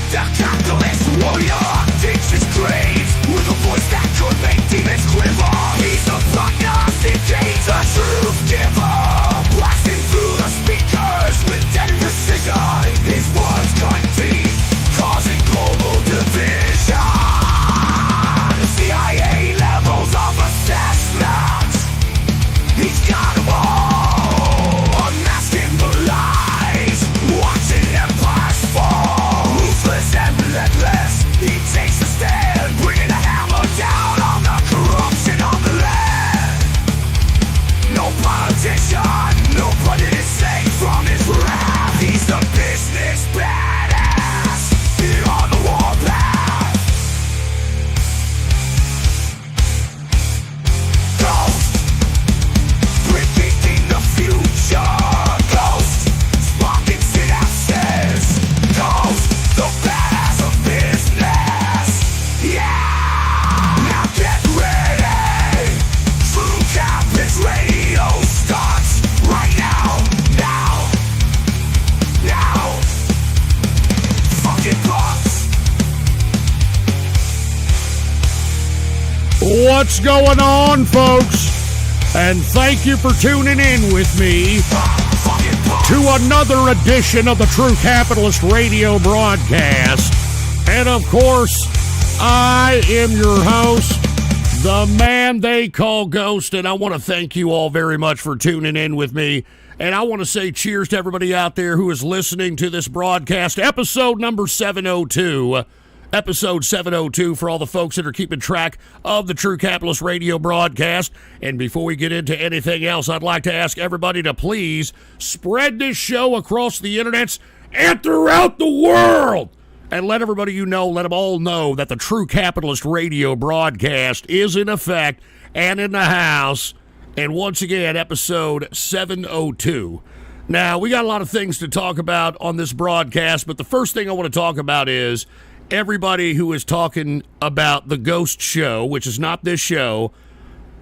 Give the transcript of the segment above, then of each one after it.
The capitalist warrior digs his grave with a voice that could make demons quiver. He's the prognosticator, the truth giver, blasting through the speakers with deadly precision. His words cut deep, causing global division. CIA levels of assessment, he's got them all, unmasking the lies, watching empires fall. Ruthless and relentless, he takes a stand, bringing the hammer down on the corruption of the land. No politician, nobody is safe from his wrath. He's the business badass, here on the warpath. Ghost, predicting the future. Ghost, sparking synapses. Ghost, the badass of business. Yeah, now get ready. True Capitalist Radio starts right now. Now. Fucking bucks. What's going on, folks? And thank you for tuning in with me Fucking bucks. to another edition of the True Capitalist Radio broadcast. And of course, I am your host, the man they call Ghost, and I want to thank you all very much for tuning in with me. And I want to say cheers to everybody out there who is listening to this broadcast, episode number 702. Episode 702 for all the folks that are keeping track of the True Capitalist Radio broadcast. And before we get into anything else, I'd like to ask everybody to please spread this show across the internets and throughout the world. And let everybody let them all know that the True Capitalist Radio broadcast is in effect and in the house. And once again, episode 702. Now, we got a lot of things to talk about on this broadcast, but the first thing I want to talk about is everybody who is talking about the Ghost Show, which is not this show.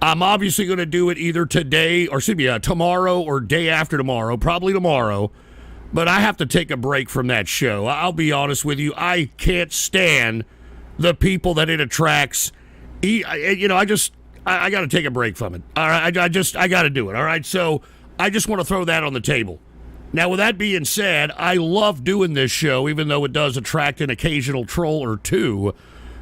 I'm obviously going to do it either today or tomorrow or day after tomorrow, probably tomorrow. But I have to take a break from that show. I'll be honest with you. I can't stand the people that it attracts. I got to take a break from it. All right, I got to do it. All right, so I just want to throw that on the table. Now, with that being said, I love doing this show, even though it does attract an occasional troll or two.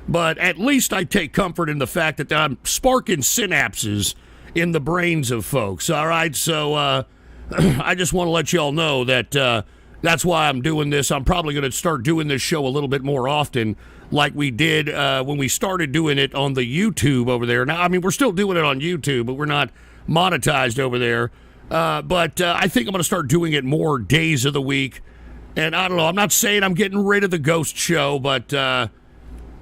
But at least I take comfort in the fact that I'm sparking synapses in the brains of folks. All right, so I just want to let you all know that that's why I'm doing this. I'm probably going to start doing this show a little bit more often, like we did when we started doing it on the YouTube over there. Now, I mean, we're still doing it on YouTube, but we're not monetized over there. But I think I'm going to start doing it more days of the week. And I don't know. I'm not saying I'm getting rid of the Ghost Show, but we're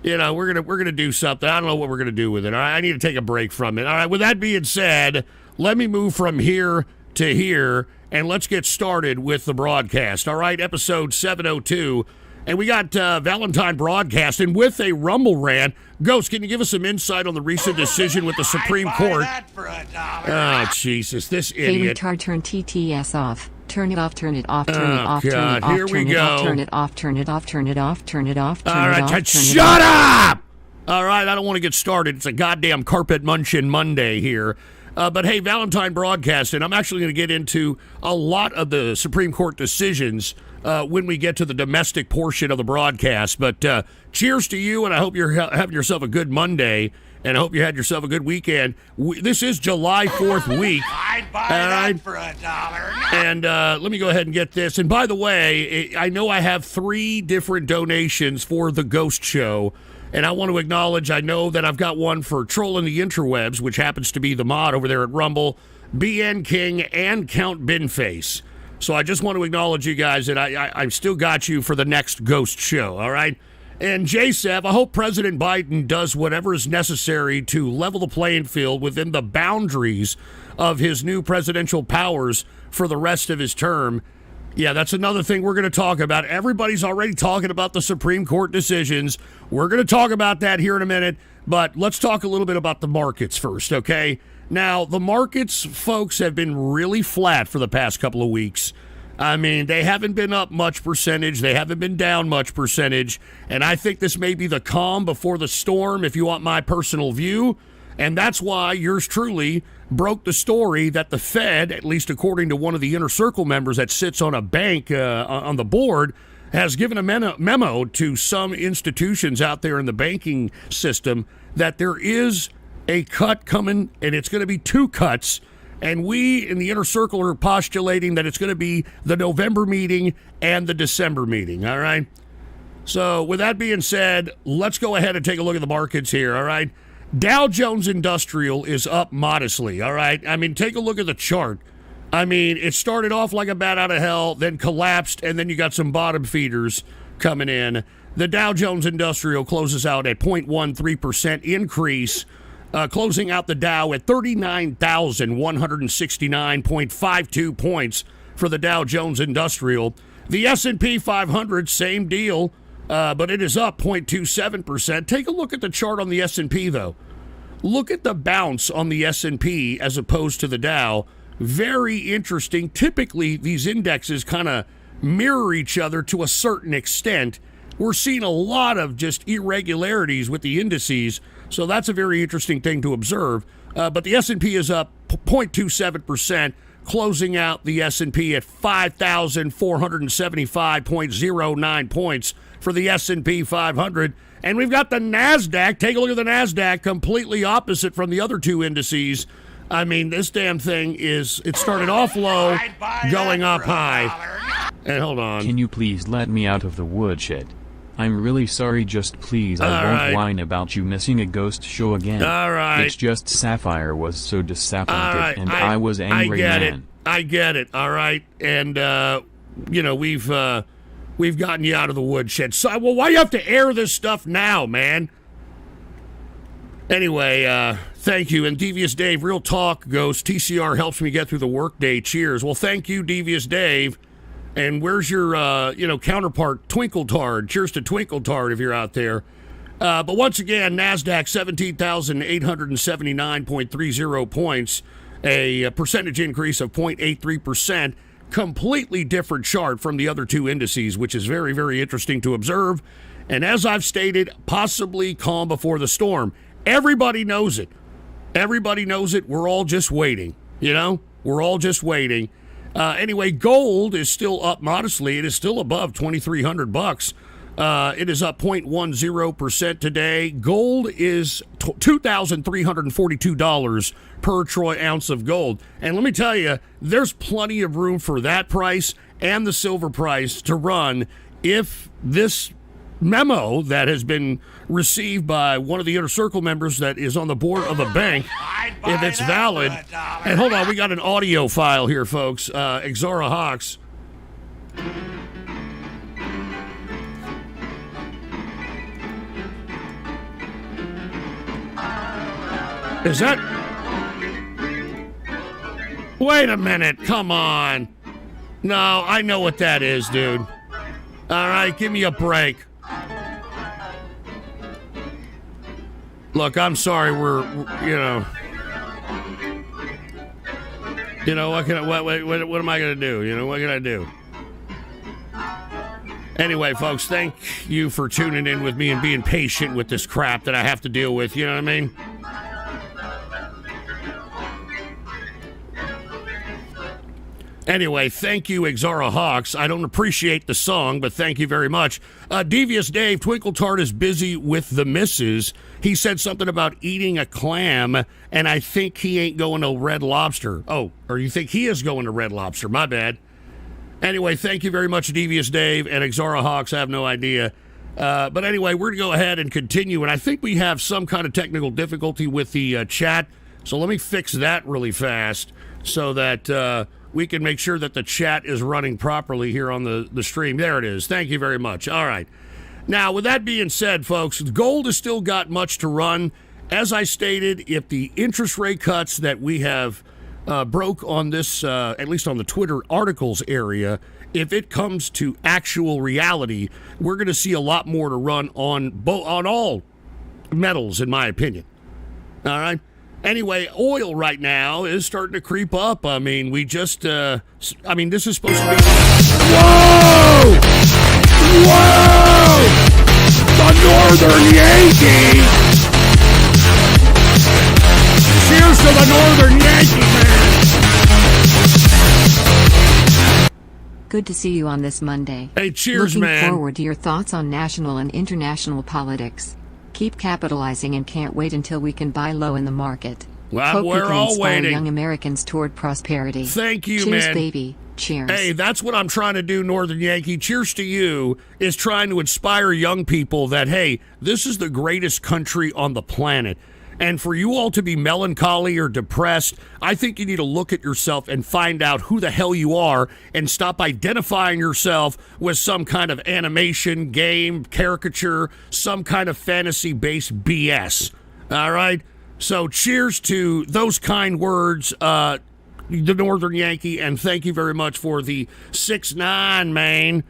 gonna do something. I don't know what we're gonna do with it. All right, I need to take a break from it. All right. With that being said, let me move from here to here, and let's get started with the broadcast. All right, episode 702. And we got Valentine broadcasting with a Rumble rant. Ghost, can you give us some insight on the recent decision with the Supreme Court? That for $1. Oh, Jesus, this Hey, idiot. retard, turn TTS off. Turn it off, turn it off, turn it Oh, off, turn God, it off, here we turn it off, go. turn it off, turn it off, turn it off, turn it off, turn All it right, off, turn it shut off. up! All right, I don't want to get started. It's a goddamn carpet munching Monday here. But hey, Valentine broadcasting, I'm actually going to get into a lot of the Supreme Court decisions when we get to the domestic portion of the broadcast. But cheers to you, and I hope you're having yourself a good Monday, and I hope you had yourself a good weekend. This is July 4th week. I'd buy that for $1. And let me go ahead and get this. And by the way, I know I have 3 different donations for the Ghost Show. And I want to acknowledge, I know that I've got one for Trolling the Interwebs, which happens to be the mod over there at Rumble, BN King, and Count Binface. So I just want to acknowledge you guys that I still got you for the next Ghost Show, all right? And JSEV, I hope President Biden does whatever is necessary to level the playing field within the boundaries of his new presidential powers for the rest of his term. Yeah, that's another thing we're going to talk about. Everybody's already talking about the Supreme Court decisions. We're going to talk about that here in a minute, but let's talk a little bit about the markets first, okay? Now, the markets, folks, have been really flat for the past couple of weeks. I mean, they haven't been up much percentage. They haven't been down much percentage. And I think this may be the calm before the storm, if you want my personal view. And that's why yours truly broke the story that the Fed, at least according to one of the inner circle members that sits on a bank on the board, has given a memo to some institutions out there in the banking system that there is a cut coming, and it's going to be 2 cuts. And we in the inner circle are postulating that it's going to be the November meeting and the December meeting, all right? So with that being said, let's go ahead and take a look at the markets here, all right? Dow Jones Industrial is up modestly, all right? I mean, take a look at the chart. I mean, it started off like a bat out of hell, then collapsed, and then you got some bottom feeders coming in. The Dow Jones Industrial closes out at 0.13% increase, closing out the Dow at 39,169.52 points for the Dow Jones Industrial. The S&P 500, same deal, but it is up 0.27%. Take a look at the chart on the S&P, though. Look at the bounce on the S&P as opposed to the Dow. Very interesting. Typically, these indexes kind of mirror each other to a certain extent. We're seeing a lot of just irregularities with the indices, so that's a very interesting thing to observe. But the S&P is up 0.27%, closing out the S&P at 5,475.09 points for the S&P 500. And we've got the NASDAQ. Take a look at the NASDAQ, completely opposite from the other 2 indices. I mean, this damn thing it started off low, going up high. And hold on. Can you please let me out of the woodshed? I'm really sorry, just please. I won't whine about you missing a ghost show again. All right. It's just Sapphire was so disappointed, and I was angry, man. I get it. All right. And, we've gotten you out of the woodshed. So, well, why do you have to air this stuff now, man? Anyway, thank you. And Devious Dave, real talk, Ghost. TCR helps me get through the workday. Cheers. Well, thank you, Devious Dave. And where's your, counterpart, Twinkletard? Cheers to Twinkletard if you're out there. But once again, NASDAQ 17,879.30 points, a percentage increase of 0.83%. Completely different chart from the other 2 indices, which is very, very interesting to observe. And as I've stated, possibly calm before the storm. Everybody knows it. Everybody knows it. We're all just waiting. We're all just waiting. Anyway, gold is still up modestly. It is still above $2,300. It is up 0.10% today. Gold is $2,342 per troy ounce of gold. And let me tell you, there's plenty of room for that price and the silver price to run if this memo that has been received by one of the inner circle members that is on the board of a bank, if it's valid. And hold on, we got an audio file here, folks. Exara Hawks. Is that? Wait a minute, come on. No, I know what that is, dude. All right, give me a break. Look, I'm sorry. What am I going to do? What can I do? Anyway, folks, thank you for tuning in with me and being patient with this crap that I have to deal with. You know what I mean? Anyway, thank you, Exara Hawks. I don't appreciate the song, but thank you very much. Devious Dave, Twinkletard is busy with the missus. He said something about eating a clam, and I think he ain't going to Red Lobster. Oh, or you think he is going to Red Lobster. My bad. Anyway, thank you very much, Devious Dave and Exara Hawks. I have no idea. But anyway, we're going to go ahead and continue, and I think we have some kind of technical difficulty with the chat, so let me fix that really fast so that we can make sure that the chat is running properly here on the stream. There it is. Thank you very much. All right. Now, with that being said, folks, gold has still got much to run. As I stated, if the interest rate cuts that we have broke on this, at least on the Twitter articles area, if it comes to actual reality, we're going to see a lot more to run on all metals, in my opinion. All right? Anyway, oil right now is starting to creep up. I mean, we just, this is supposed to be... Whoa! Whoa! The Northern Yankee! Cheers to the Northern Yankee, man! Good to see you on this Monday. Hey, cheers, Looking man. forward to your thoughts on national and international politics. Keep capitalizing and can't wait until we can buy low in the market. Well, Hope we're you can all inspire waiting. young Americans toward prosperity. Thank you, Cheers, man. baby. Cheers. Hey, that's what I'm trying to do, Northern Yankee. Cheers to you, is trying to inspire young people that, hey, this is the greatest country on the planet. And for you all to be melancholy or depressed, I think you need to look at yourself and find out who the hell you are and stop identifying yourself with some kind of animation, game, caricature, some kind of fantasy-based BS. All right? So cheers to those kind words, the Northern Yankee, and thank you very much for the 6'9", man.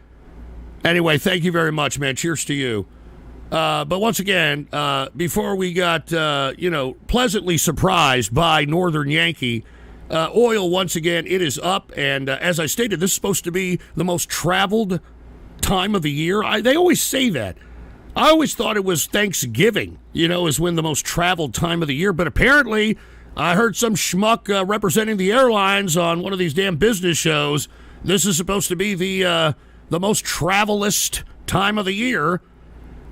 Anyway, thank you very much, man. Cheers to you. But once again, before we got, pleasantly surprised by Northern Yankee, oil, once again, it is up. And as I stated, this is supposed to be the most traveled time of the year. They always say that. I always thought it was Thanksgiving, is when the most traveled time of the year. But apparently, I heard some schmuck representing the airlines on one of these damn business shows. This is supposed to be the most travelist time of the year.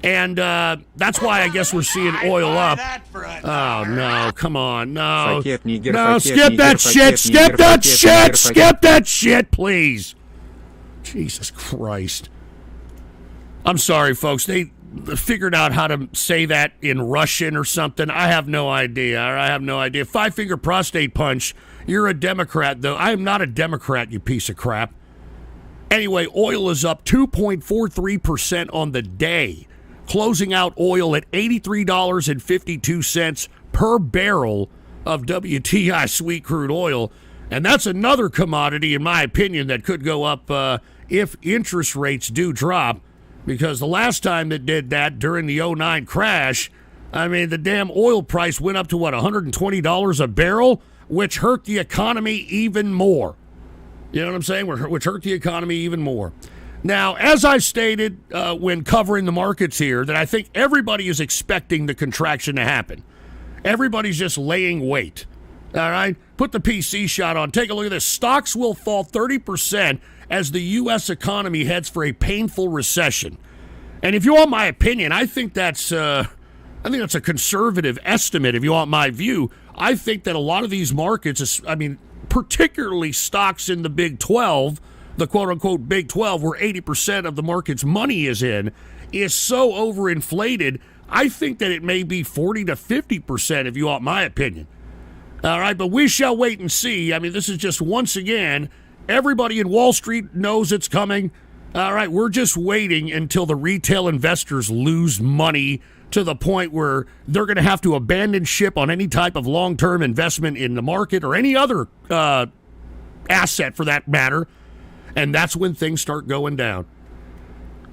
And that's why I guess we're seeing oil up. Oh, no, come on, no. No, skip that shit, skip that shit, skip that shit, please. Jesus Christ. I'm sorry, folks. They figured out how to say that in Russian or something. I have no idea. I have no idea. Five-finger prostate punch. You're a Democrat, though. I am not a Democrat, you piece of crap. Anyway, oil is up 2.43% on the day, closing out oil at $83.52 per barrel of WTI sweet crude oil. And that's another commodity, in my opinion, that could go up if interest rates do drop. Because the last time it did that, during the 2009 crash, the damn oil price went up to, $120 a barrel, which hurt the economy even more. You know what I'm saying? Which hurt the economy even more. Now, as I stated when covering the markets here, that I think everybody is expecting the contraction to happen. Everybody's just laying wait. All right? Put the PC shot on. Take a look at this. Stocks will fall 30% as the U.S. economy heads for a painful recession. And if you want my opinion, I think that's a conservative estimate. If you want my view, I think that a lot of these markets, particularly stocks in the Big 12, the quote-unquote Big 12, where 80% of the market's money is in, is so overinflated, I think that it may be 40 to 50%, if you want my opinion. All right, but we shall wait and see. This is just, once again, everybody in Wall Street knows it's coming. All right, we're just waiting until the retail investors lose money to the point where they're going to have to abandon ship on any type of long-term investment in the market or any other asset for that matter. And that's when things start going down.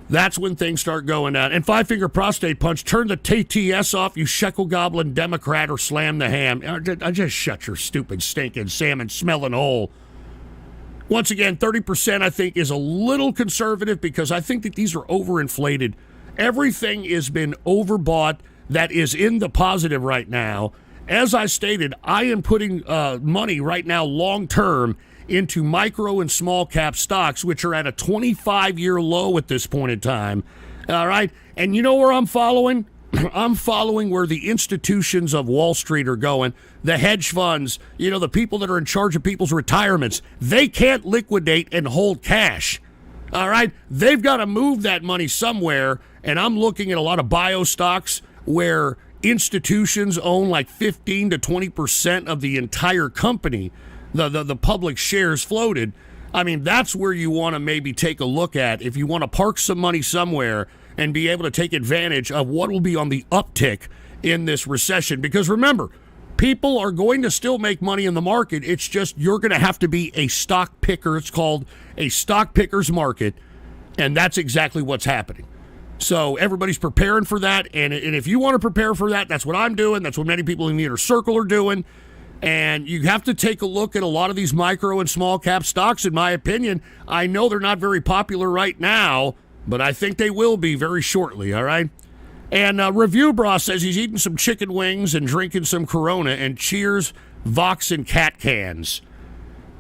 That's when things start going down. And five-finger prostate punch, turn the TTS off, you shekel-gobbling Democrat, or slam the ham. I just shut your stupid, stinking, salmon-smelling hole. Once again, 30% I think is a little conservative because I think that these are overinflated. Everything has been overbought that is in the positive right now. As I stated, I am putting money right now long-term into micro and small cap stocks, which are at a 25-year low at this point in time. All right? And you know where I'm following? I'm following where the institutions of Wall Street are going. The hedge funds, the people that are in charge of people's retirements, they can't liquidate and hold cash. All right? They've got to move that money somewhere, and I'm looking at a lot of bio stocks where institutions own like 15 to 20% of the entire company. The public shares floated. That's where you want to maybe take a look at if you want to park some money somewhere and be able to take advantage of what will be on the uptick in this recession. Because remember, people are going to still make money in the market. It's just you're going to have to be a stock picker. It's called a stock picker's market, and that's exactly what's happening. So everybody's preparing for that. And if you want to prepare for that, that's what I'm doing. That's what many people in the inner circle are doing. And you have to take a look at a lot of these micro and small cap stocks, in my opinion. I know they're not very popular right now, but I think they will be very shortly, all right? And Review Bra says he's eating some chicken wings and drinking some Corona, and cheers, Vox and cat cans.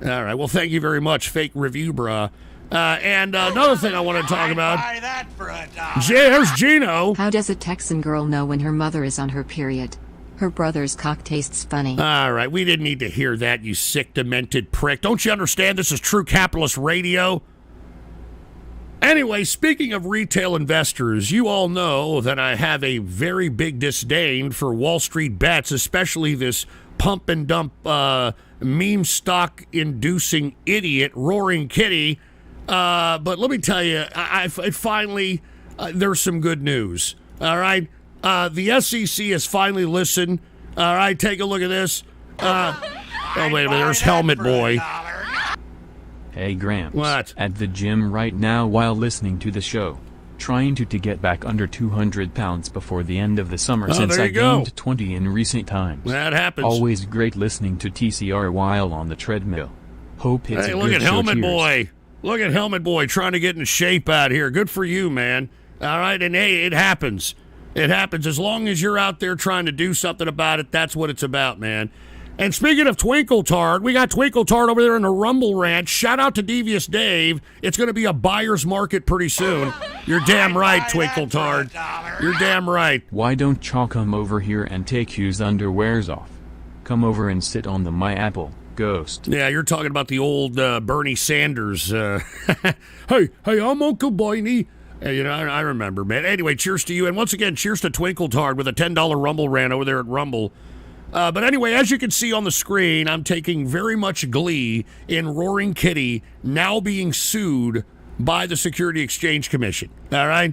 All right, well, thank you very much, fake Review Bra. And another thing I want to talk about. Buy that for $1. There's Gino. How does a Texan girl know when her mother is on her period? Her brother's cock tastes funny. All right, we didn't need to hear that, you sick, demented prick. Don't you understand this is true capitalist radio? Anyway, speaking of retail investors, you all know that I have a very big disdain for Wall Street bets, especially this pump and dump meme stock inducing idiot, Roaring Kitty. But let me tell you, I finally, there's some good news. All right. The SEC has finally listened. All right, take a look at this. Oh, wait a minute, there's Helmet Boy. Hey Gramps. What? At the gym right now while listening to the show. Trying to get back under 200 pounds before the end of the summer since I gained 20 in recent times. That happens. Always great listening to TCR while on the treadmill. Hope it's a good show. Look at Helmet Cheers. Boy. Look at Helmet Boy trying to get in shape out here. Good for you, man. All right, and hey, it happens. It happens. As long as you're out there trying to do something about it, that's what it's about, man. And speaking of Twinkle Tart, we got Twinkle Tart over there in the Rumble Ranch. Shout out to Devious Dave. It's going to be a buyer's market pretty soon. You're damn right, Twinkle Tart. You're damn right. Why don't y'all come over here and take you's underwears off? Come over and sit on the My Apple, Ghost. Yeah, you're talking about the old Bernie Sanders. Hey, I'm Uncle Bernie. You know, I remember, man. Anyway, cheers to you. And once again, cheers to Twinkle Tart with a $10 Rumble rant over there at Rumble. But anyway, as you can see on the screen, I'm taking very much glee in Roaring Kitty now being sued by the Security Exchange Commission. All right?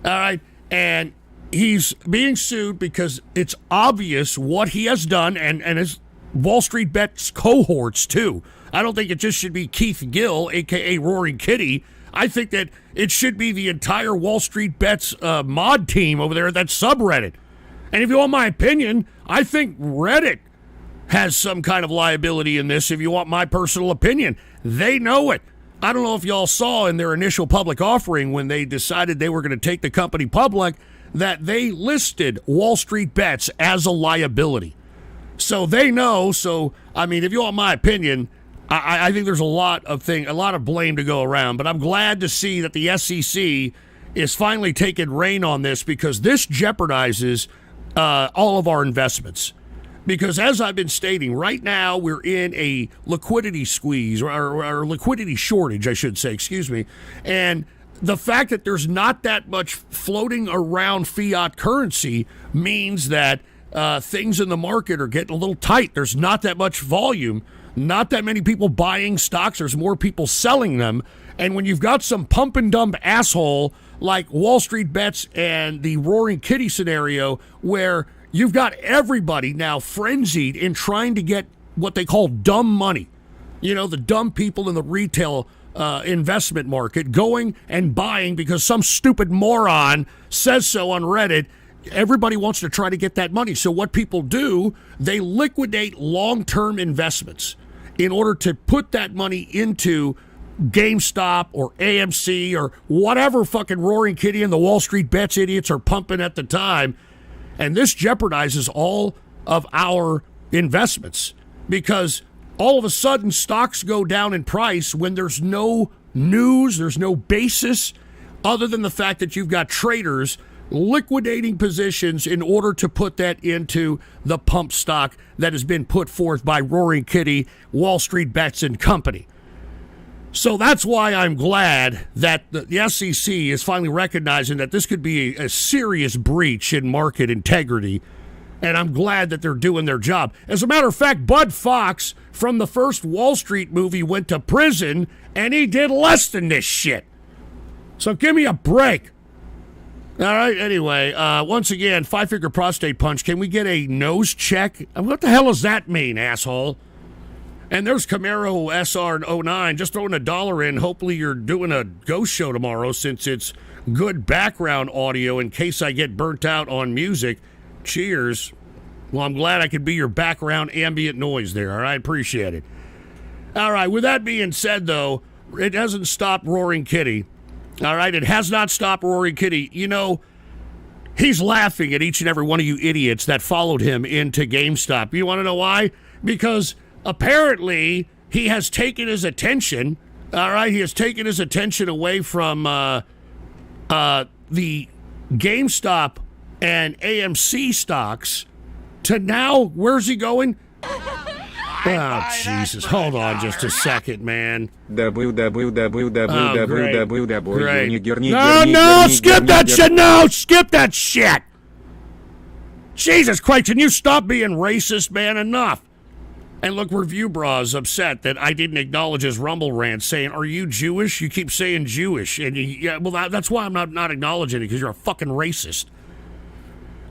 All right? And he's being sued because it's obvious what he has done, and his Wall Street Bets cohorts, too. I don't think it just should be Keith Gill, a.k.a. Roaring Kitty. I think that it should be the entire Wall Street Bets mod team over there at that subreddit. And if you want my opinion, I think Reddit has some kind of liability in this, if you want my personal opinion. They know it. I don't know if y'all saw in their initial public offering when they decided they were going to take the company public that they listed Wall Street Bets as a liability. So they know. So, I mean, if you want my opinion, I think there's a lot of blame to go around. But I'm glad to see that the SEC is finally taking reign on this, because this jeopardizes all of our investments. Because as I've been stating, right now we're in a liquidity squeeze, or liquidity shortage, I should say, excuse me. And the fact that there's not that much floating around fiat currency means that things in the market are getting a little tight. There's not that much volume, not that many people buying stocks. There's more people selling them. And when you've got some pump and dump asshole like Wall Street Bets and the Roaring Kitty scenario, where you've got everybody now frenzied in trying to get what they call dumb money. You know, the dumb people in the retail investment market going and buying because some stupid moron says so on Reddit. Everybody wants to try to get that money. So what people do, they liquidate long-term investments in order to put that money into GameStop or AMC or whatever fucking Roaring Kitty and the Wall Street Bets idiots are pumping at the time. And this jeopardizes all of our investments, because all of a sudden stocks go down in price when there's no news, there's no basis other than the fact that you've got traders liquidating positions in order to put that into the pump stock that has been put forth by Roaring Kitty, Wall Street Bets and Company. So that's why I'm glad that the SEC is finally recognizing that this could be a serious breach in market integrity, and I'm glad that they're doing their job. As a matter of fact, Bud Fox from the first Wall Street movie went to prison, and he did less than this shit. So give me a break. All right, anyway, once again, five-finger prostate punch. Can we get a nose check? What the hell does that mean, asshole? And there's Camaro SR09. Just throwing $1 in. Hopefully you're doing a ghost show tomorrow since it's good background audio in case I get burnt out on music. Cheers. Well, I'm glad I could be your background ambient noise there. All right, appreciate it. All right, with that being said, though, it hasn't stopped Roaring Kitty. All right, it has not stopped Roaring Kitty. You know, he's laughing at each and every one of you idiots that followed him into GameStop. You want to know why? Because apparently he has taken his attention, all right, he has taken his attention away from the GameStop and AMC stocks to now, where's he going? Oh, Jesus. Hold on just a second, man. No, skip that shit. No, skip that shit. Jesus Christ, can you stop being racist, man? Enough. And look, Review Bra's upset that I didn't acknowledge his Rumble rant saying, are you Jewish? You keep saying Jewish. And that's why I'm not acknowledging it, because you're a fucking racist.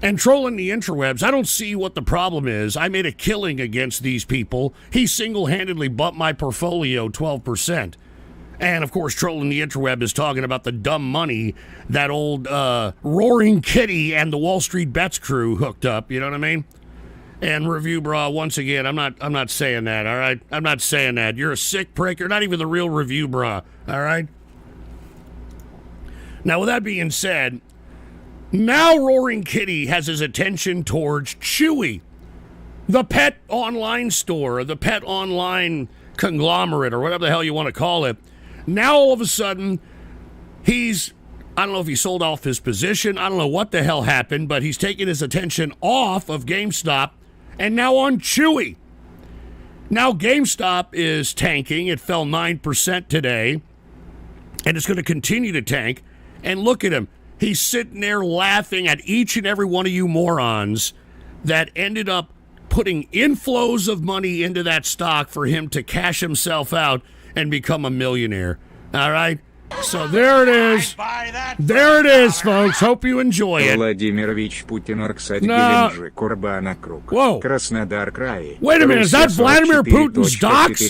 And trolling the interwebs, I don't see what the problem is. I made a killing against these people. He single-handedly bumped my portfolio 12%. And, of course, trolling the interweb is talking about the dumb money that old Roaring Kitty and the Wall Street Bets crew hooked up. You know what I mean? And Review Bra, once again, I'm not saying that, all right? I'm not saying that. You're a sick prick. You're not even the real Review Bra, all right? Now, with that being said, now Roaring Kitty has his attention towards Chewy, the pet online store, the pet online conglomerate, or whatever the hell you want to call it. Now, all of a sudden, I don't know if he sold off his position. I don't know what the hell happened, but he's taking his attention off of GameStop and now on Chewy. Now, GameStop is tanking. It fell 9% today, and it's going to continue to tank. And look at him. He's sitting there laughing at each and every one of you morons that ended up putting inflows of money into that stock for him to cash himself out and become a millionaire. All right? So there it is. There it is, folks. Hope you enjoy it. Владимирович Путин, Арксать No. Геленджик, Курбан округ. Whoa. Краснодар край. Wait a minute, is that Vladimir Putin's docs? Is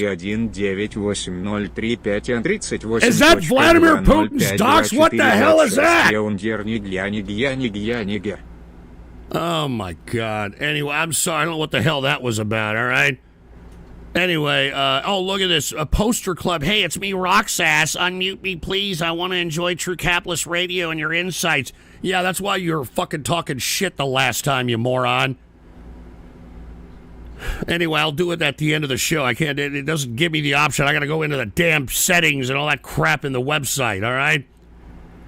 that Vladimir Putin's docs? What the hell is that? Oh, my God. Anyway, I'm sorry. I don't know what the hell that was about, all right? Anyway, oh, look at this. A poster club. Hey, it's me, Roxass. Unmute me, please. I want to enjoy True Capitalist Radio and your insights. Yeah, that's why you were fucking talking shit the last time, you moron. Anyway, I'll do it at the end of the show. I can't, it doesn't give me the option. I got to go into the damn settings and all that crap in the website, all right?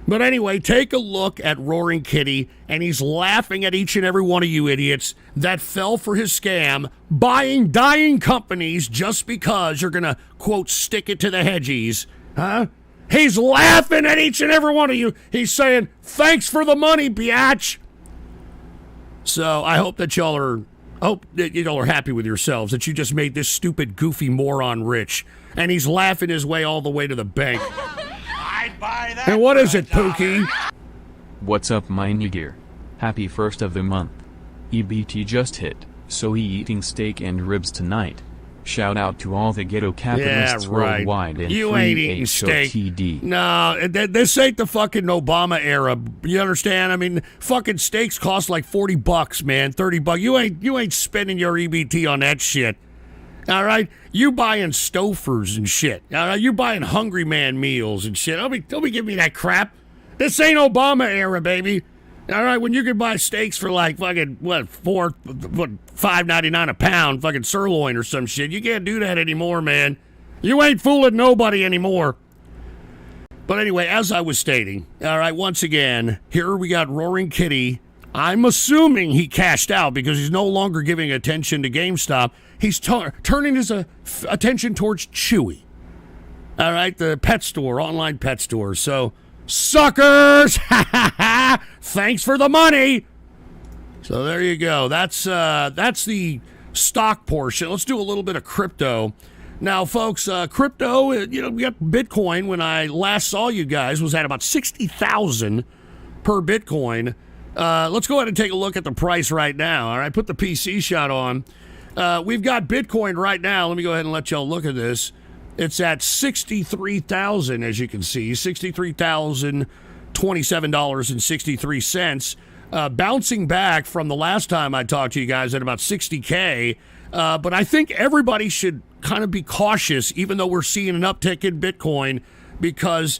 But anyway, take a look at Roaring Kitty, and he's laughing at each and every one of you idiots that fell for his scam, buying dying companies just because you're going to, quote, stick it to the hedgies. Huh? He's laughing at each and every one of you. He's saying, thanks for the money, biatch. So I hope that y'all are happy with yourselves, that you just made this stupid, goofy moron rich. And he's laughing his way all the way to the bank. And what is it, Pookie? What's up, my nigger? Happy first of the month. EBT just hit, so eating steak and ribs tonight. Shout out to all the ghetto capitalists worldwide and you ain't eating steak. No, this ain't the fucking Obama era. You understand? I mean, fucking steaks cost like $40, man, $30. You ain't spending your EBT on that shit. All right, you buying Stofers and shit. All right, you buying Hungry Man meals and shit. Don't be giving me that crap. This ain't Obama era, baby. All right, when you can buy steaks for like fucking $5.99 a pound, fucking sirloin or some shit. You can't do that anymore, man. You ain't fooling nobody anymore. But anyway, as I was stating, all right, once again, here we got Roaring Kitty. I'm assuming he cashed out because he's no longer giving attention to GameStop. He's turning his attention towards Chewy. All right, the pet store, online pet store. So, suckers! Thanks for the money! So there you go. That's the stock portion. Let's do a little bit of crypto. Now, folks, crypto, we got Bitcoin. When I last saw you guys, was at about 60,000 per Bitcoin. Let's go ahead and take a look at the price right now. All right, put the PC shot on. We've got Bitcoin right now. Let me go ahead and let y'all look at this. It's at 63,000, as you can see, $63,027.63. Bouncing back from the last time I talked to you guys at about 60K. But I think everybody should kind of be cautious, even though we're seeing an uptick in Bitcoin, because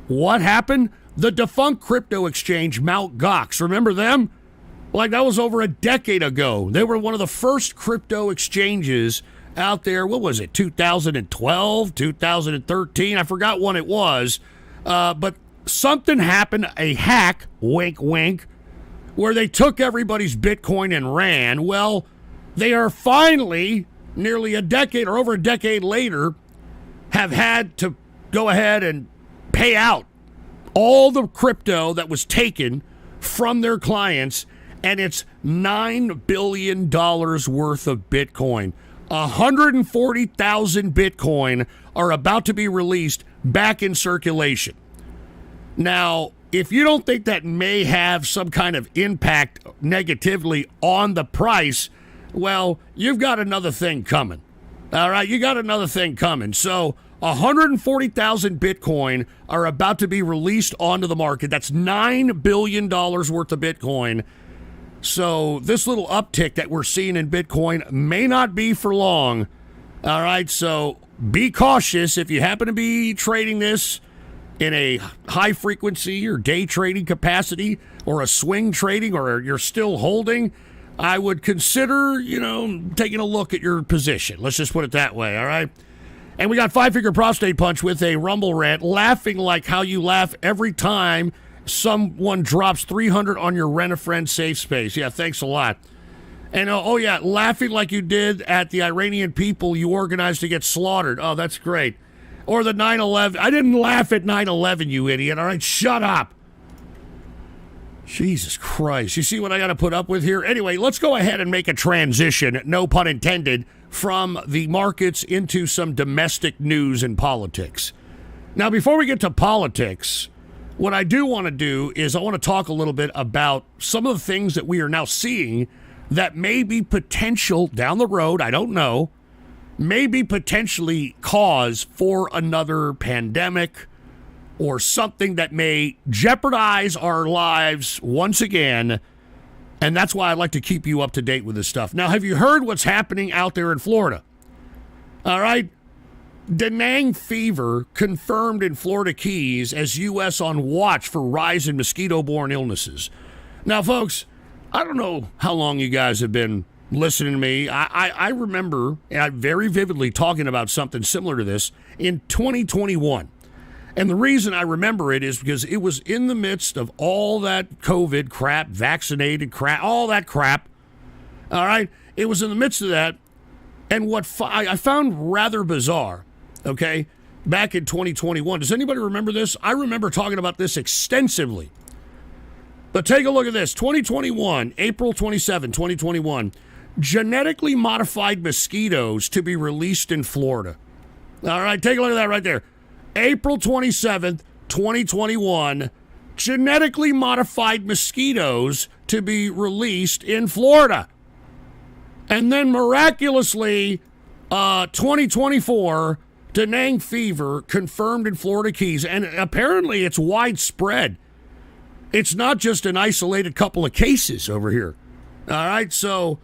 what happened? The defunct crypto exchange, Mt. Gox. Remember them? Like, that was over a decade ago. They were one of the first crypto exchanges out there. What was it, 2012, 2013? I forgot when it was. But something happened, a hack, wink, wink, where they took everybody's Bitcoin and ran. Well, they are finally, nearly a decade or over a decade later, have had to go ahead and pay out all the crypto that was taken from their clients, and it's $9 billion worth of Bitcoin. 140,000 Bitcoin are about to be released back in circulation. Now, if you don't think that may have some kind of impact negatively on the price, well, you've got another thing coming. All right, you got another thing coming. So 140,000 Bitcoin are about to be released onto the market. That's $9 billion worth of Bitcoin. So this little uptick that we're seeing in Bitcoin may not be for long. All right, so be cautious if you happen to be trading this in a high frequency or day trading capacity or a swing trading, or you're still holding. I would consider, taking a look at your position. Let's just put it that way, all right? And we got Five Finger Prostate Punch with a rumble rant, laughing like how you laugh every time someone drops 300 on your Rent-A-Friend safe space. Yeah, thanks a lot. And, laughing like you did at the Iranian people you organized to get slaughtered. Oh, that's great. Or the 9/11. I didn't laugh at 9/11, you idiot. All right, shut up. Jesus Christ. You see what I got to put up with here? Anyway, let's go ahead and make a transition, no pun intended, from the markets into some domestic news and politics. Now, before we get to politics, what I do want to do is I want to talk a little bit about some of the things that we are now seeing that may be potential down the road, I don't know, may be potentially cause for another pandemic or something that may jeopardize our lives once again. And that's why I like to keep you up to date with this stuff. Now, have you heard what's happening out there in Florida? All right. Da Nang fever confirmed in Florida Keys as U.S. on watch for rise in mosquito-borne illnesses. Now, folks, I don't know how long you guys have been listening to me. I remember, and I very vividly talking about something similar to this in 2021. And the reason I remember it is because it was in the midst of all that COVID crap, vaccinated crap, all that crap. All right? It was in the midst of that. And what I found rather bizarre, okay, back in 2021. Does anybody remember this? I remember talking about this extensively. But take a look at this. 2021, April 27, 2021. Genetically modified mosquitoes to be released in Florida. All right, take a look at that right there. April 27th, 2021, genetically modified mosquitoes to be released in Florida. And then miraculously, 2024, Da Nang fever confirmed in Florida Keys. And apparently it's widespread. It's not just an isolated couple of cases over here. All right, so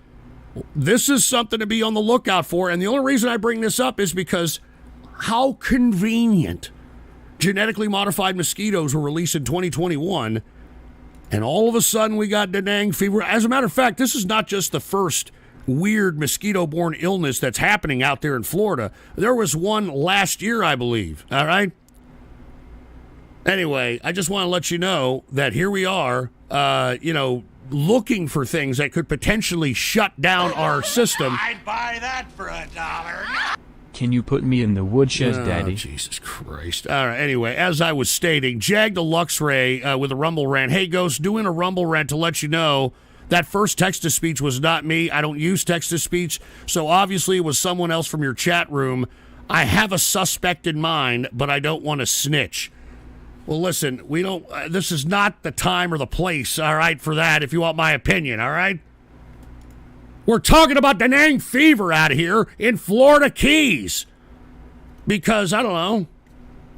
this is something to be on the lookout for. And the only reason I bring this up is because how convenient. Genetically modified mosquitoes were released in 2021, and all of a sudden we got Da Nang fever. As a matter of fact, this is not just the first weird mosquito-borne illness that's happening out there in Florida. There was one last year, I believe. All right? Anyway, I just want to let you know that here we are, looking for things that could potentially shut down our system. I'd buy that for $1. Can you put me in the woodshed, Daddy? Jesus Christ. All right, anyway, as I was stating, Jag the Luxray with a rumble rant. Hey, Ghost, doing a rumble rant to let you know that first text-to-speech was not me. I don't use text-to-speech, so obviously it was someone else from your chat room. I have a suspect in mind, but I don't want to snitch. Well, listen, we don't. This is not the time or the place, all right, for that, if you want my opinion, all right? We're talking about Da Nang fever out here in Florida Keys. Because, I don't know,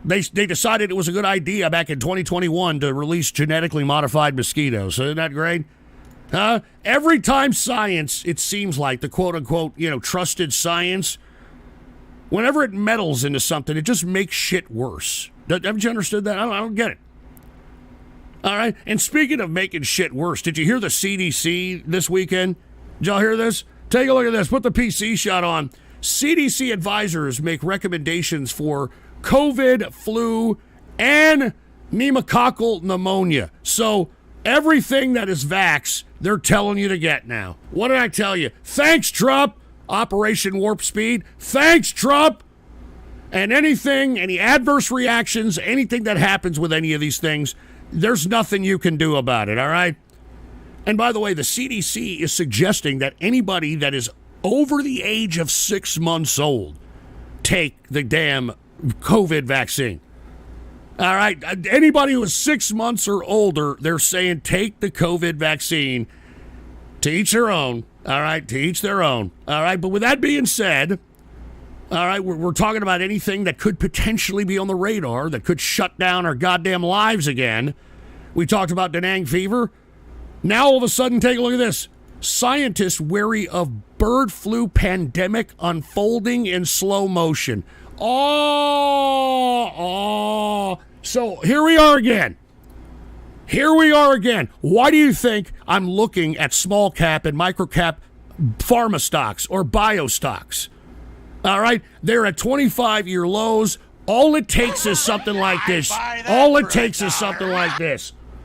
they decided it was a good idea back in 2021 to release genetically modified mosquitoes. Isn't that great? Huh? Every time science, it seems like, the quote-unquote, trusted science, whenever it meddles into something, it just makes shit worse. Haven't you understood that? I don't get it. All right? And speaking of making shit worse, did you hear the CDC this weekend? Did y'all hear this? Take a look at this. Put the PC shot on. CDC advisors make recommendations for COVID, flu, and pneumococcal pneumonia. So everything that is vax, they're telling you to get now. What did I tell you? Thanks, Trump. Operation Warp Speed. Thanks, Trump. And any adverse reactions, anything that happens with any of these things, there's nothing you can do about it, all right? And by the way, the CDC is suggesting that anybody that is over the age of 6 months old take the damn COVID vaccine. All right, anybody who is 6 months or older, they're saying take the COVID vaccine. To each their own, all right, to each their own. All right, but with that being said, all right, we're talking about anything that could potentially be on the radar that could shut down our goddamn lives again. We talked about Da Nang fever. Now all of a sudden, take a look at this. Scientists wary of bird flu pandemic unfolding in slow motion. So here we are again. Why do you think I'm looking at small cap and micro cap pharma stocks or bio stocks? All right, they're at 25-year lows. All it takes is something like this.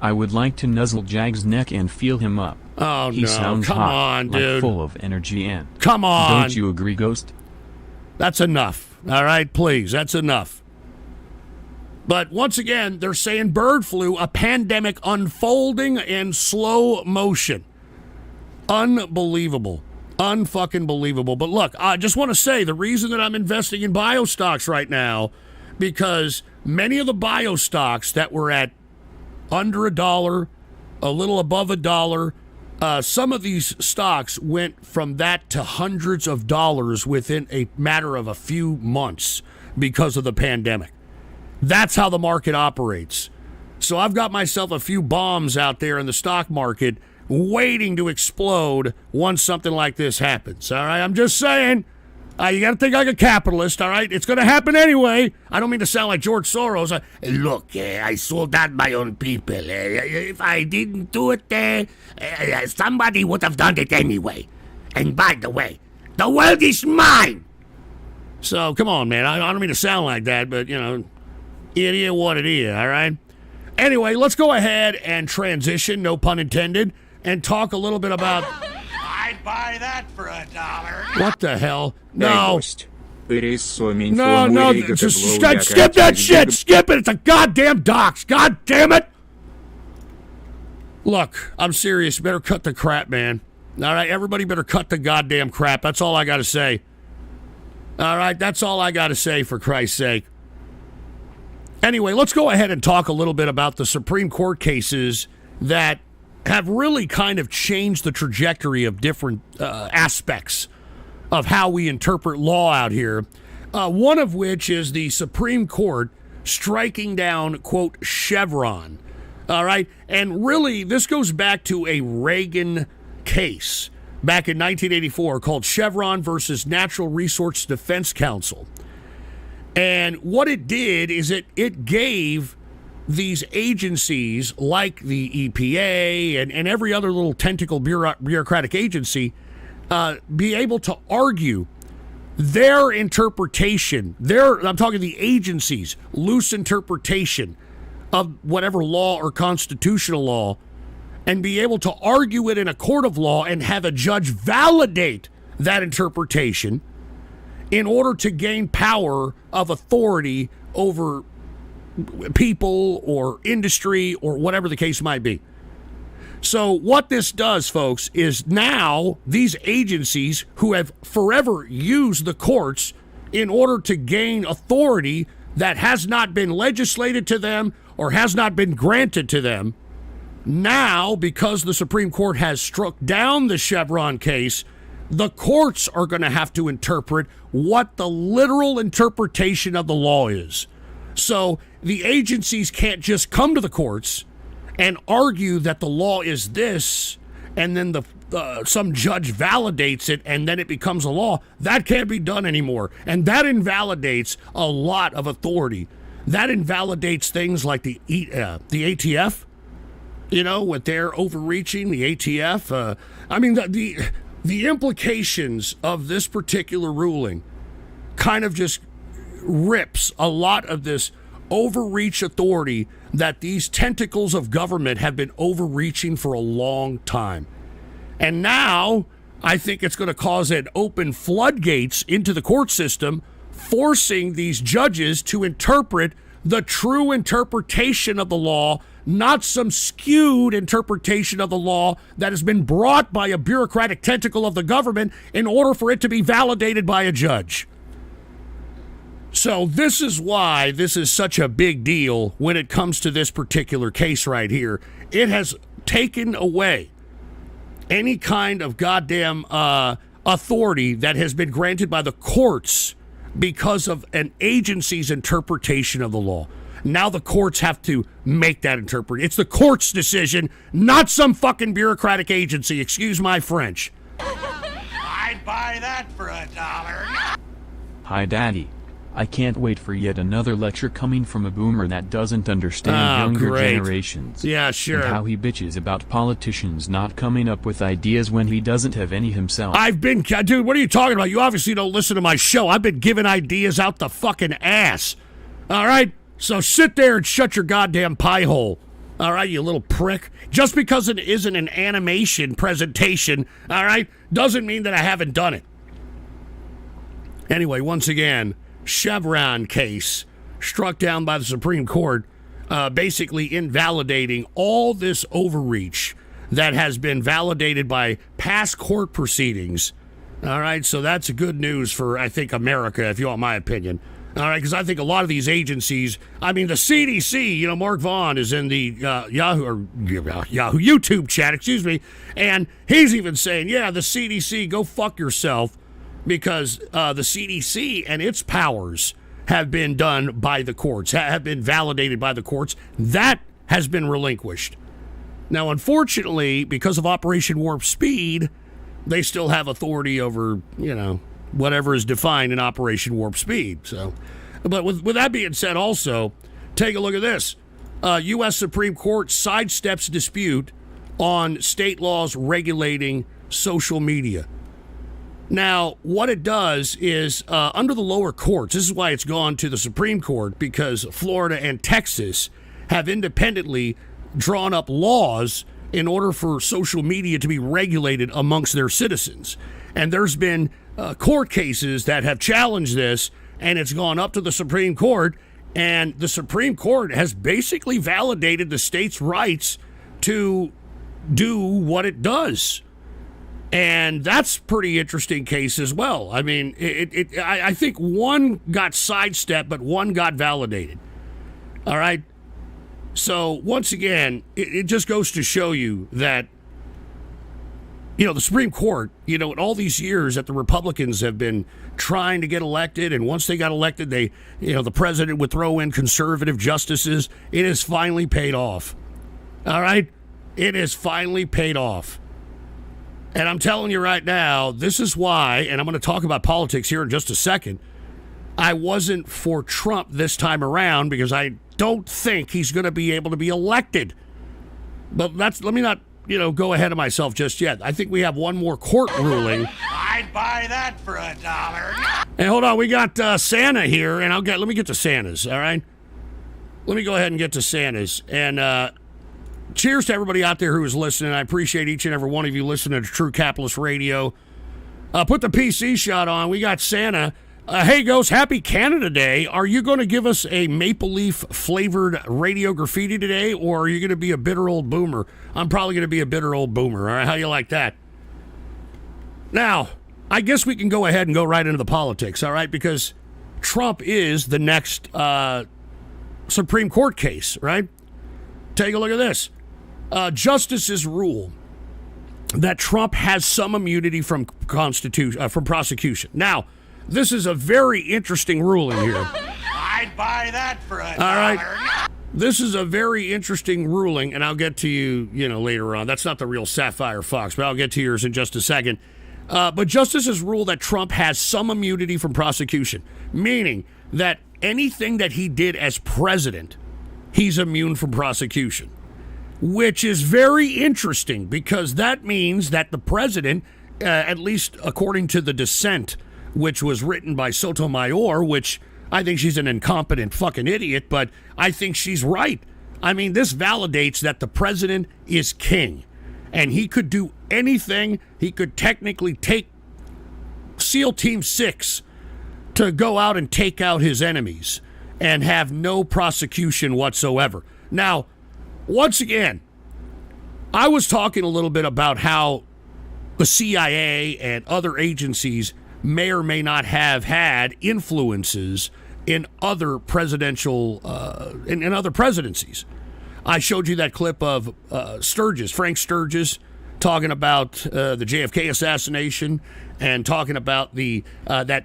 I would like to nuzzle Jag's neck and feel him up. Oh, he no. sounds Come hot, on, like dude. full of energy and... Come on. Don't you agree, Ghost? That's enough. All right, please. That's enough. But once again, they're saying bird flu, a pandemic unfolding in slow motion. Unbelievable. Unfucking believable. But look, I just want to say the reason that I'm investing in bio stocks right now, because many of the bio stocks that were at under $1, a little above $1, some of these stocks went from that to hundreds of dollars within a matter of a few months because of the pandemic. That's how the market operates. So I've got myself a few bombs out there in the stock market waiting to explode once something like this happens. All right, I'm just saying, you got to think like a capitalist, all right? It's going to happen anyway. I don't mean to sound like George Soros. Look, I sold out my own people. If I didn't do it, somebody would have done it anyway. And by the way, the world is mine. So, come on, man. I don't mean to sound like that, but, it is what it is, all right? Anyway, let's go ahead and transition, no pun intended, and talk a little bit about... I'd buy that for $1. What the hell? No. No, Just skip that shit. Skip it. It's a goddamn dox. God damn it. Look, I'm serious. You better cut the crap, man. All right, everybody better cut the goddamn crap. That's all I got to say. All right, that's all I got to say, for Christ's sake. Anyway, let's go ahead and talk a little bit about the Supreme Court cases that have really kind of changed the trajectory of different aspects of how we interpret law out here. One of which is the Supreme Court striking down, quote, Chevron. All right. And really, this goes back to a Reagan case back in 1984 called Chevron versus Natural Resource Defense Council. And what it did is it gave these agencies like the EPA and every other little tentacle bureaucratic agency be able to argue their interpretation, I'm talking the agency's loose interpretation of whatever law or constitutional law, and be able to argue it in a court of law and have a judge validate that interpretation in order to gain power of authority over people or industry or whatever the case might be. So what this does, folks, is now these agencies who have forever used the courts in order to gain authority that has not been legislated to them or has not been granted to them, now, because the Supreme Court has struck down the Chevron case, The courts are going to have to interpret what the literal interpretation of the law is. So the agencies can't just come to the courts and argue that the law is this, and then some judge validates it, and then it becomes a law. That can't be done anymore. And that invalidates a lot of authority. That invalidates things like the ATF, with their overreaching, the ATF. The implications of this particular ruling kind of just rips a lot of this overreach authority that these tentacles of government have been overreaching for a long time. And now I think it's going to cause an open floodgates into the court system, forcing these judges to interpret the true interpretation of the law, not some skewed interpretation of the law that has been brought by a bureaucratic tentacle of the government in order for it to be validated by a judge. So this is why this is such a big deal when it comes to this particular case right here. It has taken away any kind of goddamn authority that has been granted by the courts because of an agency's interpretation of the law. Now the courts have to make that interpretation. It's the court's decision, not some fucking bureaucratic agency. Excuse my French. I'd buy that for $1. Hi, Daddy. I can't wait for yet another lecture coming from a boomer that doesn't understand younger generations. Yeah, sure. And how he bitches about politicians not coming up with ideas when he doesn't have any himself. Dude, what are you talking about? You obviously don't listen to my show. I've been giving ideas out the fucking ass. All right? So sit there and shut your goddamn pie hole. All right, you little prick. Just because it isn't an animation presentation, all right, doesn't mean that I haven't done it. Anyway, once again, Chevron case struck down by the Supreme Court, basically invalidating all this overreach that has been validated by past court proceedings. All right, so that's good news for, I think, America, if you want my opinion. All right, because I think a lot of these agencies, the CDC, Mark Vaughn is in the Yahoo YouTube chat, and he's even saying, yeah, the CDC, go fuck yourself, because the CDC and its powers have been done by the courts, have been validated by the courts. That has been relinquished. Now, unfortunately, because of Operation Warp Speed, they still have authority over, whatever is defined in Operation Warp Speed. So, but with that being said, also, take a look at this. U.S. Supreme Court sidesteps dispute on state laws regulating social media. Now, what it does is, under the lower courts, this is why it's gone to the Supreme Court, because Florida and Texas have independently drawn up laws in order for social media to be regulated amongst their citizens. And there's been court cases that have challenged this, and it's gone up to the Supreme Court, and the Supreme Court has basically validated the state's rights to do what it does. And that's a pretty interesting case as well. I mean, I think one got sidestepped, but one got validated. All right? So, once again, it just goes to show you that, the Supreme Court, in all these years that the Republicans have been trying to get elected, and once they got elected, the president would throw in conservative justices. It has finally paid off. All right? It has finally paid off. And I'm telling you right now, this is why, and I'm going to talk about politics here in just a second, I wasn't for Trump this time around, because I don't think he's going to be able to be elected. But let me not, go ahead of myself just yet. I think we have one more court ruling. I'd buy that for $1. And hold on, we got Santa here, and let me get to Santa's, all right? Let me go ahead and get to Santa's. And cheers to everybody out there who is listening. I appreciate each and every one of you listening to True Capitalist Radio. Put the PC shot on. We got Santa. Hey, Ghost, happy Canada Day. Are you going to give us a maple leaf flavored radio graffiti today, or are you going to be a bitter old boomer? I'm probably going to be a bitter old boomer. All right, how do you like that? Now, I guess we can go ahead and go right into the politics, all right, because Trump is the next Supreme Court case, right? Take a look at this. Justices rule that Trump has some immunity from prosecution. Now, this is a very interesting ruling here. I'd buy that for $1. All right. This is a very interesting ruling, and I'll get to you, later on. That's not the real Sapphire Fox, but I'll get to yours in just a second. But Justice has ruled that Trump has some immunity from prosecution, meaning that anything that he did as president, he's immune from prosecution, which is very interesting because that means that the president, at least according to the dissent, which was written by Sotomayor, which I think she's an incompetent fucking idiot, but I think she's right. I mean, this validates that the president is king, and he could do anything. He could technically take SEAL Team 6 to go out and take out his enemies and have no prosecution whatsoever. Now, once again, I was talking a little bit about how the CIA and other agencies may or may not have had influences in other presidential, in other presidencies. I showed you that clip of Frank Sturgis, talking about the JFK assassination and talking about that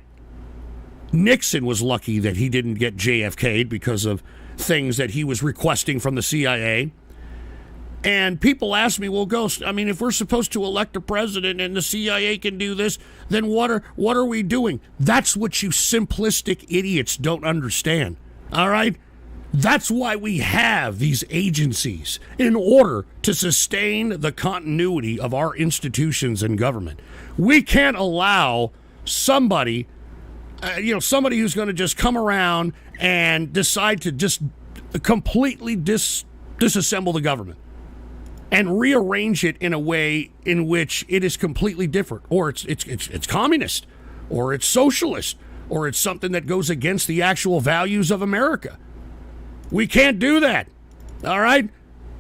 Nixon was lucky that he didn't get JFK'd because of things that he was requesting from the CIA. And people ask me, well, Ghost, I mean, if we're supposed to elect a president and the CIA can do this, then what are we doing? That's what you simplistic idiots don't understand. All right? That's why we have these agencies, in order to sustain the continuity of our institutions and government. We can't allow somebody who's going to just come around and decide to just completely disassemble the government and rearrange it in a way in which it is completely different, or it's communist, or it's socialist, or it's something that goes against the actual values of America. We can't do that, all right?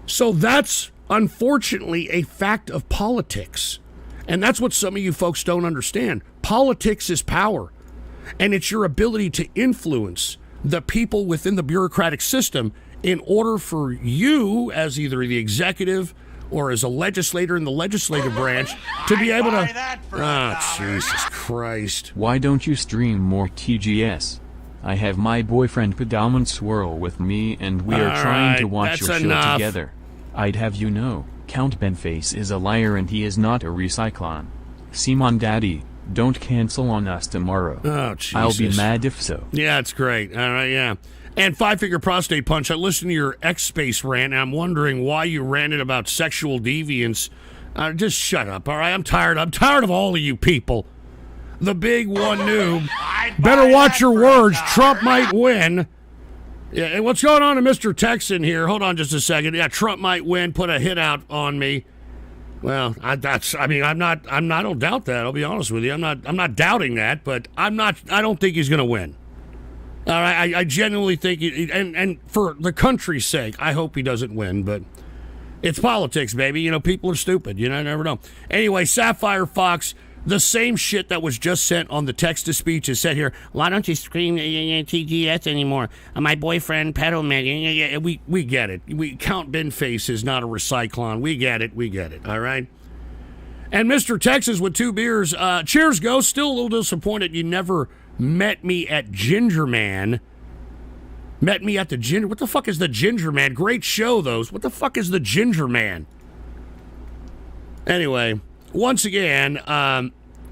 So that's unfortunately a fact of politics, and that's what some of you folks don't understand. Politics is power, and it's your ability to influence the people within the bureaucratic system in order for you, as either the executive or as a legislator in the legislative branch, to be able to... Jesus Christ. Why don't you stream more TGS? I have my boyfriend Pedalman Swirl with me and we are trying to watch your show together. I'd have you know, Count Benface is a liar and he is not a recyclon. Simon Daddy, don't cancel on us tomorrow. Oh, Jesus. I'll be mad if so. Yeah, it's great. All right, yeah. And Five Finger Prostate Punch, I listened to your X-Space rant, and I'm wondering why you ranted about sexual deviance. Just shut up, all right? I'm tired of all of you people. The big one noob. Better watch your words. Trump might win. Yeah, and what's going on to Mr. Texan here? Hold on just a second. Yeah, Trump might win. Put a hit out on me. Well, I don't doubt that. I'll be honest with you. I'm not doubting that, but I don't think he's going to win. All right, I genuinely think, and for the country's sake, I hope he doesn't win, but it's politics, baby. People are stupid. You never know. Anyway, Sapphire Fox, the same shit that was just sent on the text-to-speech is said here. Why don't you scream TGS anymore? My boyfriend, Pedal Man. We get it. Count Benface is not a recyclon. We get it. All right? And Mr. Texas with 2 beers. Cheers, Ghost. Still a little disappointed you never met me at Ginger Man. Met me at the Ginger... What the fuck is the Ginger Man? Great show, those. What the fuck is the Ginger Man? Anyway, once again,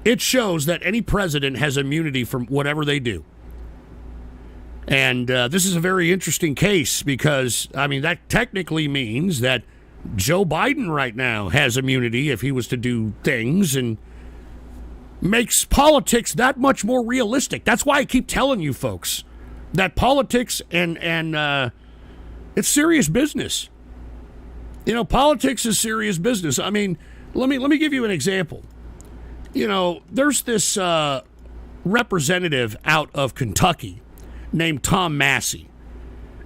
it shows that any president has immunity from whatever they do. And this is a very interesting case because, that technically means that Joe Biden right now has immunity if he was to do things, and makes politics that much more realistic. That's why I keep telling you folks that politics and it's serious business. Politics is serious business. Let me give you an example. There's this representative out of Kentucky named Tom Massey.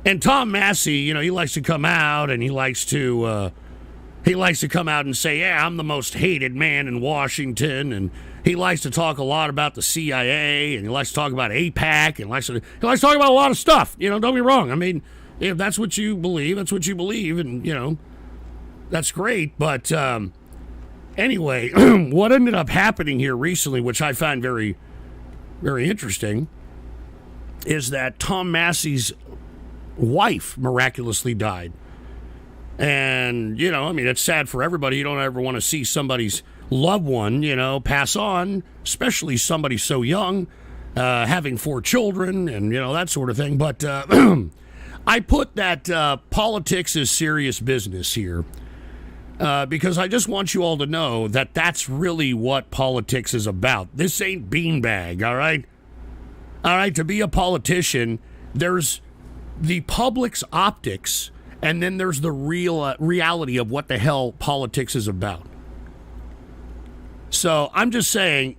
And Tom Massey, he likes to come out and he likes to come out and say, yeah, I'm the most hated man in Washington, and he likes to talk a lot about the CIA, and he likes to talk about AIPAC, and he likes to talk about a lot of stuff. Don't get me wrong. If that's what you believe, that's what you believe, and that's great. But Anyway, what ended up happening here recently, which I find very, very interesting, is that Tom Massey's wife miraculously died. And, you know, I mean, it's sad for everybody. You don't ever want to see somebody's loved one, you know, pass on, especially somebody so young, having 4 children and, you know, that sort of thing. But I put that politics is serious business here because I just want you all to know that that's really what politics is about. This ain't beanbag, all right? All right, to be a politician, there's the public's optics, and then there's the real reality of what the hell politics is about. So I'm just saying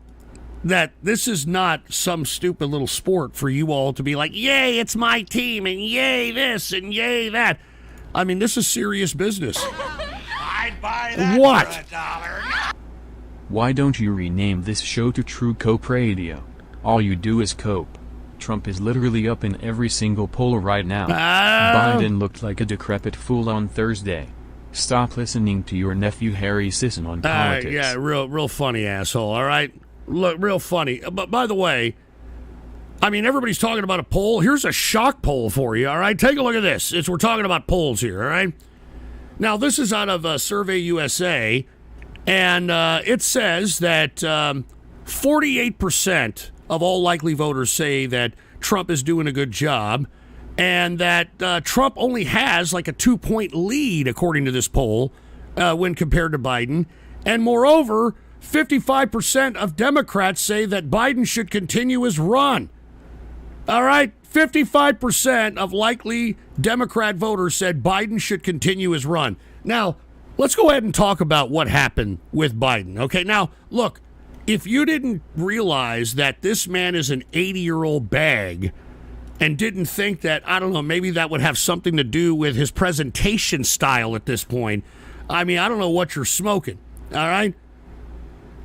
that this is not some stupid little sport for you all to be like, yay, it's my team, and yay this, and yay that. I mean, this is serious business. I'd buy that What? for $1. Why don't you rename this show to True Cope Radio? All you do is cope. Trump is literally up in every single poll right now. Biden looked like a decrepit fool on Thursday. Stop listening to your nephew Harry Sisson on politics. Yeah, real funny, asshole, all right? Look, real funny. But by the way, I mean, everybody's talking about a poll. Here's a shock poll for you, all right? Take a look at this. We're talking about polls here, all right? Now, this is out of Survey USA, and it says that 48% of all likely voters say that Trump is doing a good job, and that Trump only has like a 2-point lead, according to this poll, when compared to Biden. And moreover, 55% of Democrats say that Biden should continue his run. All right, 55% of likely Democrat voters said Biden should continue his run. Now, let's go ahead and talk about what happened with Biden. Okay, now, look, if you didn't realize that this man is an 80-year-old bag and didn't think that, I don't know, maybe that would have something to do with his presentation style at this point, I mean, I don't know what you're smoking, all right?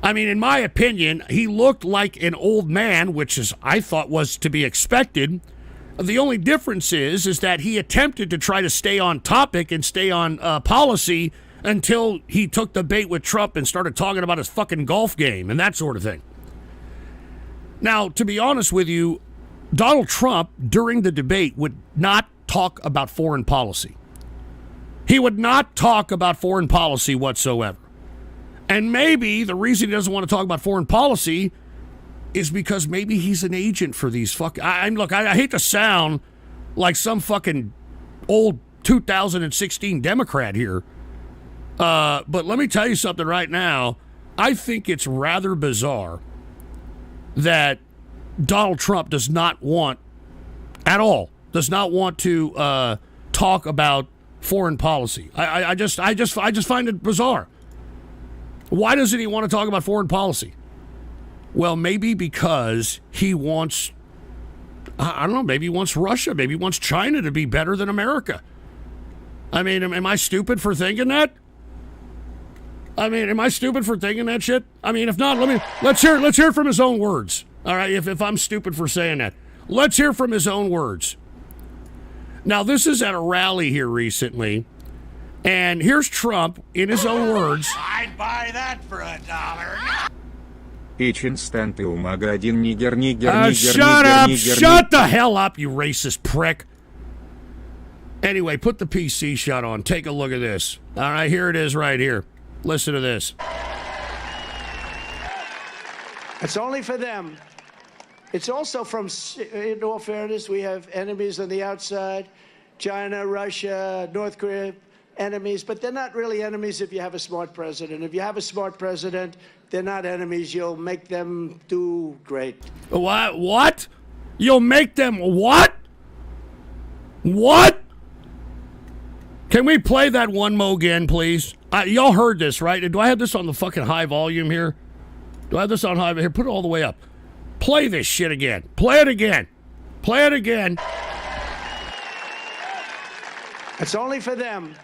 I mean, in my opinion, he looked like an old man, which is, I thought, was to be expected. The only difference is that he attempted to try to stay on topic and stay on policy until he took the bait with Trump and started talking about his fucking golf game and that sort of thing. Now, to be honest with you, Donald Trump, during the debate, would not talk about foreign policy. He would not talk about foreign policy whatsoever. And maybe the reason he doesn't want to talk about foreign policy is because maybe he's an agent for these fucking... Look, I hate to sound like some fucking old 2016 Democrat here, but let me tell you something right now. I think it's rather bizarre that Donald Trump does not want to talk about foreign policy. I just find it bizarre. Why doesn't he want to talk about foreign policy? Well, maybe because he wants, I don't know, maybe he wants Russia, maybe he wants China to be better than America. I mean, am I stupid for thinking that? I mean, am I stupid for thinking that shit? I mean, if not, let's hear it from his own words. All right, if I'm stupid for saying that. Let's hear from his own words. Now, this is at a rally here recently, and here's Trump in his own words. I'd buy that for $1. Each instant umaga один нигер. Shut up! Shut the hell up, you racist prick! Anyway, put the PC shut on. Take a look at this. All right, here it is right here. Listen to this. It's only for them. It's also from, in all fairness, we have enemies on the outside, China, Russia, North Korea, enemies, but they're not really enemies if you have a smart president. If you have a smart president, they're not enemies. You'll make them do great. What? You'll make them what? What? Can we play that one more again, please? Y'all heard this, right? Do I have this on the fucking high volume here? Do I have this on high? Here, put it all the way up. Play this shit again. Play it again. Play it again. It's only for them.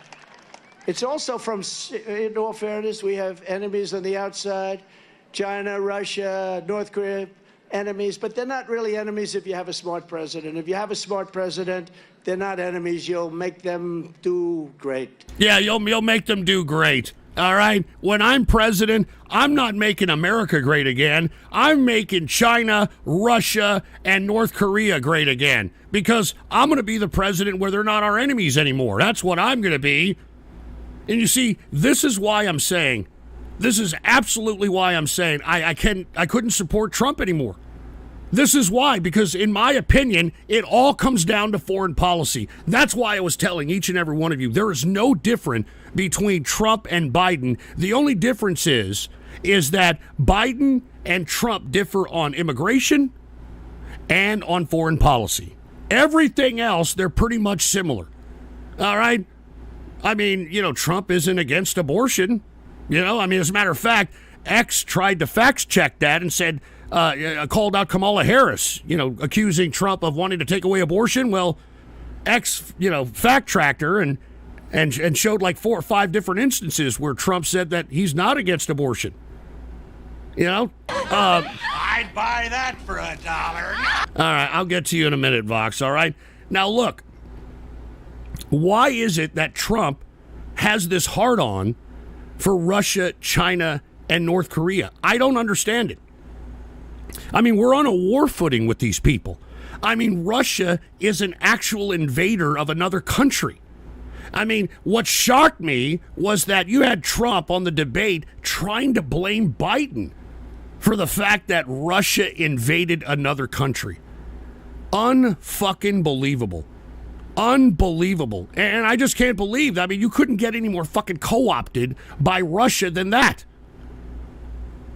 It's also from, in all fairness, we have enemies on the outside, China, Russia, North Korea, enemies, but they're not really enemies if you have a smart president. If you have a smart president, they're not enemies. You'll make them do great. Yeah, you'll make them do great. All right? When I'm president, I'm not making America great again. I'm making China, Russia, and North Korea great again. Because I'm going to be the president where they're not our enemies anymore. That's what I'm going to be. And you see, this is why I'm saying, this is absolutely why I'm saying I couldn't support Trump anymore. This is why, because in my opinion, it all comes down to foreign policy. That's why I was telling each and every one of you, there is no difference between Trump and Biden. The only difference is that Biden and Trump differ on immigration and on foreign policy. Everything else, they're pretty much similar. All right? I mean, Trump isn't against abortion. As a matter of fact, X tried to fact check that and said, called out Kamala Harris, accusing Trump of wanting to take away abortion. Well, X, fact tracked her and showed like 4 or 5 different instances where Trump said that he's not against abortion. I'd buy that for $1. All right, I'll get to you in a minute, Vox, all right? Now, look, why is it that Trump has this hard-on for Russia, China, and North Korea? I don't understand it. I mean, we're on a war footing with these people. I mean, Russia is an actual invader of another country. I mean, what shocked me was that you had Trump on the debate trying to blame Biden for the fact that Russia invaded another country. Unfucking believable. Unbelievable. And I just can't believe, you couldn't get any more fucking co-opted by Russia than that.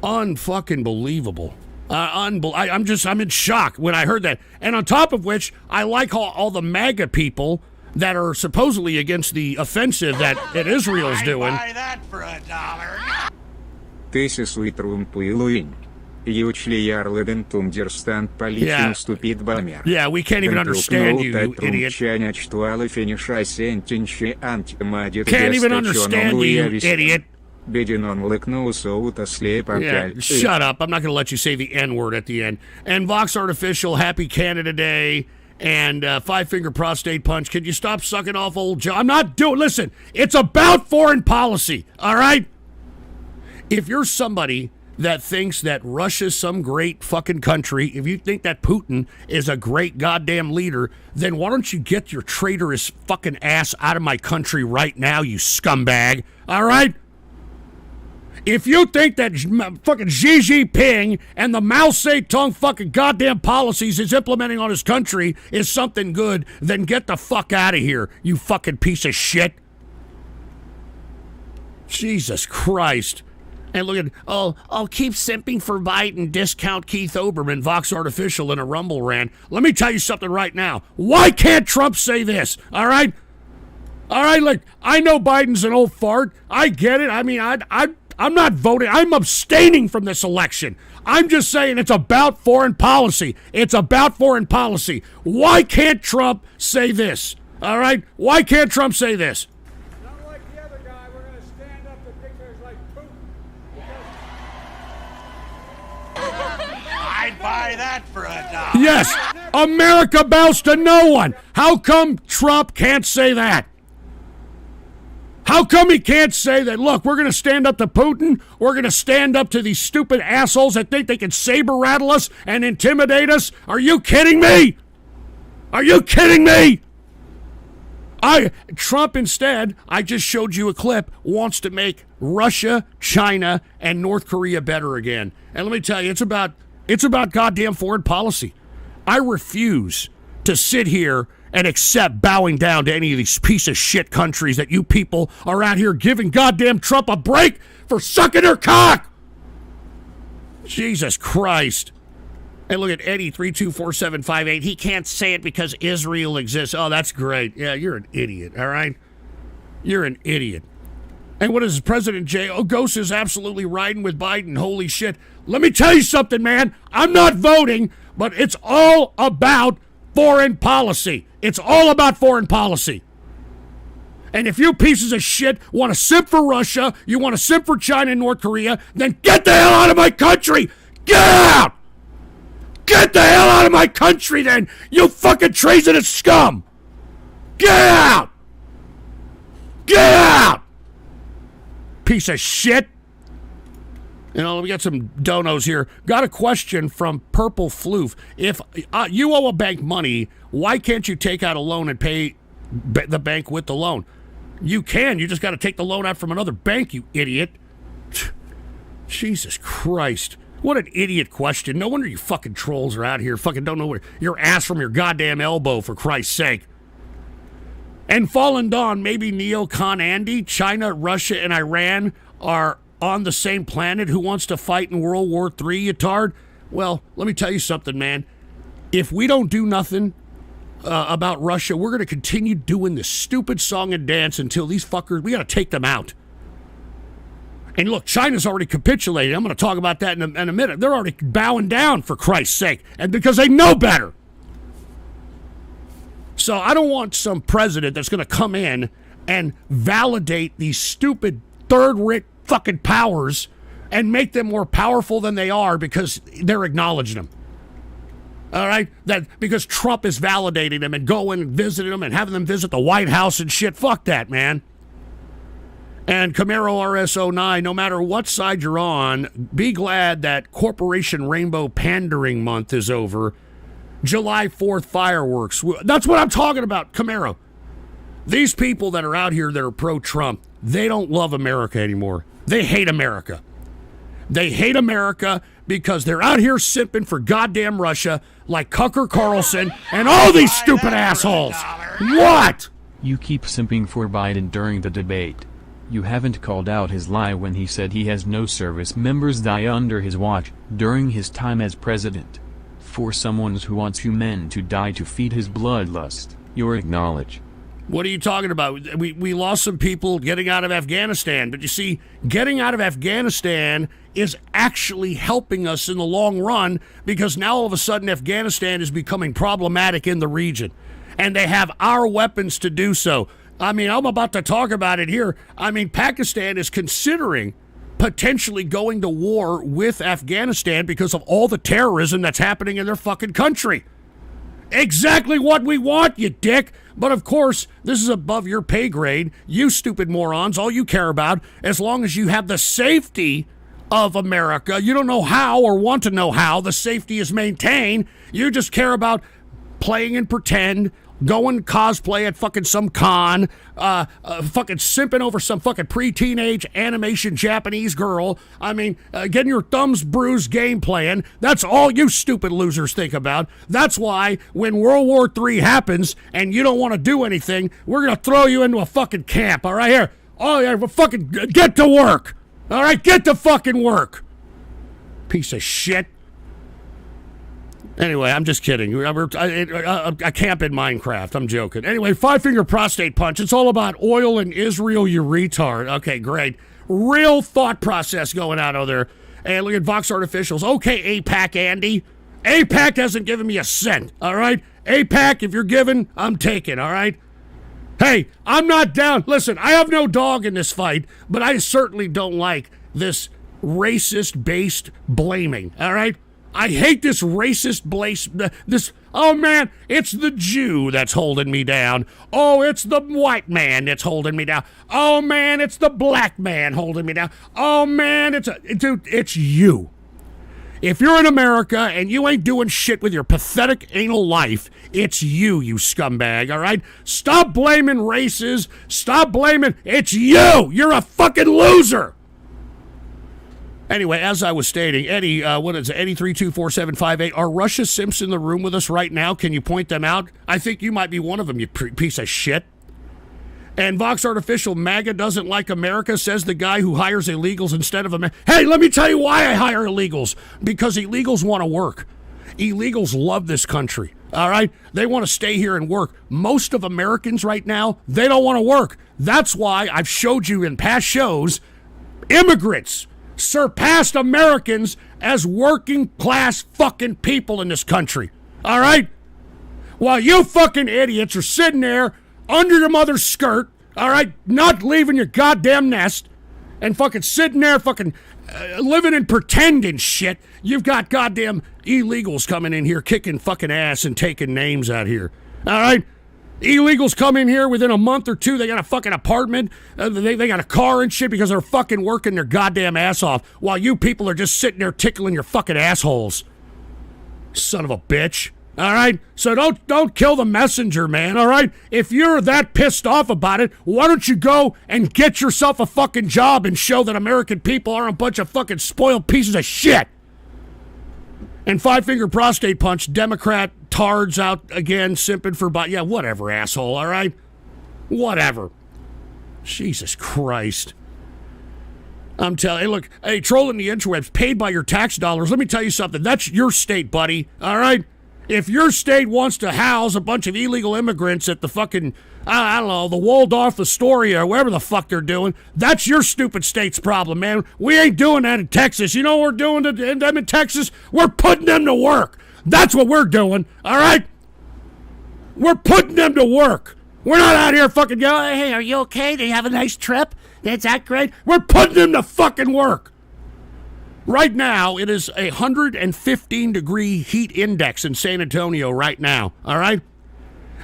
Unfucking believable. I'm in shock when I heard that. And on top of which, I like all the MAGA people that are supposedly against the offensive that Israel's doing. I'd buy that for $1. This is Trump. Yeah, we can't even understand you idiot. Can't even understand you, idiot. Yeah, shut up. I'm not going to let you say the N-word at the end. And Vox Artificial, happy Canada Day, and five-finger prostate punch. Can you stop sucking off old Joe? I'm not doing... Listen, it's about foreign policy, all right? If you're somebody that thinks that Russia's some great fucking country, if you think that Putin is a great goddamn leader, then why don't you get your traitorous fucking ass out of my country right now, you scumbag, all right? If you think that fucking Xi Jinping and the Mao Zedong fucking goddamn policies he's implementing on his country is something good, then get the fuck out of here, you fucking piece of shit. Jesus Christ. And look at, I'll keep simping for Biden, discount Keith Olbermann, Vox Artificial in a Rumble rant. Let me tell you something right now. Why can't Trump say this? All right? All right, look, I know Biden's an old fart. I get it. I mean, I'm not voting. I'm abstaining from this election. I'm just saying it's about foreign policy. It's about foreign policy. Why can't Trump say this? All right? Why can't Trump say this? Not like the other guy. We're going to stand up to dictators like Putin. I'd buy that for $1. Yes, America bows to no one. How come Trump can't say that? How come he can't say that, look, we're going to stand up to Putin, we're going to stand up to these stupid assholes that think they can saber rattle us and intimidate us? Are you kidding me? Are you kidding me? Trump instead, I just showed you a clip, wants to make Russia, China, and North Korea better again. And let me tell you, it's about goddamn foreign policy. I refuse to sit here and accept bowing down to any of these piece of shit countries that you people are out here giving goddamn Trump a break for sucking her cock. Jesus Christ. And look at Eddie 324758. He can't say it because Israel exists. Oh, that's great. Yeah, you're an idiot, all right? You're an idiot. And what is President J? Oh, Ghost is absolutely riding with Biden. Holy shit. Let me tell you something, man. I'm not voting, but it's all about foreign policy. It's all about foreign policy. And if you pieces of shit want to simp for Russia, you want to simp for China and North Korea, then get the hell out of my country. Get out! Get the hell out of my country then, you fucking treasonous scum! Get out! Get out! Piece piece of shit. You know, let me get some donos here. Got a question from Purple Floof. If you owe a bank money, why can't you take out a loan and pay the bank with the loan? You can. You just got to take the loan out from another bank, you idiot. Jesus Christ. What an idiot question. No wonder you fucking trolls are out here. Fucking don't know where your ass from your goddamn elbow, for Christ's sake. And Fallen Dawn, maybe Neocon Andy, China, Russia, and Iran are on the same planet who wants to fight in World War III, you tard? Well, let me tell you something, man. If we don't do nothing about Russia, we're going to continue doing this stupid song and dance until these fuckers, we got to take them out. And look, China's already capitulated. I'm going to talk about that in a minute. They're already bowing down, for Christ's sake, and because they know better. So I don't want some president that's going to come in and validate these stupid third-rate fucking powers and make them more powerful than they are because they're acknowledging them. All right? That because Trump is validating them and going and visiting them and having them visit the White House and shit. Fuck that, man. And Camaro RS09, no matter what side you're on, be glad that Corporation Rainbow Pandering Month is over. July 4th fireworks. That's what I'm talking about, Camaro. These people that are out here that are pro-Trump, they don't love America anymore. They hate America. They hate America because they're out here simping for goddamn Russia like Tucker Carlson and all these stupid assholes. What? You keep simping for Biden during the debate. You haven't called out his lie when he said he has no service members die under his watch during his time as president. For someone who wants men to die to feed his bloodlust, you acknowledge. What are you talking about? We lost some people getting out of Afghanistan, but you see, getting out of Afghanistan is actually helping us in the long run because now all of a sudden Afghanistan is becoming problematic in the region, and they have our weapons to do so. I mean, I'm about to talk about it here. I mean, Pakistan is considering potentially going to war with Afghanistan because of all the terrorism that's happening in their fucking country. Exactly what we want, you dick. But of course, this is above your pay grade. You stupid morons, all you care about, as long as you have the safety of America, you don't know how or want to know how the safety is maintained. You just care about playing and pretend, going cosplay at fucking some con, fucking simping over some fucking pre-teenage animation Japanese girl. I mean, getting your thumbs bruised game playing. That's all you stupid losers think about. That's why when World War III happens and you don't want to do anything, we're going to throw you into a fucking camp, all right? Here. Oh, yeah, well, fucking get to work. All right, get to fucking work. Piece of shit. Anyway, I'm just kidding. A camp in Minecraft. I'm joking. Anyway, five-finger prostate punch. It's all about oil in Israel, you retard. Okay, great. Real thought process going on over there. And look at Vox Artificials. Okay, APAC, Andy. APAC hasn't given me a cent, all right? APAC, if you're giving, I'm taking, all right? Hey, I'm not down. Listen, I have no dog in this fight, but I certainly don't like this racist-based blaming, all right? I hate this racist oh man, it's the Jew that's holding me down. Oh, it's the white man that's holding me down. Oh man, it's the black man holding me down. Oh man, it's you. If you're in America and you ain't doing shit with your pathetic anal life, it's you scumbag, all right? Stop blaming races. Stop blaming, it's you. You're a fucking loser. Anyway, as I was stating, Eddie, what is it, 832478, are Russia Simps in the room with us right now? Can you point them out? I think you might be one of them, you piece of shit. And Vox Artificial, MAGA doesn't like America, says the guy who hires illegals instead of America. Hey, let me tell you why I hire illegals. Because illegals want to work. Illegals love this country, all right? They want to stay here and work. Most of Americans right now, they don't want to work. That's why I've showed you in past shows, immigrants surpassed Americans as working class fucking people in this country. All right? While you fucking idiots are sitting there under your mother's skirt, all right, not leaving your goddamn nest and fucking sitting there fucking living and pretending shit, you've got goddamn illegals coming in here kicking fucking ass and taking names out here. All right? Illegals come in here within a month or two. They got a fucking apartment. They got a car and shit because they're fucking working their goddamn ass off while you people are just sitting there tickling your fucking assholes. Son of a bitch. All right? So don't kill the messenger, man. All right? If you're that pissed off about it, why don't you go and get yourself a fucking job and show that American people aren't a bunch of fucking spoiled pieces of shit? And five-finger prostate punch, Democrat tards out again, simping for... Yeah, whatever, asshole, all right? Whatever. Jesus Christ. I'm telling you, look, hey, trolling the interwebs, paid by your tax dollars. Let me tell you something. That's your state, buddy, all right? If your state wants to house a bunch of illegal immigrants at the fucking, I don't know, the Waldorf Astoria or wherever the fuck they're doing, that's your stupid state's problem, man. We ain't doing that in Texas. You know what we're doing to them in Texas? We're putting them to work. That's what we're doing, all right? We're putting them to work. We're not out here fucking going, hey, are you okay? Did you have a nice trip? Is that great? We're putting them to fucking work. Right now, it is 115-degree heat index in San Antonio right now, all right?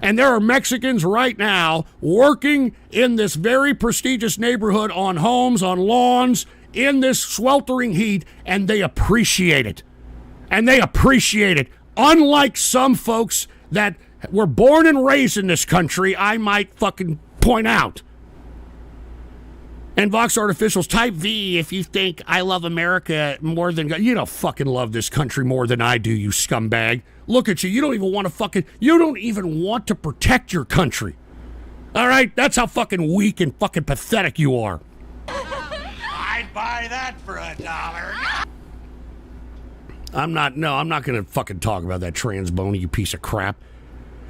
And there are Mexicans right now working in this very prestigious neighborhood on homes, on lawns, in this sweltering heat, and they appreciate it. And they appreciate it. Unlike some folks that were born and raised in this country, I might fucking point out. And Vox Artificials, type V if you think I love America more than... You don't fucking love this country more than I do, you scumbag. Look at you. You don't even want to fucking... You don't even want to protect your country. All right? That's how fucking weak and fucking pathetic you are. I'd buy that for $1. I'm not going to fucking talk about that transbony, you piece of crap.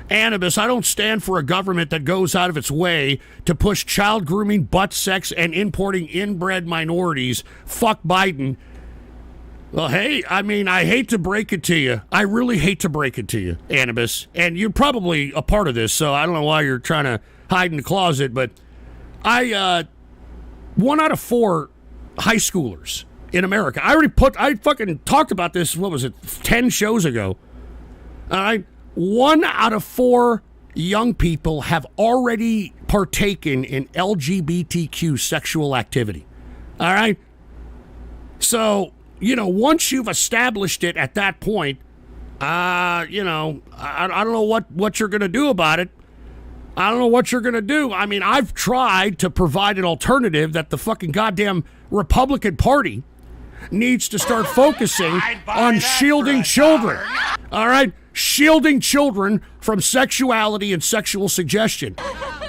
Anubis, I don't stand for a government that goes out of its way to push child grooming, butt sex, and importing inbred minorities. Fuck Biden. Well, hey, I mean, I hate to break it to you. I really hate to break it to you, Anubis. And you're probably a part of this, so I don't know why you're trying to hide in the closet, but 1 out of 4 high schoolers in America. I fucking talked about this, 10 shows ago. All right? 1 out of 4 young people have already partaken in LGBTQ sexual activity. All right? So, once you've established it at that point, I don't know what you're going to do about it. I don't know what you're going to do. I mean, I've tried to provide an alternative that the fucking goddamn Republican Party needs to start focusing on shielding children. All right? Shielding children from sexuality and sexual suggestion.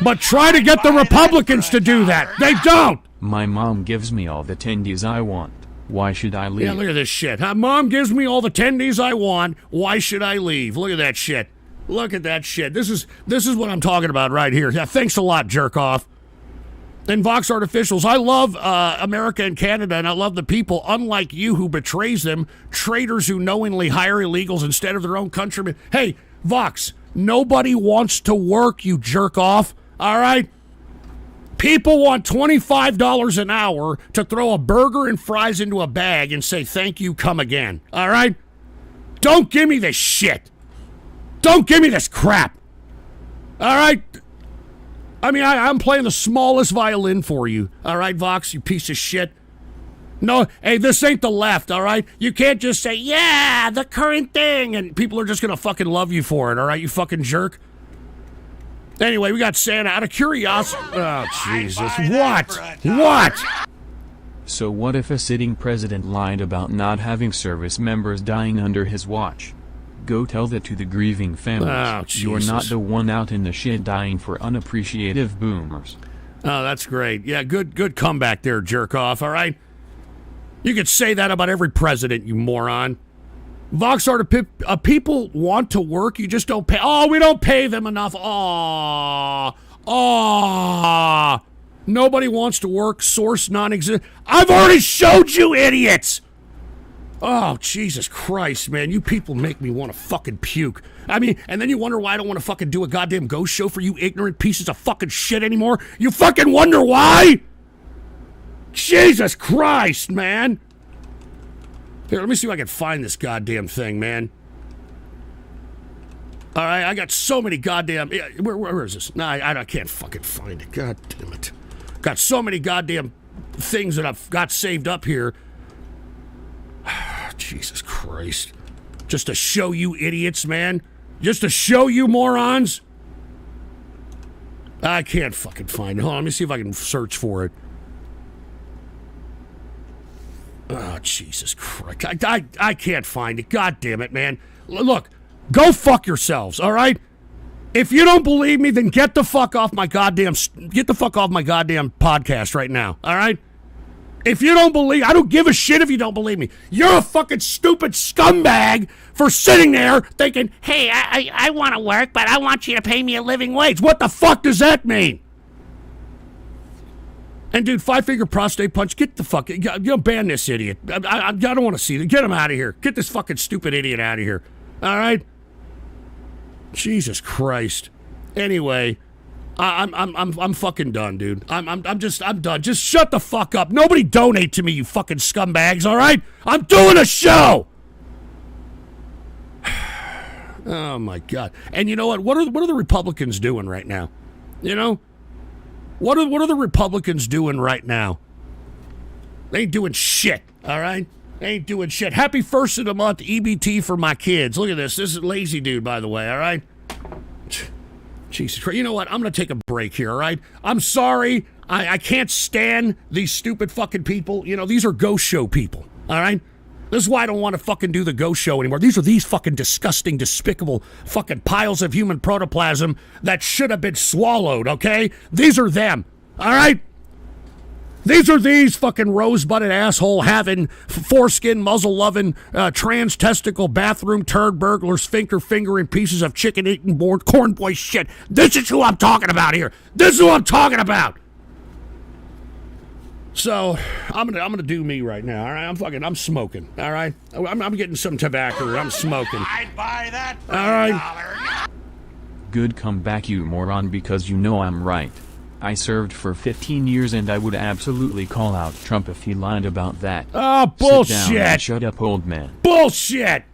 But try to get the Republicans to do that. They don't. My mom gives me all the tendies I want. Why should I leave? Yeah, look at this shit. Mom gives me all the tendies I want. Why should I leave? Look at that shit. Look at that shit. This is what I'm talking about right here. Yeah, thanks a lot, jerk off. And Vox Artificials, I love America and Canada, and I love the people, unlike you who betrays them, traitors who knowingly hire illegals instead of their own countrymen. Hey, Vox, nobody wants to work, you jerk off, all right? People want $25 an hour to throw a burger and fries into a bag and say, thank you, come again, all right? Don't give me this shit. Don't give me this crap, all right? I mean, I'm playing the smallest violin for you. All right, Vox, you piece of shit. No, hey, this ain't the left, all right? You can't just say, yeah, the current thing, and people are just going to fucking love you for it, all right, you fucking jerk? Anyway, we got Santa out of curiosity. Oh, Jesus. What? So what if a sitting president lied about not having service members dying under his watch? Go tell that to the grieving families. Oh, You're not the one out in the shit dying for unappreciative boomers. Oh, that's great. Yeah, good comeback there, jerk off, all right? You could say that about every president, you moron. Vox people want to work, you just don't pay. Oh, we don't pay them enough. Nobody wants to work, source non-existent. I've already showed you, idiots! Oh, Jesus Christ, man. You people make me want to fucking puke. I mean, and then you wonder why I don't want to fucking do a goddamn ghost show for you ignorant pieces of fucking shit anymore? You fucking wonder why? Jesus Christ, man. Here, let me see if I can find this goddamn thing, man. All right, I got so many goddamn... Where is this? No, I can't fucking find it. God damn it. Got so many goddamn things that I've got saved up here. Jesus Christ. Just to show you idiots, man. Just to show you morons. I can't fucking find it. Hold on, let me see if I can search for it. Oh, Jesus Christ. I can't find it. God damn it, man. Look, go fuck yourselves, all right? If you don't believe me, then get the fuck off my goddamn podcast right now, all right? If you don't believe, I don't give a shit if you don't believe me. You're a fucking stupid scumbag for sitting there thinking, hey, I want to work, but I want you to pay me a living wage. What the fuck does that mean? And dude, 5-finger prostate punch, get the fuck, ban this idiot. I don't want to see it. Get him out of here. Get this fucking stupid idiot out of here. All right? Jesus Christ. Anyway, I'm fucking done, dude. I'm done. Just shut the fuck up. Nobody donate to me, you fucking scumbags, all right? I'm doing a show. Oh my God. And you know what? What are the Republicans doing right now? You know? What are the Republicans doing right now? They ain't doing shit, all right? They ain't doing shit. Happy first of the month, EBT for my kids. Look at this. This is lazy dude, by the way, all right? Jesus Christ. You know what? I'm going to take a break here, all right? I'm sorry. I can't stand these stupid fucking people. You know, these are ghost show people, all right? This is why I don't want to fucking do the ghost show anymore. These are these fucking disgusting, despicable fucking piles of human protoplasm that should have been swallowed, okay? These are them, all right? These are these fucking rose-butted asshole having, foreskin, muzzle-loving, trans-testicle, bathroom, turd burglars, fingering pieces of chicken-eating corn boy shit. This is who I'm talking about here. This is who I'm talking about. So, I'm gonna do me right now, all right? I'm smoking, all right? I'm getting some tobacco, I'm smoking. I'd buy that for all right. Good comeback, you moron, because you know I'm right. I served for 15 years and I would absolutely call out Trump if he lied about that. Oh, bullshit! Sit down and shut up, old man. Bullshit!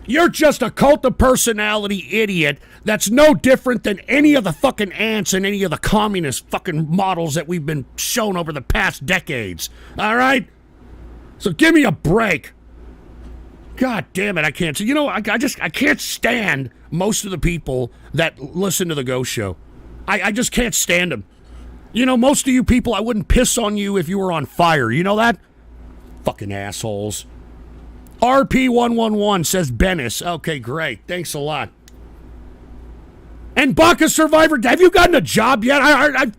You're just a cult of personality idiot that's no different than any of the fucking ants and any of the communist fucking models that we've been shown over the past decades. All right? So give me a break. God damn it, I can't. So, you know, I can't stand most of the people that listen to the Ghost Show. I just can't stand them. You know, most of you people, I wouldn't piss on you if you were on fire. You know that? Fucking assholes. RP111 says Bennis. Okay, great. Thanks a lot. And Baka Survivor, have you gotten a job yet?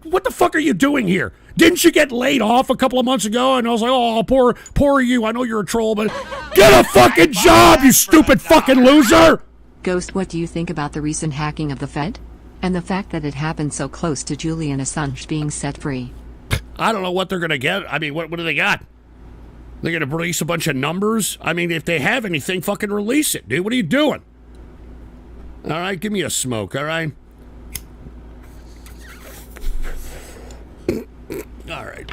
What the fuck are you doing here? Didn't you get laid off a couple of months ago? And I was like, oh, poor you. I know you're a troll, but get a fucking job, you stupid fucking loser! Ghost, what do you think about the recent hacking of the Fed? And the fact that it happened so close to Julian Assange being set free? I don't know what they're going to get. I mean, what do they got? They're going to release a bunch of numbers? I mean, if they have anything, fucking release it, dude. What are you doing? All right, give me a smoke, all right? All right.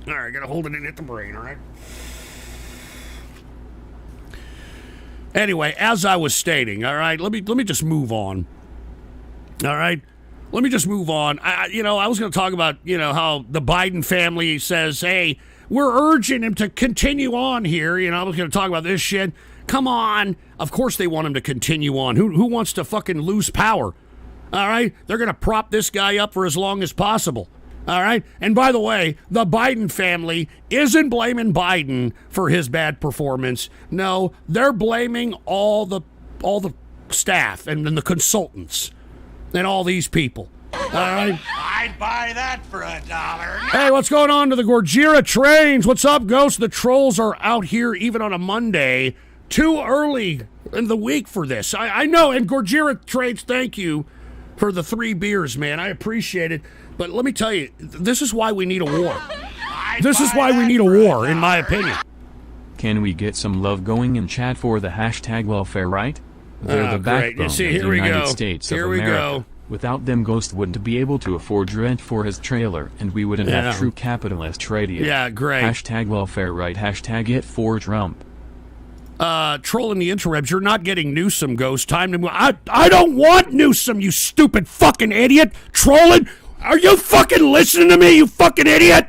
All right, gotta hold it in at the brain, all right? Anyway, as I was stating, all right, let me just move on. All right? Let me just move on. I was going to talk about, how the Biden family says, hey, we're urging him to continue on here. I was going to talk about this shit. Come on. Of course they want him to continue on. Who wants to fucking lose power? All right? They're going to prop this guy up for as long as possible. All right? And by the way, the Biden family isn't blaming Biden for his bad performance. No, they're blaming all the staff and the consultants and all these people. All right? I'd buy that for $1. Hey, what's going on to the Gojira trains? What's up, Ghost? The trolls are out here even on a Monday. Too early in the week for this. I know, and Gojira trains, thank you for the 3 beers, man. I appreciate it. But let me tell you, this is why we need a war. This is why we need a war, in my opinion. Can we get some love going in chat for the hashtag welfare right? They're the backbone of the United States of America. Without them, Ghost wouldn't be able to afford rent for his trailer, and we wouldn't have true capitalist radio. Yeah, great. Hashtag welfare right. Hashtag it for Trump. trolling the interwebs. You're not getting Newsom, Ghost. Time to move. I don't want Newsom, you stupid fucking idiot. Trolling? Are you fucking listening to me, you fucking idiot?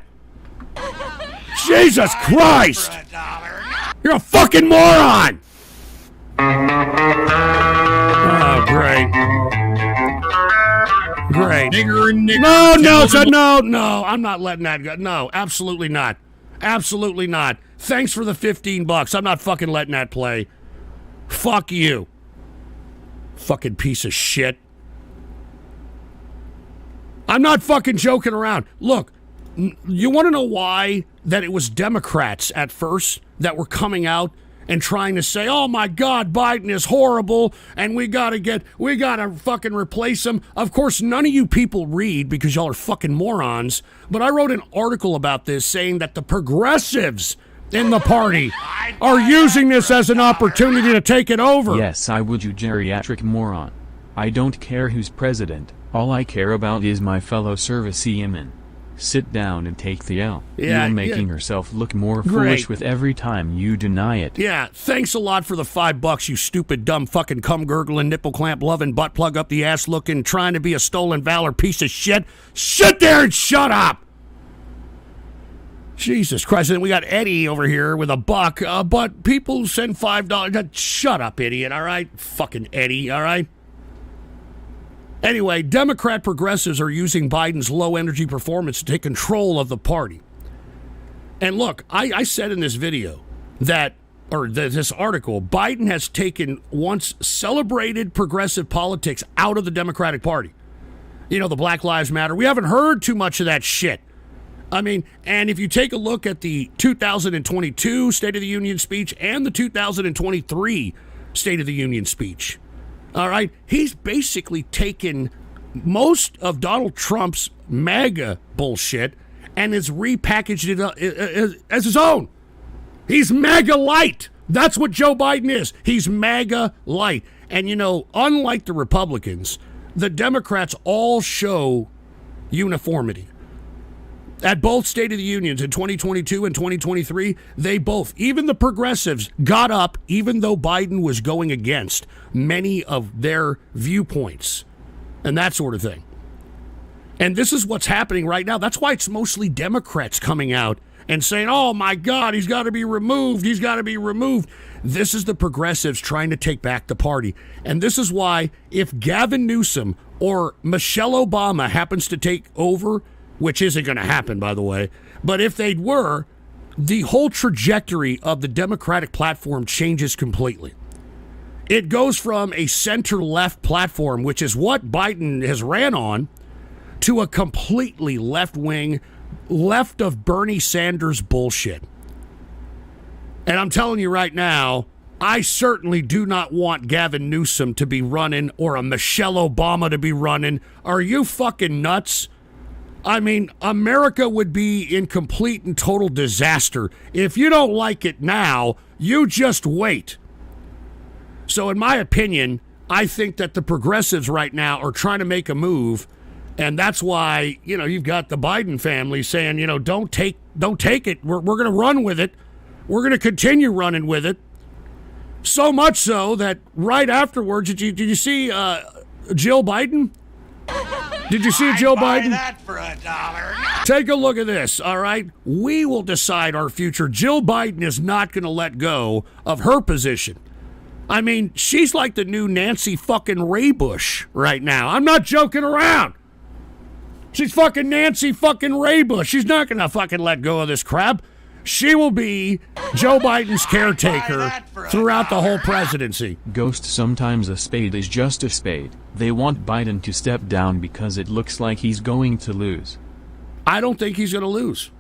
Jesus Christ. You're a fucking moron. Oh, great. Great. No, I'm not letting that go. No, absolutely not. Absolutely not. Thanks for the $15. I'm not fucking letting that play. Fuck you. Fucking piece of shit. I'm not fucking joking around. Look, you want to know why that it was Democrats at first that were coming out and trying to say, oh my God, Biden is horrible and we gotta fucking replace him. Of course, none of you people read because y'all are fucking morons, but I wrote an article about this saying that the progressives in the party are using this as an opportunity to take it over. Yes, I would, you geriatric moron. I don't care who's president, all I care about is my fellow servicemen. Sit down and take the L. Yeah, you're making yourself look more foolish with every time you deny it. Yeah, thanks a lot for the $5, you stupid, dumb, fucking cum-gurgling, nipple-clamp-loving, butt-plug-up-the-ass-looking, trying to be a stolen valor piece of shit. Sit there and shut up! Jesus Christ, and we got Eddie over here with $1, but people send $5. Shut up, idiot, all right? Fucking Eddie, all right? Anyway, Democrat progressives are using Biden's low-energy performance to take control of the party. And look, I said in this video this article, Biden has taken once celebrated progressive politics out of the Democratic Party. You know, the Black Lives Matter. We haven't heard too much of that shit. I mean, and if you take a look at the 2022 State of the Union speech and the 2023 State of the Union speech, all right, he's basically taken most of Donald Trump's MAGA bullshit and has repackaged it as his own. He's MAGA light. That's what Joe Biden is. He's MAGA light. And, you know, unlike the Republicans, the Democrats all show uniformity. At both State of the Unions in 2022 and 2023, they both, even the progressives, got up even though Biden was going against many of their viewpoints and that sort of thing. And this is what's happening right now. That's why it's mostly Democrats coming out and saying, oh my God, he's got to be removed. He's got to be removed. This is the progressives trying to take back the party. And this is why if Gavin Newsom or Michelle Obama happens to take over, which isn't going to happen, by the way, but if they were, the whole trajectory of the Democratic platform changes completely. It goes from a center-left platform, which is what Biden has ran on, to a completely left-wing, left of Bernie Sanders bullshit. And I'm telling you right now, I certainly do not want Gavin Newsom to be running or a Michelle Obama to be running. Are you fucking nuts? I mean, America would be in complete and total disaster. If you don't like it now, you just wait. So in my opinion, I think that the progressives right now are trying to make a move, and that's why, you know, you've got the Biden family saying, you know, don't take it. We're going to run with it. We're going to continue running with it. So much so that right afterwards, did you see Jill Biden? Did you see Joe Biden? That for $1. Take a look at this, all right? We will decide our future. Jill Biden is not going to let go of her position. I mean, she's like the new Nancy fucking Raybush right now. I'm not joking around. She's fucking Nancy fucking Raybush. She's not going to fucking let go of this crap. She will be Joe Biden's caretaker throughout the whole presidency. Ghost, sometimes a spade is just a spade. They want Biden to step down because it looks like he's going to lose. I don't think he's going to lose.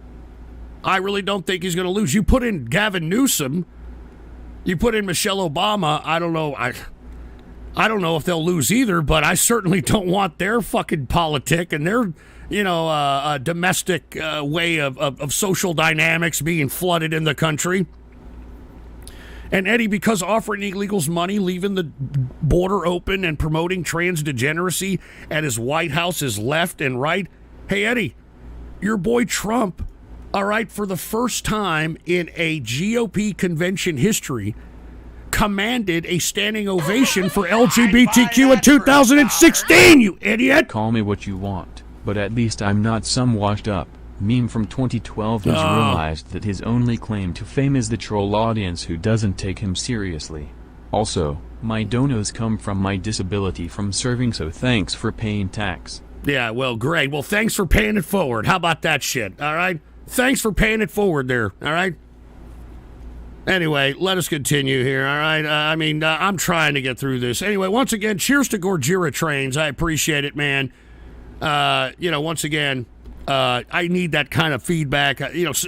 I really don't think he's going to lose. You put in Gavin Newsom, you put in Michelle Obama, I don't know. I don't know if they'll lose either, but I certainly don't want their fucking politic and their, you know, domestic way of social dynamics being flooded in the country. And Eddie, because offering illegals money, leaving the border open, and promoting trans degeneracy at his White House is left and right. Hey, Eddie, your boy Trump, all right, for the first time in a GOP convention history, commanded a standing ovation for LGBTQ in 2016, you idiot! Call me what you want, but at least I'm not some washed up meme from 2012 who's realized that his only claim to fame is the troll audience who doesn't take him seriously. Also, my donos come from my disability from serving, so thanks for paying tax. Yeah, well, great. Well, thanks for paying it forward. How about that shit, all right? Thanks for paying it forward there, all right? Anyway, let us continue here, all right? I'm trying to get through this. Anyway, once again, cheers to Gojira Trains. I appreciate it, man. Once again, I need that kind of feedback.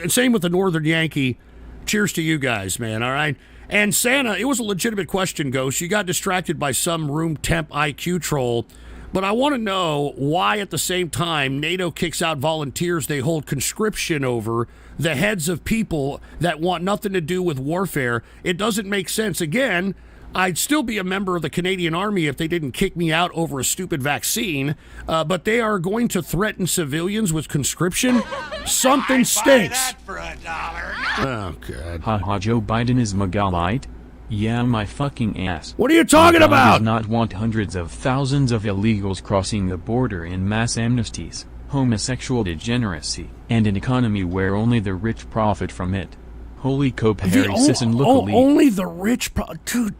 Same with the Northern Yankee. Cheers to you guys, man, all right? And Santa, it was a legitimate question, Ghost. You got distracted by some room temp IQ troll. But I want to know why, at the same time, NATO kicks out volunteers they hold conscription over, the heads of people that want nothing to do with warfare. It doesn't make sense. Again, I'd still be a member of the Canadian Army if they didn't kick me out over a stupid vaccine, but they are going to threaten civilians with conscription? Something stinks. Buy that for $1. Oh, God. Haha, Joe Biden is Magalite? Yeah, my fucking ass. What are you talking God about? does not want hundreds of thousands of illegals crossing the border in mass amnesties, homosexual degeneracy, and an economy where only the rich profit from it. Holy cope, Harry Sisson, look only the rich dude.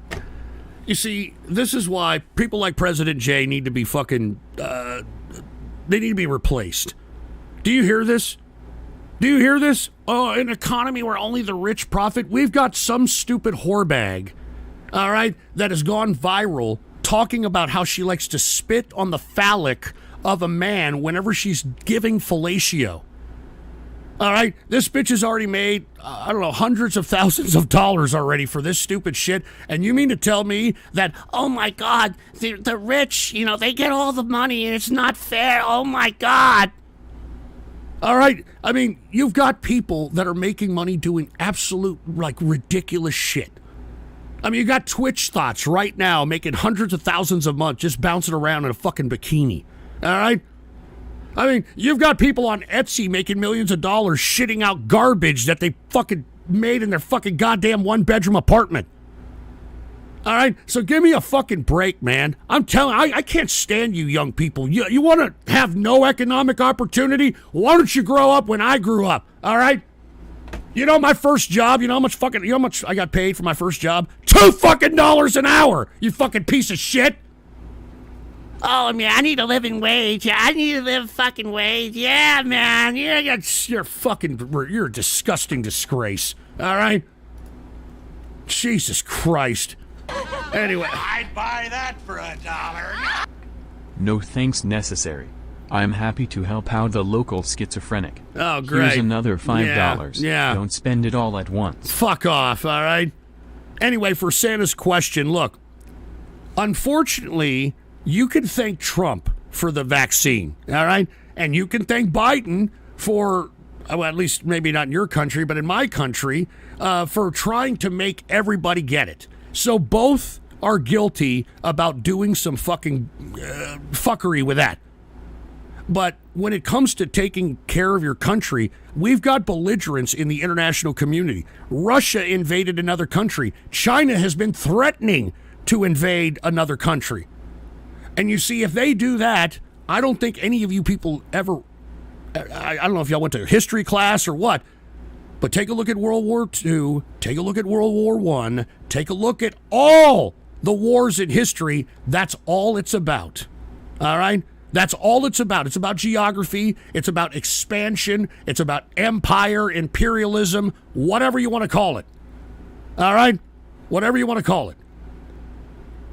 You see, this is why people like President J need to be fucking, they need to be replaced. Do you hear this? Do you hear this? Oh, an economy where only the rich profit? We've got some stupid whorebag, all right, that has gone viral talking about how she likes to spit on the phallic of a man whenever she's giving fellatio. All right, this bitch has already made, hundreds of thousands of dollars already for this stupid shit. And you mean to tell me that, oh my God, the rich, they get all the money and it's not fair. Oh my God. All right, you've got people that are making money doing absolute, ridiculous shit. You got Twitch thoughts right now making hundreds of thousands a month just bouncing around in a fucking bikini. All right? You've got people on Etsy making millions of dollars shitting out garbage that they fucking made in their fucking goddamn one-bedroom apartment. All right? So give me a fucking break, man. I'm telling you, I can't stand you young people. You want to have no economic opportunity? Why don't you grow up when I grew up? All right? My first job, you know how much I got paid for my first job? $2 fucking an hour, you fucking piece of shit. Oh, man, I need a living wage. I need to live fucking wage. Yeah, man. You're a disgusting disgrace. All right? Jesus Christ. Anyway. I'd buy that for $1. No thanks necessary. I'm happy to help out the local schizophrenic. Oh, great. Here's another $5. Yeah. Don't spend it all at once. Fuck off, all right? Anyway, for Santa's question, look. Unfortunately, you can thank Trump for the vaccine, all right? And you can thank Biden for, well, at least maybe not in your country, but in my country, for trying to make everybody get it. So both are guilty about doing some fucking fuckery with that. But when it comes to taking care of your country, we've got belligerents in the international community. Russia invaded another country. China has been threatening to invade another country. And you see, if they do that, I don't think any of you people ever, I don't know if y'all went to history class or what, but take a look at World War II, take a look at World War I, take a look at all the wars in history. That's all it's about. All right? That's all it's about. It's about geography. It's about expansion. It's about empire, imperialism, whatever you want to call it. All right? Whatever you want to call it.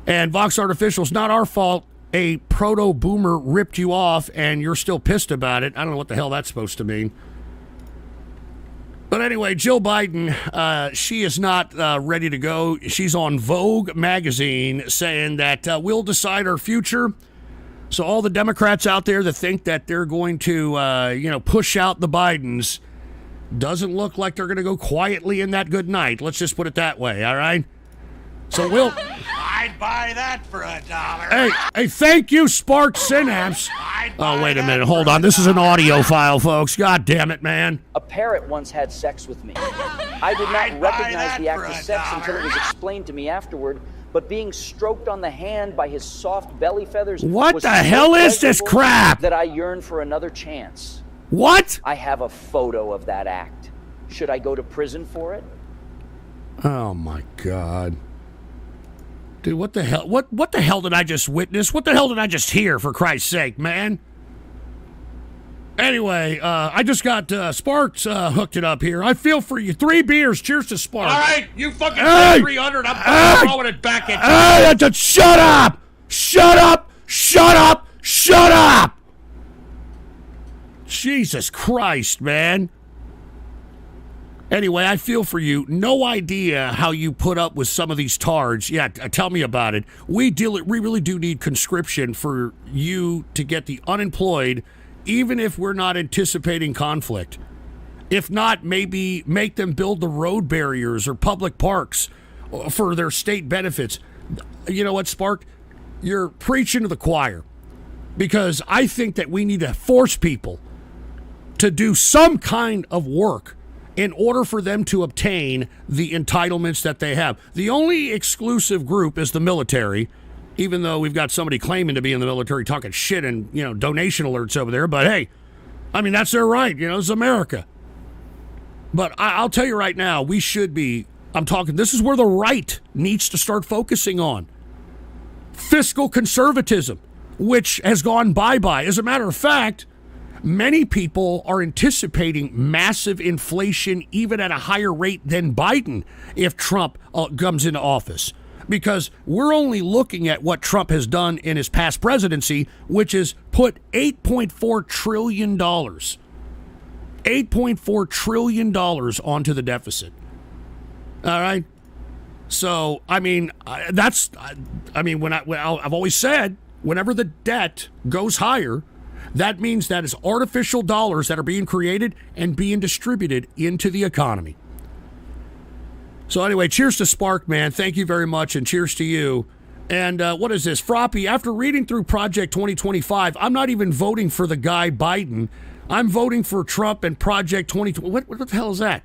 And Vox Artificial, it's not our fault a proto-boomer ripped you off and you're still pissed about it. I don't know what the hell that's supposed to mean. But anyway, Jill Biden, she is not ready to go. She's on Vogue magazine saying that we'll decide our future. So all the Democrats out there that think that they're going to, push out the Bidens, doesn't look like they're going to go quietly in that good night. Let's just put it that way, all right? So we'll... I'd buy that for $1. Hey, thank you, Spark Synapse. Oh, wait a minute. Hold on. This is an audio file, folks. God damn it, man. A parrot once had sex with me. I did not recognize the act of sex until it was explained to me afterward, but being stroked on the hand by his soft belly feathers What was the so hell is this pleasurable crap? that I yearned for another chance. What? I have a photo of that act. Should I go to prison for it? Oh, my God. Dude, what the hell? What the hell did I just witness? What the hell did I just hear, for Christ's sake, man? Anyway, I just got Sparks hooked it up here. I feel for you. 3 beers. Cheers to Sparks. All right, you fucking pay 300. I'm throwing it back at you. Shut up! Shut up! Shut up! Shut up! Jesus Christ, man. Anyway, I feel for you. No idea how you put up with some of these tards. Yeah, tell me about it. We really do need conscription for you to get the unemployed, even if we're not anticipating conflict. If not, maybe make them build the road barriers or public parks for their state benefits. You know what, Spark? You're preaching to the choir, because I think that we need to force people to do some kind of work in order for them to obtain the entitlements that they have. The only exclusive group is the military, even though we've got somebody claiming to be in the military talking shit and, donation alerts over there. But hey, I mean, that's their right. It's America. But I'll tell you right now, we should be, this is where the right needs to start focusing on. Fiscal conservatism, which has gone bye-bye. As a matter of fact, many people are anticipating massive inflation even at a higher rate than Biden if Trump comes into office. Because we're only looking at what Trump has done in his past presidency, which is put $8.4 trillion. $8.4 trillion onto the deficit. All right? So, I've always said, whenever the debt goes higher, that means that it's artificial dollars that are being created and being distributed into the economy. So anyway, cheers to Spark, man. Thank you very much, and cheers to you. And what is this? Froppy, after reading through Project 2025, I'm not even voting for the guy Biden. I'm voting for Trump and Project 2020. What the hell is that?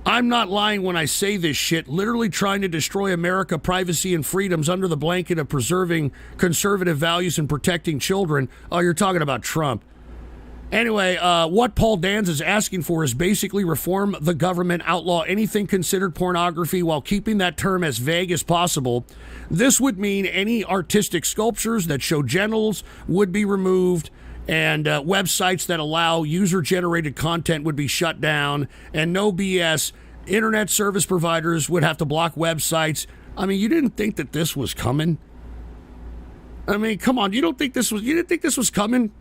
I'm not lying when I say this shit, literally trying to destroy America, privacy, and freedoms under the blanket of preserving conservative values and protecting children. Oh, you're talking about Trump. Anyway, what Paul Danz is asking for is basically reform the government, outlaw anything considered pornography while keeping that term as vague as possible. This would mean any artistic sculptures that show genitals would be removed, and websites that allow user-generated content would be shut down, and no BS. Internet service providers would have to block websites. I mean, you didn't think that this was coming? I mean, come on, you didn't think this was coming?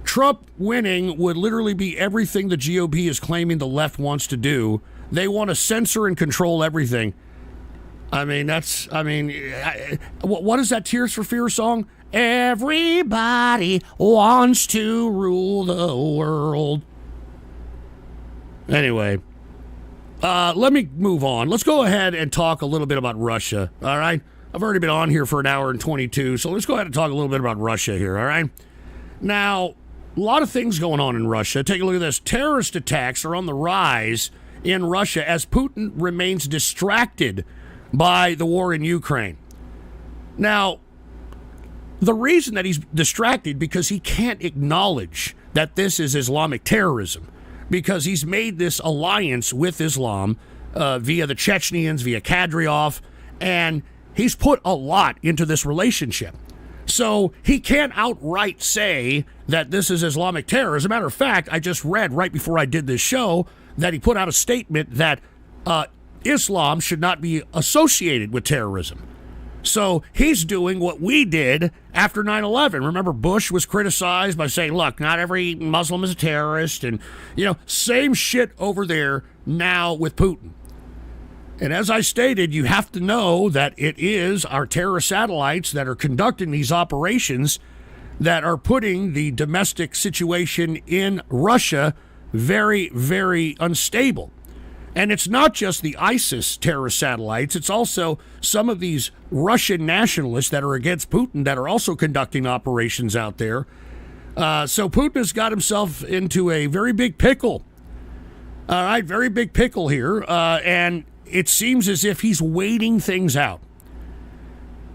Trump winning would literally be everything the GOP is claiming the left wants to do. They want to censor and control everything. What is that Tears for Fears song? Everybody wants to rule the world. Anyway, let me move on. Let's go ahead and talk a little bit about Russia, all right? I've already been on here for an hour and 22, so let's go ahead and talk a little bit about Russia here, all right? Now, a lot of things going on in Russia. Take a look at this. Terrorist attacks are on the rise in Russia as Putin remains distracted by the war in Ukraine. Now, the reason that he's distracted because he can't acknowledge that this is Islamic terrorism, because he's made this alliance with Islam via the Chechens, via Kadyrov, and he's put a lot into this relationship. So he can't outright say that this is Islamic terror. As a matter of fact, I just read right before I did this show that he put out a statement that Islam should not be associated with terrorism. So he's doing what we did after 9/11. Remember, Bush was criticized by saying, look, not every Muslim is a terrorist. And, same shit over there now with Putin. And as I stated, you have to know that it is our terror satellites that are conducting these operations that are putting the domestic situation in Russia very, very unstable. And it's not just the ISIS terrorist satellites. It's also some of these Russian nationalists that are against Putin that are also conducting operations out there. So Putin has got himself into a very big pickle. All right, very big pickle here. And it seems as if he's waiting things out,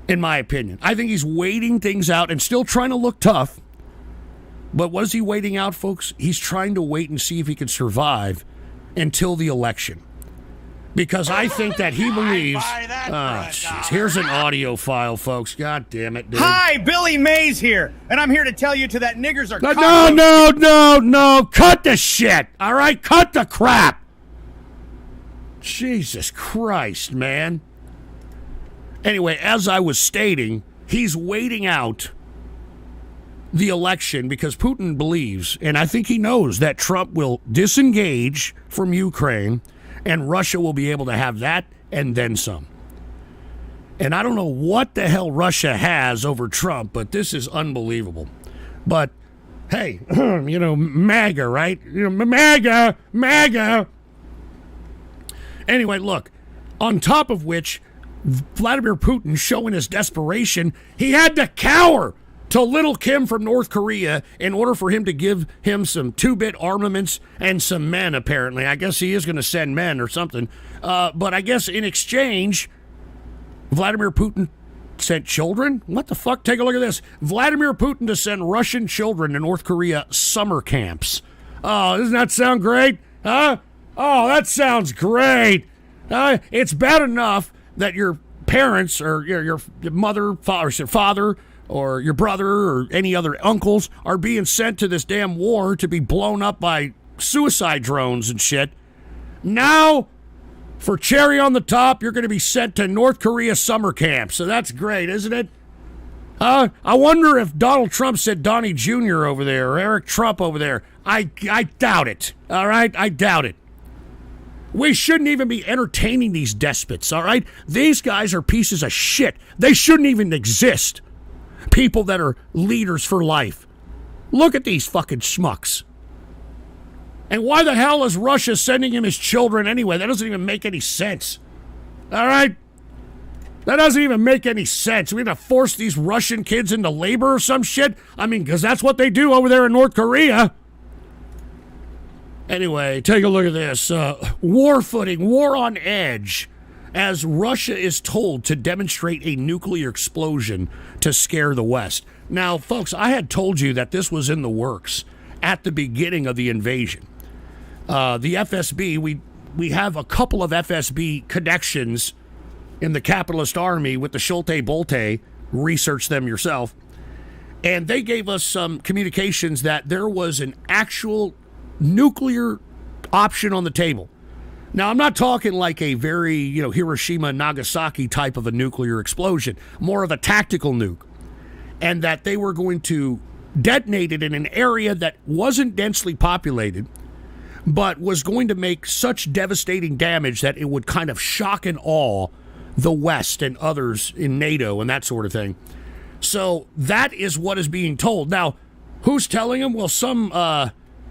in my opinion. I think he's waiting things out and still trying to look tough. But what is he waiting out, folks? He's trying to wait and see if he can survive until the election. Because I think that he believes... Oh, jeez. Here's an audio file, folks. God damn it, dude. Hi, Billy Mays here, and I'm here to tell you that niggers are... No. Cut the shit, all right? Cut the crap. Jesus Christ, man. Anyway, as I was stating, he's waiting out the election because Putin believes, and I think he knows, that Trump will disengage from Ukraine and Russia will be able to have that and then some. And I don't know what the hell Russia has over Trump, but this is unbelievable. But, hey, MAGA, right? MAGA. Anyway, look, on top of which, Vladimir Putin, showing his desperation, he had to cower to little Kim from North Korea in order for him to give him some 2-bit armaments and some men, apparently. I guess he is going to send men or something. But I guess in exchange, Vladimir Putin sent children? What the fuck? Take a look at this. Vladimir Putin to send Russian children to North Korea summer camps. Oh, doesn't that sound great? Huh? Oh, that sounds great. It's bad enough that your parents or your mother, father, or your brother or any other uncles are being sent to this damn war to be blown up by suicide drones and shit. Now, for cherry on the top, you're going to be sent to North Korea summer camp. So that's great, isn't it? I wonder if Donald Trump said Donnie Jr. over there or Eric Trump over there. I doubt it. All right? I doubt it. We shouldn't even be entertaining these despots, all right? These guys are pieces of shit. They shouldn't even exist. People that are leaders for life. Look at these fucking schmucks. And why the hell is Russia sending him his children anyway? That doesn't even make any sense. All right? That doesn't even make any sense. We're going to force these Russian kids into labor or some shit? I mean, because that's what they do over there in North Korea. Anyway, take a look at this. War footing, war on edge, as Russia is told to demonstrate a nuclear explosion to scare the West. Now, folks, I had told you that this was in the works at the beginning of the invasion. The FSB, we have a couple of FSB connections in the capitalist army with the Schulte-Bolte. Research them yourself. And they gave us some communications that there was an actual nuclear option on the table. Now, I'm not talking like a very, Hiroshima, Nagasaki type of a nuclear explosion, more of a tactical nuke. And that they were going to detonate it in an area that wasn't densely populated, but was going to make such devastating damage that it would kind of shock and awe the West and others in NATO and that sort of thing. So that is what is being told. Now, who's telling them? Well, some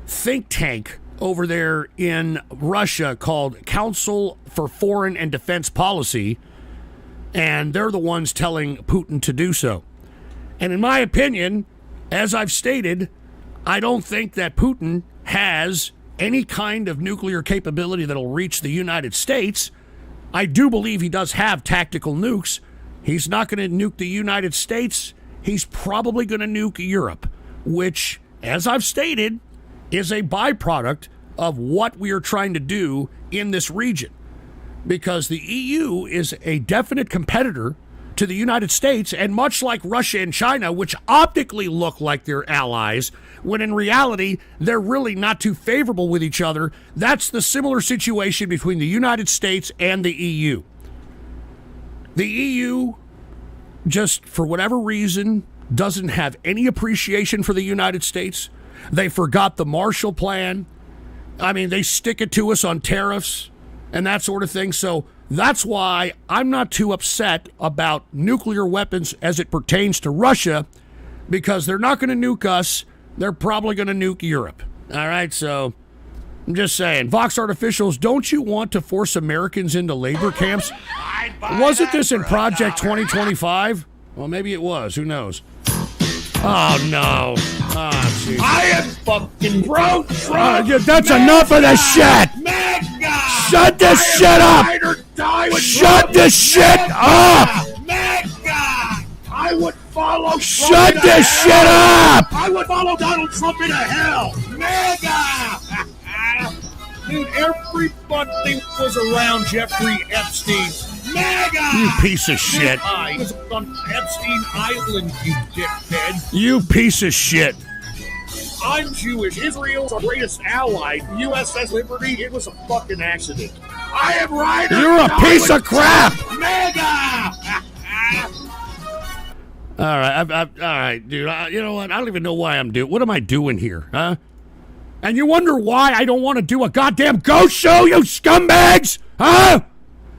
think tank over there in Russia called Council for Foreign and Defense Policy, and they're the ones telling Putin to do so. And in my opinion, as I've stated, I don't think that Putin has any kind of nuclear capability that'll reach the United States. I do believe he does have tactical nukes. He's not going to nuke the United States. He's probably going to nuke Europe, which, as I've stated, is a byproduct of what we are trying to do in this region. Because the EU is a definite competitor to the United States, and much like Russia and China, which optically look like they're allies, when in reality, they're really not too favorable with each other, that's the similar situation between the United States and the EU. The EU, just for whatever reason, doesn't have any appreciation for the United States. They forgot the Marshall Plan. I mean, they stick it to us on tariffs and that sort of thing. So that's why I'm not too upset about nuclear weapons as it pertains to Russia, because they're not going to nuke us. They're probably going to nuke Europe. All right, so I'm just saying. Vox Artificials, don't you want to force Americans into labor camps? Wasn't this in Project 2025? Well, maybe it was. Who knows? Oh, no. Oh, jeez. I am fucking broke. That's enough of this shit. Mega. Shut this shit up. Shut this shit up. Mega. I would follow. Shut this shit up. I would follow Donald Trump into hell. Mega. Dude, everybody was around Jeffrey Epstein. Mega! You piece of shit. I was on Epstein Island, you dickhead. You piece of shit. I'm Jewish. Israel's our greatest ally. USS Liberty, it was a fucking accident. I am right. You're a piece of crap. Mega! All right, all right, dude. You know what? I don't even know why I'm doing. What am I doing here, huh? And you wonder why I don't want to do a goddamn ghost show, you scumbags, huh?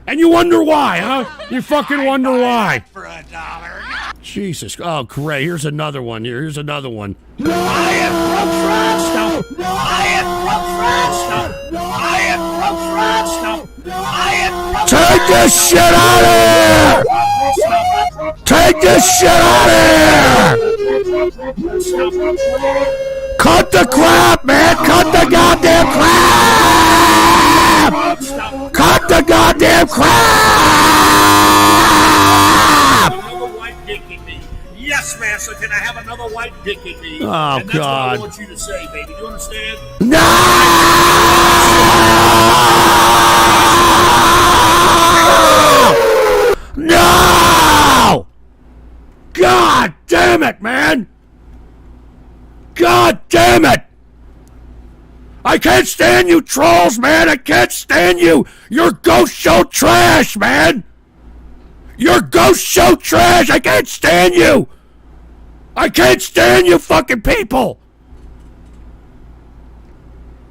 And you wonder why, huh? You fucking wonder why. For $1. Jesus. Oh, great. Here's another one. Here's another one. I am from France. I am from France. I am from France. I am from Take this shit out of here! Take this shit out of here! Cut the crap, man! Cut the goddamn crap! Cut the goddamn crap! Another white dick in me. Yes, Master, can I have another white dick in me? Oh, and that's God. what I want you to say, baby. You understand? No! No! God damn it, man! God damn it! I can't stand you trolls, man! I can't stand you! You're ghost show trash, man! You're ghost show trash! I can't stand you! I can't stand you fucking people!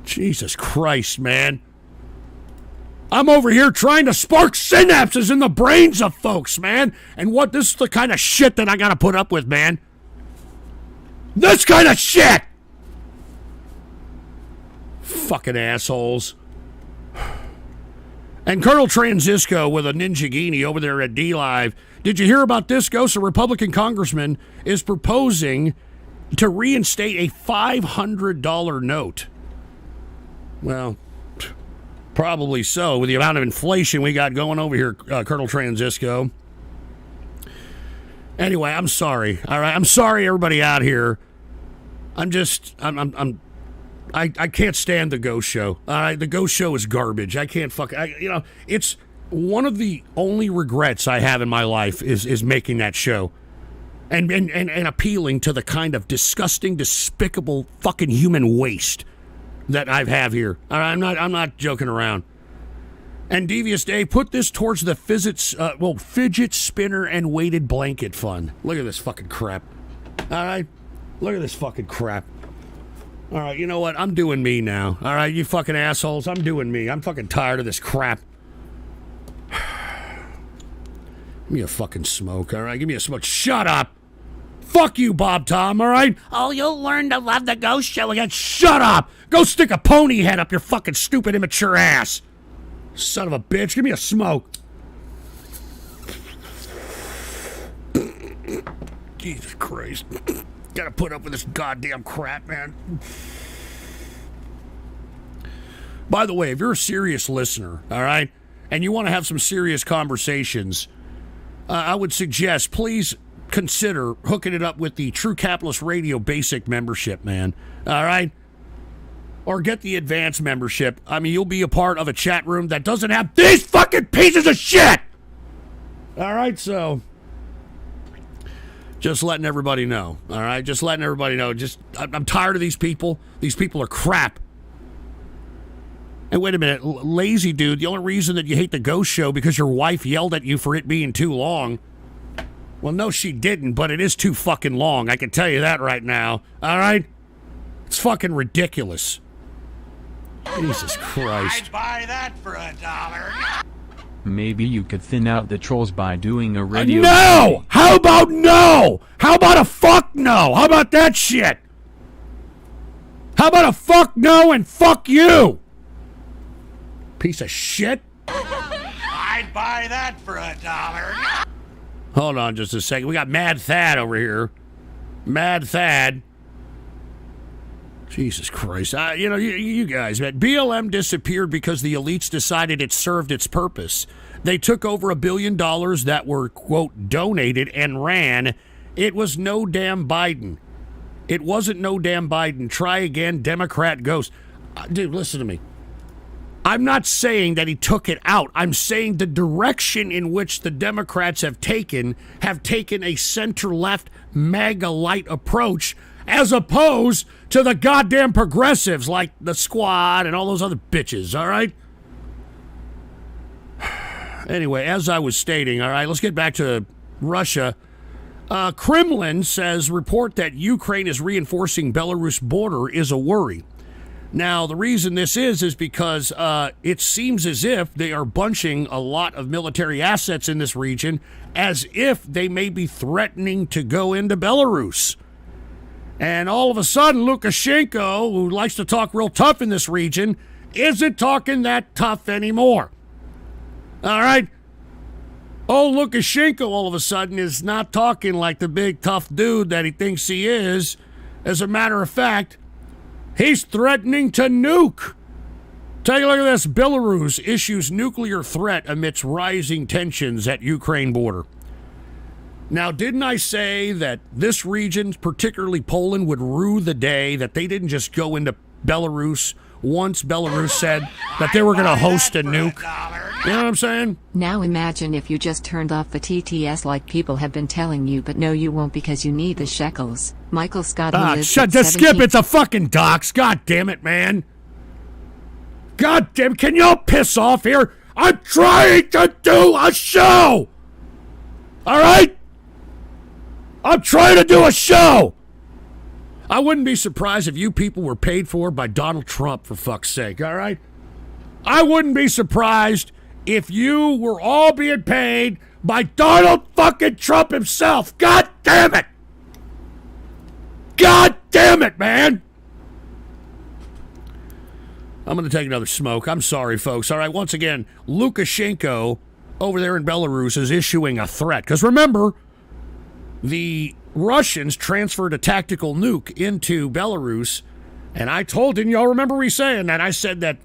Jesus Christ, man. I'm over here trying to spark synapses in the brains of folks, man. And this is the kind of shit that I gotta put up with, man. This kind of shit! Fucking assholes. And Colonel Transisco with a Ninjagini over there at D-Live. Did you hear about this, Ghost? A Republican congressman is proposing to reinstate a $500 note. Well, probably so, with the amount of inflation we got going over here, Colonel Transisco. Anyway, I'm sorry. All right, I'm sorry, everybody out here. I can't stand the Ghost Show. All right, the Ghost Show is garbage. I can't it's one of the only regrets I have in my life is making that show, and appealing to the kind of disgusting, despicable, fucking human waste that I have here. All right, I'm not joking around. And Devious Dave, put this towards the fidget spinner and weighted blanket fund. Look at this fucking crap. All right? Look at this fucking crap. All right, you know what? I'm doing me now. All right, you fucking assholes. I'm doing me. I'm fucking tired of this crap. Give me a fucking smoke, all right? Give me a smoke. Shut up. Fuck you, Bob Tom, all right? Oh, you'll learn to love the Ghost Show again. Shut up. Go stick a pony head up your fucking stupid, immature ass. Son of a bitch, give me a smoke. Jesus Christ. Gotta put up with this goddamn crap, man. By the way, if you're a serious listener, all right, and you want to have some serious conversations, I would suggest, please consider hooking it up with the True Capitalist Radio Basic membership, man. All right? Or get the advanced membership. I mean, you'll be a part of a chat room that doesn't have these fucking pieces of shit! All right, so just letting everybody know. All right, just letting everybody know. I'm tired of these people. These people are crap. And wait a minute, lazy dude, the only reason that you hate the Ghost Show because your wife yelled at you for it being too long. Well, no, she didn't, but it is too fucking long. I can tell you that right now. All right? It's fucking ridiculous. Jesus Christ. I'd buy that for $1. Maybe you could thin out the trolls by doing a radio... No! How about no? How about a fuck no? How about that shit? How about a fuck no and fuck you? Piece of shit. I'd buy that for $1. Hold on just a second. We got Mad Thad over here. Mad Thad. Jesus Christ. You guys, man. BLM disappeared because the elites decided it served its purpose. They took over $1 billion that were, quote, donated and ran. It was no damn Biden. It wasn't no damn Biden. Try again, Democrat ghost. Dude, listen to me. I'm not saying that he took it out. I'm saying the direction in which the Democrats have taken a center-left MAGA-light approach as opposed to the goddamn progressives like the Squad and all those other bitches, all right? Anyway, as I was stating, all right, let's get back to Russia. Kremlin says report that Ukraine is reinforcing Belarus border is a worry. Now, the reason this is because it seems as if they are bunching a lot of military assets in this region as if they may be threatening to go into Belarus. And all of a sudden, Lukashenko, who likes to talk real tough in this region, isn't talking that tough anymore. All right? Oh, Lukashenko all of a sudden is not talking like the big tough dude that he thinks he is. As a matter of fact, he's threatening to nuke. Take a look at this. Belarus issues nuclear threat amidst rising tensions at Ukraine border. Now, didn't I say that this region, particularly Poland, would rue the day that they didn't just go into Belarus once Belarus said that they were going to host a nuke? You know what I'm saying? Now imagine if you just turned off the TTS like people have been telling you, but no, you won't because you need the shekels. Michael Scott, who lives shut at the skip. It's a fucking dox. God damn it, man. God damn, can y'all piss off here? I'm trying to do a show. All right? I'm trying to do a show. I wouldn't be surprised if you people were paid for by Donald Trump, for fuck's sake, all right? I wouldn't be surprised if you were all being paid by Donald fucking Trump himself. God damn it. God damn it, man. I'm going to take another smoke. I'm sorry, folks. All right, once again, Lukashenko over there in Belarus is issuing a threat. Because remember, the Russians transferred a tactical nuke into Belarus, and I told him, y'all remember me saying that? I said that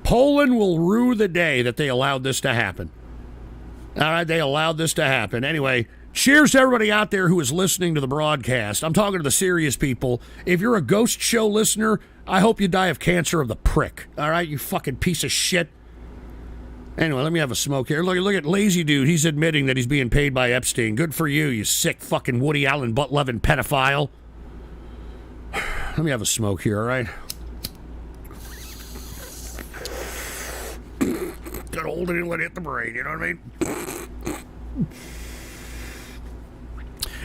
Poland will rue the day that they allowed this to happen. All right, they allowed this to happen. Anyway, cheers to everybody out there who is listening to the broadcast. I'm talking to the serious people. If you're a Ghost Show listener, I hope you die of cancer of the prick. All right, you fucking piece of shit. Anyway, let me have a smoke here. Look at Lazy Dude. He's admitting that he's being paid by Epstein. Good for you, you sick fucking Woody Allen butt-loving pedophile. Let me have a smoke here, all right? Gotta hold it and let it hit the brain, you know what I mean?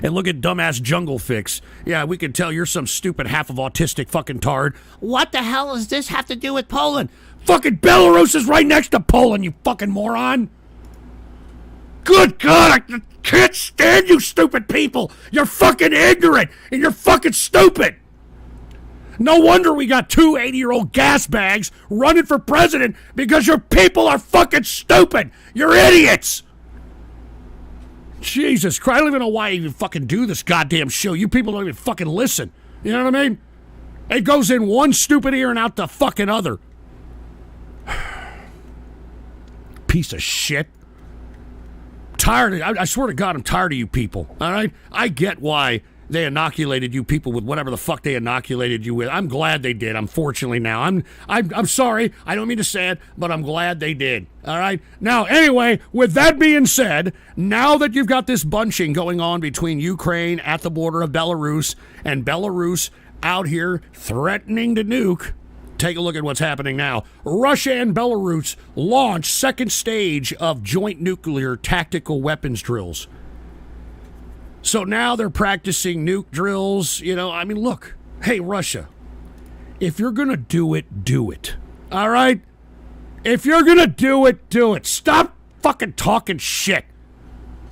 And look at dumbass Jungle Fix. Yeah, we can tell you're some stupid half of autistic fucking tard. What the hell does this have to do with Poland? Fucking Belarus is right next to Poland, you fucking moron. Good God, I can't stand you stupid people. You're fucking ignorant and you're fucking stupid. No wonder we got two 80-year-old gas bags running for president because your people are fucking stupid. You're idiots. Jesus Christ, I don't even know why I even fucking do this goddamn show. You people don't even fucking listen. You know what I mean? It goes in one stupid ear and out the fucking other. Piece of shit. Tired of, I swear to God, I'm tired of you people. All right? I get why they inoculated you people with whatever the fuck they inoculated you with. I'm glad they did, unfortunately now. I'm sorry. I don't mean to say it, but I'm glad they did. All right? Now, anyway, with that being said, now that you've got this bunching going on between Ukraine at the border of Belarus and Belarus out here threatening to nuke, take a look at what's happening now. Russia and Belarus launch second stage of joint nuclear tactical weapons drills. So now they're practicing nuke drills. You know, I mean, look. Hey, Russia, if you're going to do it, do it. All right? If you're going to do it, do it. Stop fucking talking shit.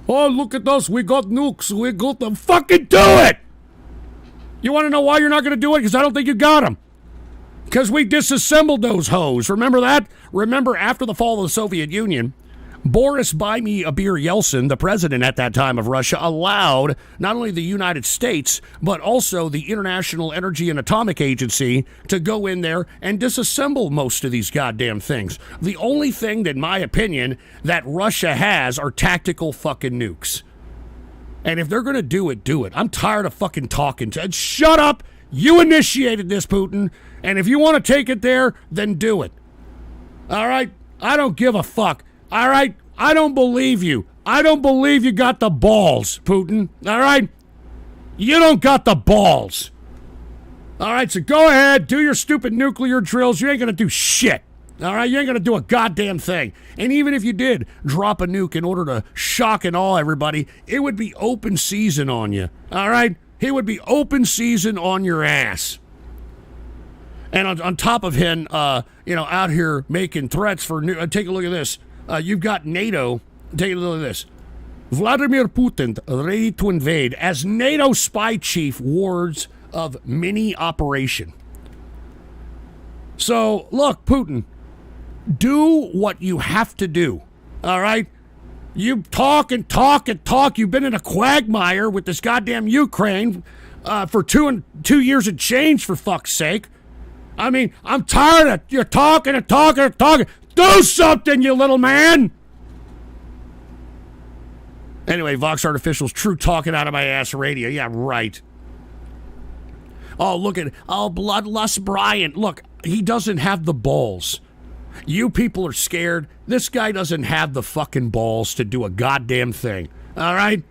Oh, look at us. We got nukes. We got them. Fucking do it. You want to know why you're not going to do it? Because I don't think you got them. Because we disassembled those hoes. Remember that? Remember after the fall of the Soviet Union, Boris Buy Me a Beer Yeltsin, the president at that time of Russia, allowed not only the United States, but also the International Energy and Atomic Agency to go in there and disassemble most of these goddamn things. The only thing, in my opinion, that Russia has are tactical fucking nukes. And if they're going to do it, do it. I'm tired of fucking talking. Shut up! You initiated this, Putin. And if you want to take it there, then do it. All right? I don't give a fuck. All right? I don't believe you. I don't believe you got the balls, Putin. All right? You don't got the balls. All right, so go ahead, do your stupid nuclear drills. You ain't going to do shit. All right? You ain't going to do a goddamn thing. And even if you did drop a nuke in order to shock and awe everybody, it would be open season on you. All right? It would be open season on your ass. And on top of him, out here making threats for take a look at this. You've got NATO. Take a look at this. Vladimir Putin ready to invade as NATO spy chief warns of mini operation. So, look, Putin, do what you have to do. All right? You talk and talk and talk. You've been in a quagmire with this goddamn Ukraine for 2 years and change, for fuck's sake. I mean, I'm tired of you talking and talking and talking. Do something, you little man! Anyway, Vox Artificial's true talking out of my ass radio. Yeah, right. Oh, look at Bloodlust Brian. Look, he doesn't have the balls. You people are scared. This guy doesn't have the fucking balls to do a goddamn thing. All right?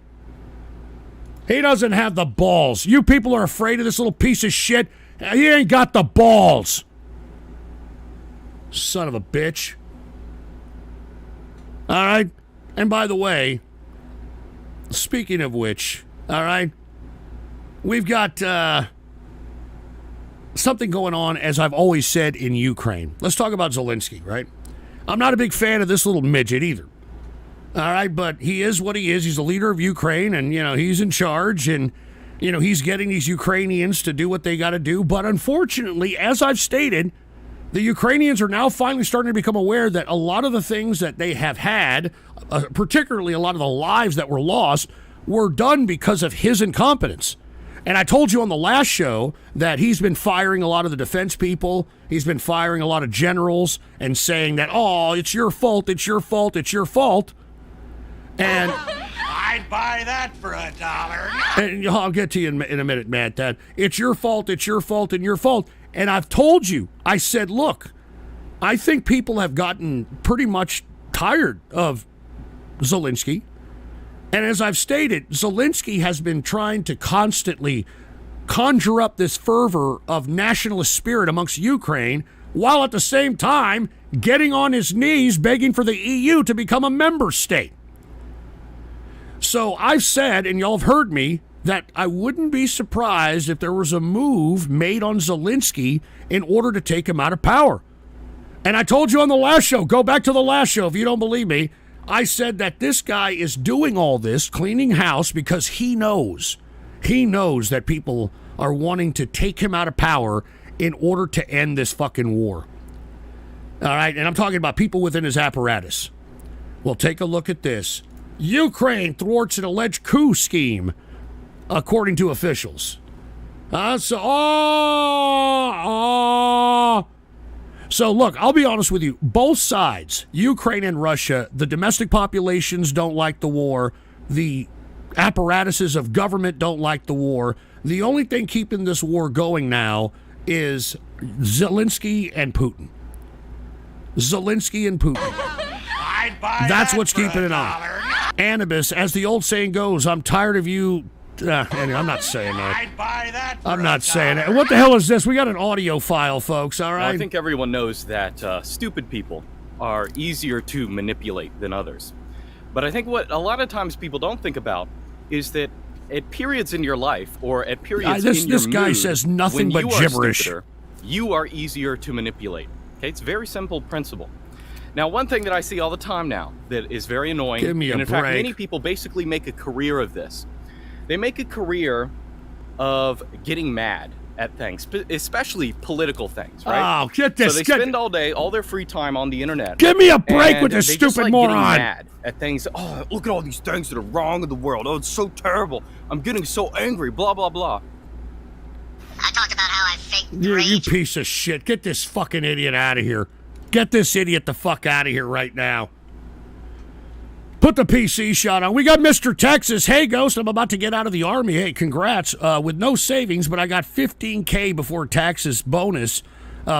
He doesn't have the balls. You people are afraid of this little piece of shit. He ain't got the balls. Son of a bitch. All right? And by the way, speaking of which, all right, we've got something going on, as I've always said, in Ukraine. Let's talk about Zelensky, right? I'm not a big fan of this little midget either. All right, but he is what he is. He's the leader of Ukraine, and, he's in charge, and, he's getting these Ukrainians to do what they got to do. But unfortunately, as I've stated, the Ukrainians are now finally starting to become aware that a lot of the things that they have had, particularly a lot of the lives that were lost, were done because of his incompetence. And I told you on the last show that he's been firing a lot of the defense people. He's been firing a lot of generals and saying that, oh, it's your fault, it's your fault, it's your fault. And I'd buy that for $1. And I'll get to you in a minute, Matt, that it's your fault, and your fault. And I've told you, I said, look, I think people have gotten pretty much tired of Zelensky. And as I've stated, Zelensky has been trying to constantly conjure up this fervor of nationalist spirit amongst Ukraine, while at the same time getting on his knees begging for the EU to become a member state. So I've said, and y'all have heard me, that I wouldn't be surprised if there was a move made on Zelensky in order to take him out of power. And I told you on the last show, go back to the last show if you don't believe me, I said that this guy is doing all this, cleaning house, because he knows that people are wanting to take him out of power in order to end this fucking war. All right, and I'm talking about people within his apparatus. Well, take a look at this. Ukraine thwarts an alleged coup scheme, according to officials. So look, I'll be honest with you. Both sides, Ukraine and Russia, the domestic populations don't like the war. The apparatuses of government don't like the war. The only thing keeping this war going now is Zelensky and Putin. Zelensky and Putin. That's what's keeping it on. Anubis, as the old saying goes, I'm tired of you. Anyway, I'm not saying that. I'm not saying that. What the hell is this? We got an audio file, folks, all right? Well, I think everyone knows that stupid people are easier to manipulate than others. But I think what a lot of times people don't think about is that at periods in your life or at periods in your this guy says nothing but gibberish. Stupider, you are easier to manipulate. Okay, it's a very simple principle. Now, one thing that I see all the time now that is very annoying, Give me and a in fact, break. many people basically make a career of this. They make a career of getting mad at things, especially political things, right? Oh, get this. So they spend all day, all their free time on the internet. Give me a break with this they stupid just like moron. Getting mad at things. Oh, look at all these things that are wrong in the world. Oh, it's so terrible. I'm getting so angry. Blah blah blah. I talked about how I faked You piece of shit. Get this fucking idiot out of here. Get this idiot the fuck out of here right now. Put the PC shot on. We got Mr. Texas. Hey, Ghost, I'm about to get out of the Army. Hey, congrats. With no savings, but I got $15K before taxes bonus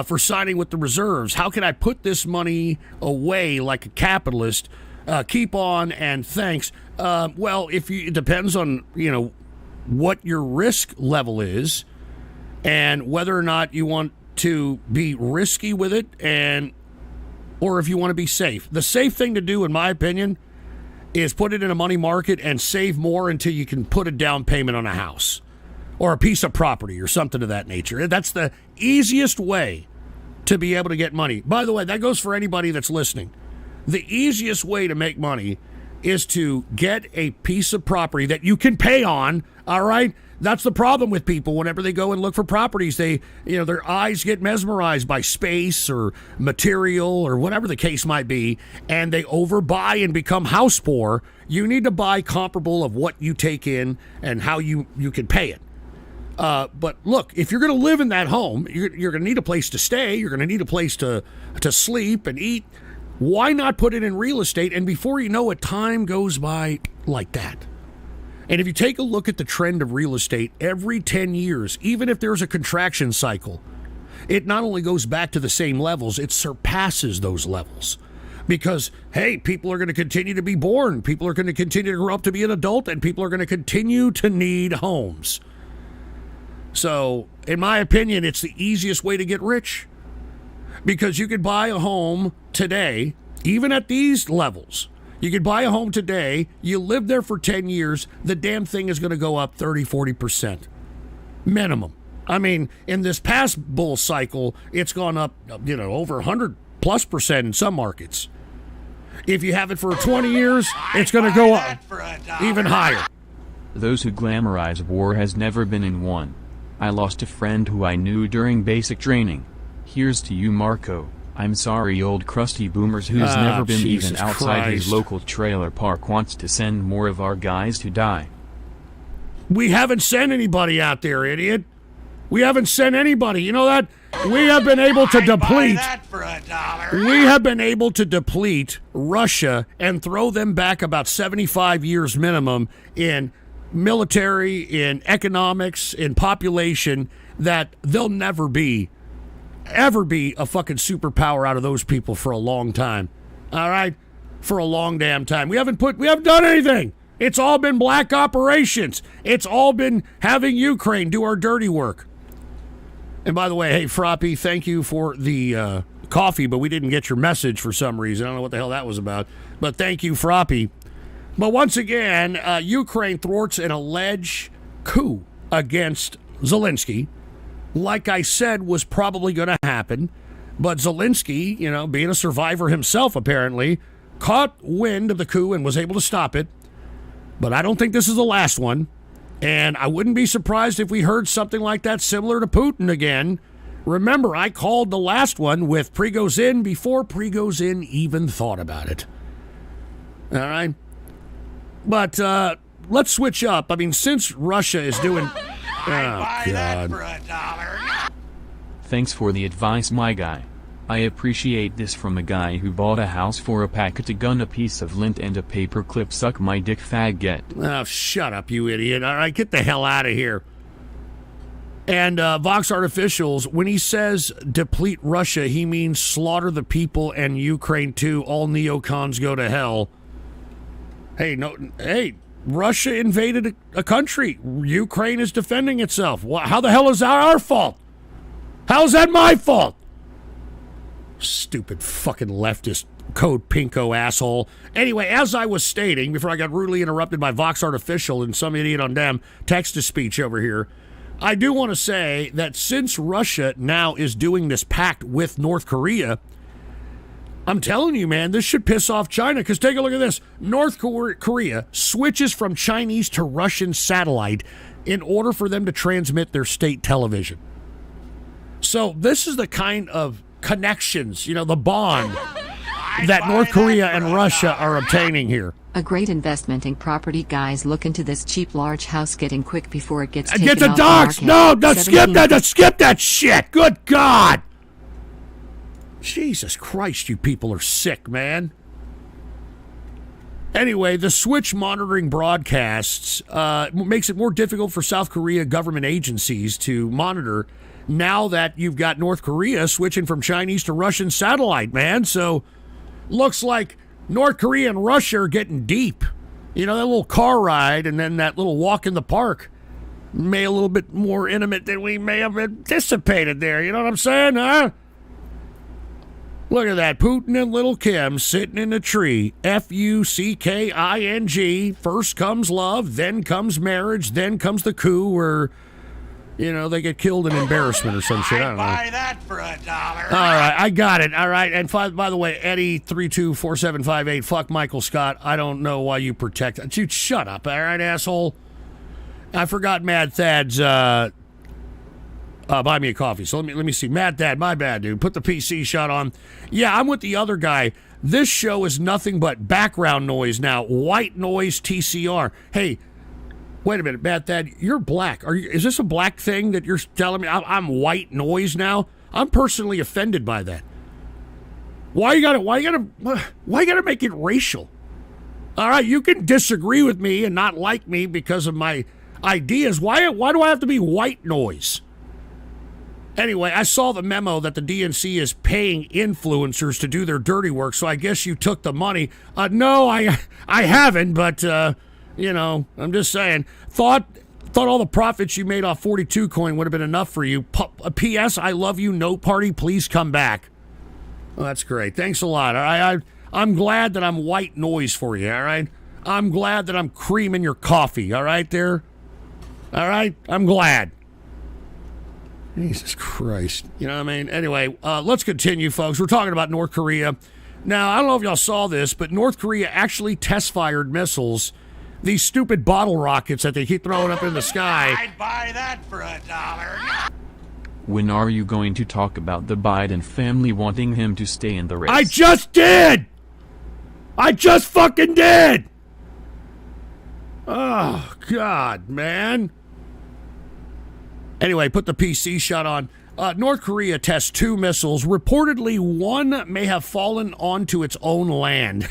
for signing with the reserves. How can I put this money away like a capitalist? Keep on and thanks. Well, it depends on, what your risk level is and whether or not you want to be risky with it or if you want to be safe. The safe thing to do, in my opinion, is put it in a money market and save more until you can put a down payment on a house or a piece of property or something of that nature. That's the easiest way to be able to get money. By the way, that goes for anybody that's listening. The easiest way to make money is to get a piece of property that you can pay on, all right? That's the problem with people. Whenever they go and look for properties, their eyes get mesmerized by space or material or whatever the case might be, and they overbuy and become house poor. You need to buy comparable of what you take in and how you can pay it. But look, if you're going to live in that home, you're going to need a place to stay. You're going to need a place to sleep and eat. Why not put it in real estate? And before you know it, time goes by like that. And if you take a look at the trend of real estate, every 10 years, even if there's a contraction cycle, it not only goes back to the same levels, it surpasses those levels. Because, hey, people are going to continue to be born, people are going to continue to grow up to be an adult, and people are going to continue to need homes. So, in my opinion, it's the easiest way to get rich. Because you could buy a home today, even at these levels. You could buy a home today, you live there for 10 years, the damn thing is going to go up 30, 40%. Minimum. I mean, in this past bull cycle, it's gone up, over 100+% in some markets. If you have it for 20 years, it's going to go up even higher. Those who glamorize war has never been in one. I lost a friend who I knew during basic training. Here's to you, Marco. I'm sorry, old crusty boomers who's never been Jesus even outside Christ. his local trailer park wants to send more of our guys to die. We haven't sent anybody out there, idiot. We haven't sent anybody. You know that? We have been able to deplete. That for $1. We have been able to deplete Russia and throw them back about 75 years minimum in military, in economics, in population, that they'll never ever be a fucking superpower out of those people for a long time. All right? For a long damn time. We haven't done anything. It's all been black operations. It's all been having Ukraine do our dirty work. And by the way, hey, Froppy, thank you for the coffee, but we didn't get your message for some reason. I don't know what the hell that was about. But thank you, Froppy. But once again, Ukraine thwarts an alleged coup against Zelensky. Like I said, was probably going to happen. But Zelensky, being a survivor himself, apparently, caught wind of the coup and was able to stop it. But I don't think this is the last one. And I wouldn't be surprised if we heard something like that similar to Putin again. Remember, I called the last one with Prigozhin before Prigozhin even thought about it. All right? But let's switch up. I mean, since Russia is doing... I'd buy that for $1. Thanks for the advice, my guy. I appreciate this from a guy who bought a house for a packet of gun, a piece of lint, and a paper clip. Suck my dick, faggot. Oh, shut up, you idiot. All right, get the hell out of here. And Vox Artificials, when he says deplete Russia, he means slaughter the people and Ukraine too. All neocons go to hell. Hey, Russia invaded a country. Ukraine is defending itself. How the hell is that our fault? How is that my fault? Stupid fucking leftist code pinko asshole. Anyway, as I was stating before I got rudely interrupted by Vox Artificial and some idiot on damn text-to-speech over here, I do want to say that since Russia now is doing this pact with North Korea, I'm telling you, man, this should piss off China, because take a look at this. North Korea switches from Chinese to Russian satellite in order for them to transmit their state television. So this is the kind of connections, the bond that North Korea and Russia are obtaining here. A great investment in property, guys. Look into this cheap large house getting quick before it gets taken Get the off docs! the market. No, skip that shit! Good God! Jesus Christ, you people are sick, man. Anyway, the switch monitoring broadcasts makes it more difficult for South Korea government agencies to monitor now that you've got North Korea switching from Chinese to Russian satellite, man. So, looks like North Korea and Russia are getting deep. That little car ride and then that little walk in the park may a little bit more intimate than we may have anticipated there. You know what I'm saying, huh? Look at that. Putin and little Kim sitting in a tree. Fucking. First comes love, then comes marriage, then comes the coup where, they get killed in embarrassment or some shit. I don't know. Buy that for $1. All right, I got it. All right. And by the way, Eddie324758, fuck Michael Scott. I don't know why you protect. Dude, shut up. All right, asshole. I forgot Mad Thad's buy me a coffee. So let me see. Mad Thad, my bad, dude. Put the PC shot on. Yeah, I'm with the other guy. This show is nothing but background noise now. White noise TCR. Hey, wait a minute, Mad Thad. You're black. Is this a black thing that you're telling me? I'm white noise now. I'm personally offended by that. Why you gotta make it racial? All right, you can disagree with me and not like me because of my ideas. Why do I have to be white noise? Anyway, I saw the memo that the DNC is paying influencers to do their dirty work, so I guess you took the money. No, I haven't, but, I'm just saying. Thought all the profits you made off 42 coin would have been enough for you. P.S. I love you, no party, please come back. Well, that's great. Thanks a lot. All right, I'm glad that I'm white noise for you, all right? I'm glad that I'm cream in your coffee, all right there? All right? I'm glad. Jesus Christ. You know what I mean? Anyway, let's continue, folks. We're talking about North Korea. Now, I don't know if y'all saw this, but North Korea actually test-fired missiles, these stupid bottle rockets that they keep throwing up in the sky. I'd buy that for $1. When are you going to talk about the Biden family wanting him to stay in the race? I just did! I just fucking did! Oh, God, man. Anyway, put the PC shot on. North Korea tests 2 missiles. Reportedly, one may have fallen onto its own land.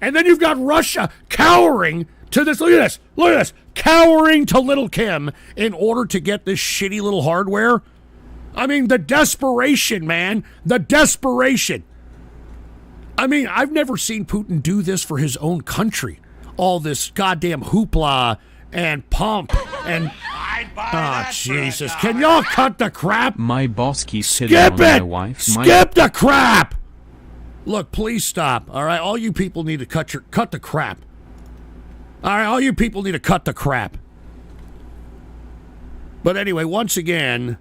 And then you've got Russia cowering to this. Look at this. Look at this. Cowering to little Kim in order to get this shitty little hardware. I mean, the desperation, man. The desperation. I mean, I've never seen Putin do this for his own country. All this goddamn hoopla and pomp and... Oh, Jesus. Can y'all cut the crap? My boss keeps hitting on my wife. Skip the crap! Look, please stop. All right, all you people need to cut the crap. All right, all you people need to cut the crap. But anyway, once again,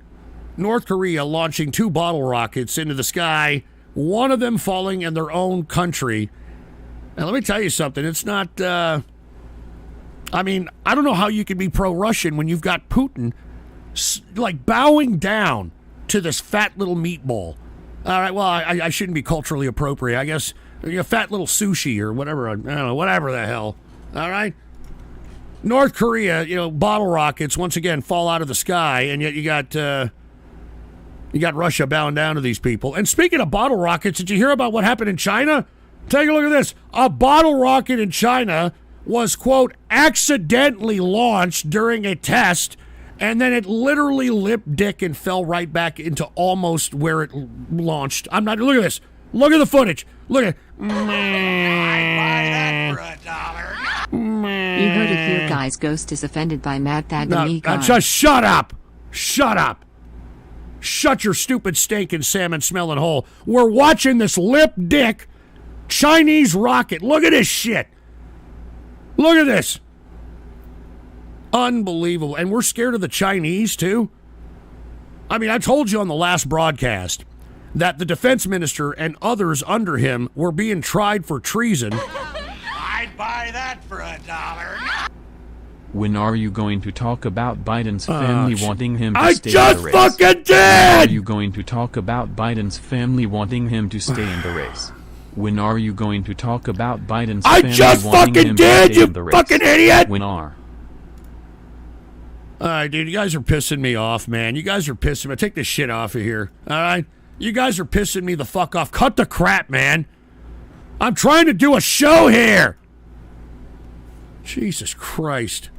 North Korea launching 2 bottle rockets into the sky, one of them falling in their own country. Now, let me tell you something. It's not... I mean, I don't know how you can be pro-Russian when you've got Putin, like, bowing down to this fat little meatball. All right, well, I shouldn't be culturally appropriate. I guess a fat little sushi or whatever. I don't know, whatever the hell. All right? North Korea, bottle rockets, once again, fall out of the sky, and yet you got Russia bowing down to these people. And speaking of bottle rockets, did you hear about what happened in China? Take a look at this. A bottle rocket in China was, quote, accidentally launched during a test, and then it literally lipped dick and fell right back into almost where it launched. Look at this. Look at the footage. Look at it. I'd buy that for $1. You heard it here, guys. Ghost is offended by Mad Thad the Me guy. Just shut up. Shut up. Shut your stupid stinking salmon smelling hole. We're watching this lip dick Chinese rocket. Look at this shit. Look at this. Unbelievable. And we're scared of the Chinese, too? I mean, I told you on the last broadcast that the defense minister and others under him were being tried for treason. I'd buy that for $1. When are you going to talk about Biden's family wanting him to I stay just in the race? fucking did! When are you going to talk about Biden's family wanting him to stay in the race? When are you going to talk about Biden's family wanting him to stay in the race? Fucking idiot! When are? All right, dude, you guys are pissing me off, man. You guys are pissing me. Take this shit off of here, all right? You guys are pissing me the fuck off. Cut the crap, man. I'm trying to do a show here. Jesus Christ.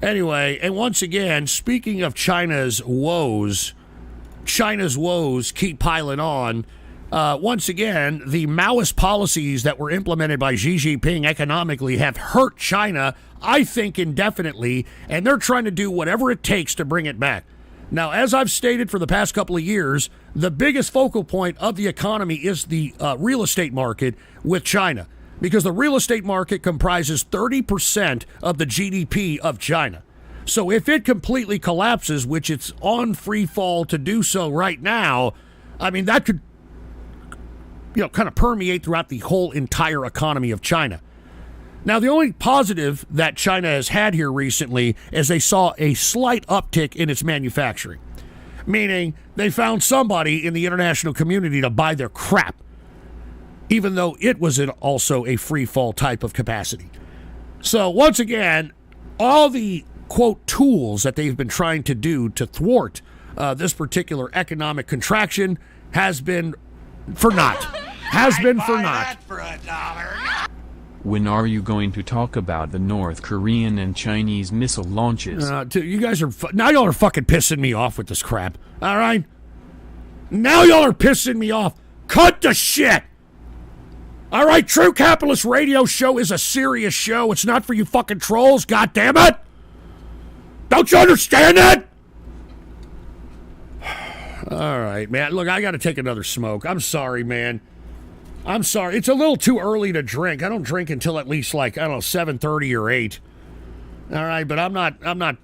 Anyway, and once again, speaking of China's woes keep piling on. Once again, the Maoist policies that were implemented by Xi Jinping economically have hurt China, I think, indefinitely, and they're trying to do whatever it takes to bring it back. Now, as I've stated for the past couple of years, the biggest focal point of the economy is the real estate market with China, because the real estate market comprises 30% of the GDP of China. So if it completely collapses, which it's on free fall to do so right now, I mean, that could, kind of permeate throughout the whole entire economy of China. Now, the only positive that China has had here recently is they saw a slight uptick in its manufacturing, meaning they found somebody in the international community to buy their crap, even though it was also a free fall type of capacity. So once again, all the, quote, tools that they've been trying to do to thwart this particular economic contraction has been for naught. When are you going to talk about the North Korean and Chinese missile launches? You guys are now y'all are fucking pissing me off with this crap. All right? Now y'all are pissing me off. Cut the shit. All right, True Capitalist Radio Show is a serious show. It's not for you fucking trolls, God damn it. Don't you understand that? All right, man. Look, I got to take another smoke. I'm sorry, man. I'm sorry. It's a little too early to drink. I don't drink until at least 7:30 or 8. All right, but I'm going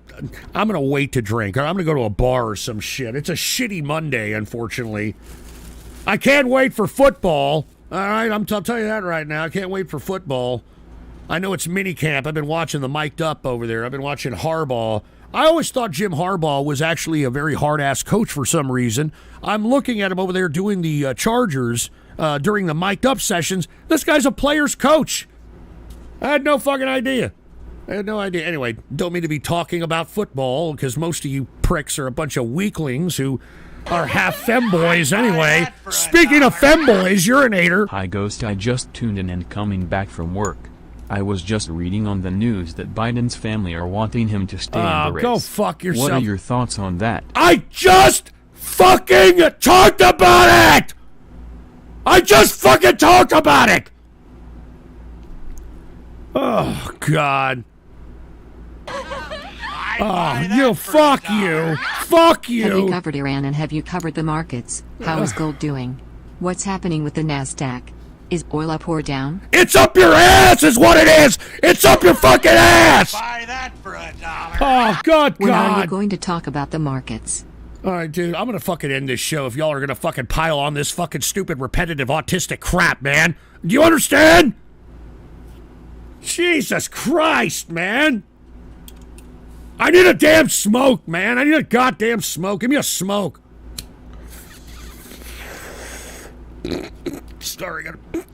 to wait to drink. I'm going to go to a bar or some shit. It's a shitty Monday, unfortunately. I can't wait for football. All right, I'll tell you that right now. I can't wait for football. I know it's minicamp. I've been watching the mic'd up over there. I've been watching Harbaugh. I always thought Jim Harbaugh was actually a very hard-ass coach for some reason. I'm looking at him over there doing the Chargers during the mic'd up sessions. This guy's a player's coach. I had no fucking idea. Anyway, don't mean to be talking about football because most of you pricks are a bunch of weaklings who are half femboys anyway. Speaking of femboys, urinator. Hi, Ghost. I just tuned in and coming back from work. I was just reading on the news that Biden's family are wanting him to stay in the race. Go fuck yourself. What are your thoughts on that? I just fucking talked about it! I just fucking talked about it! Oh, God. Fuck you. Fuck you. Have you covered Iran and have you covered the markets? How is gold doing? What's happening with the NASDAQ? Is oil up or down? It's up your ass is what it is! It's up your fucking ass! Buy that for $1. Oh, God. When are you going to talk about the markets? All right, dude, I'm going to fucking end this show if y'all are going to fucking pile on this fucking stupid, repetitive, autistic crap, man. Do you understand? Jesus Christ, man. I need a damn smoke, man. I need a goddamn smoke. Give me a smoke. Sorry,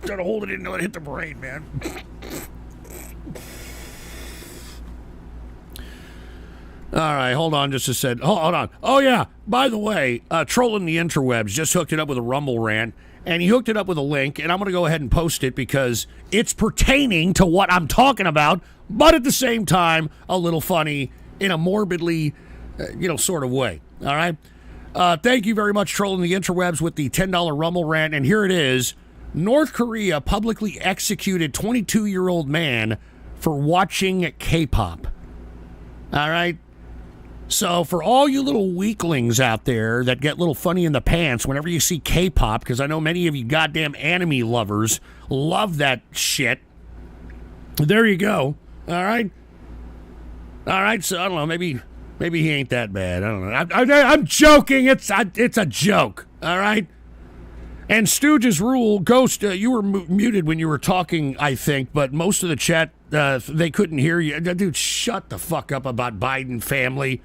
gotta hold it in until it hit the brain, man. All right, hold on just a second. Hold on. Oh, yeah, by the way, Trolling the Interwebs just hooked it up with a Rumble rant, and he hooked it up with a link, and I'm going to go ahead and post it because it's pertaining to what I'm talking about, but at the same time, a little funny in a morbidly, sort of way. All right? Thank you very much, Trolling the Interwebs, with the $10 Rumble rant, and here it is. North Korea publicly executed 22-year-old man for watching K-pop. All right? So for all you little weaklings out there that get a little funny in the pants whenever you see K-pop, because I know many of you goddamn anime lovers love that shit, there you go. All right? All right, so I don't know, maybe he ain't that bad. I don't know. I'm joking. It's a joke. All right? And Stooges rule, Ghost, you were muted when you were talking, I think, but most of the chat, they couldn't hear you. Dude, shut the fuck up about Biden family.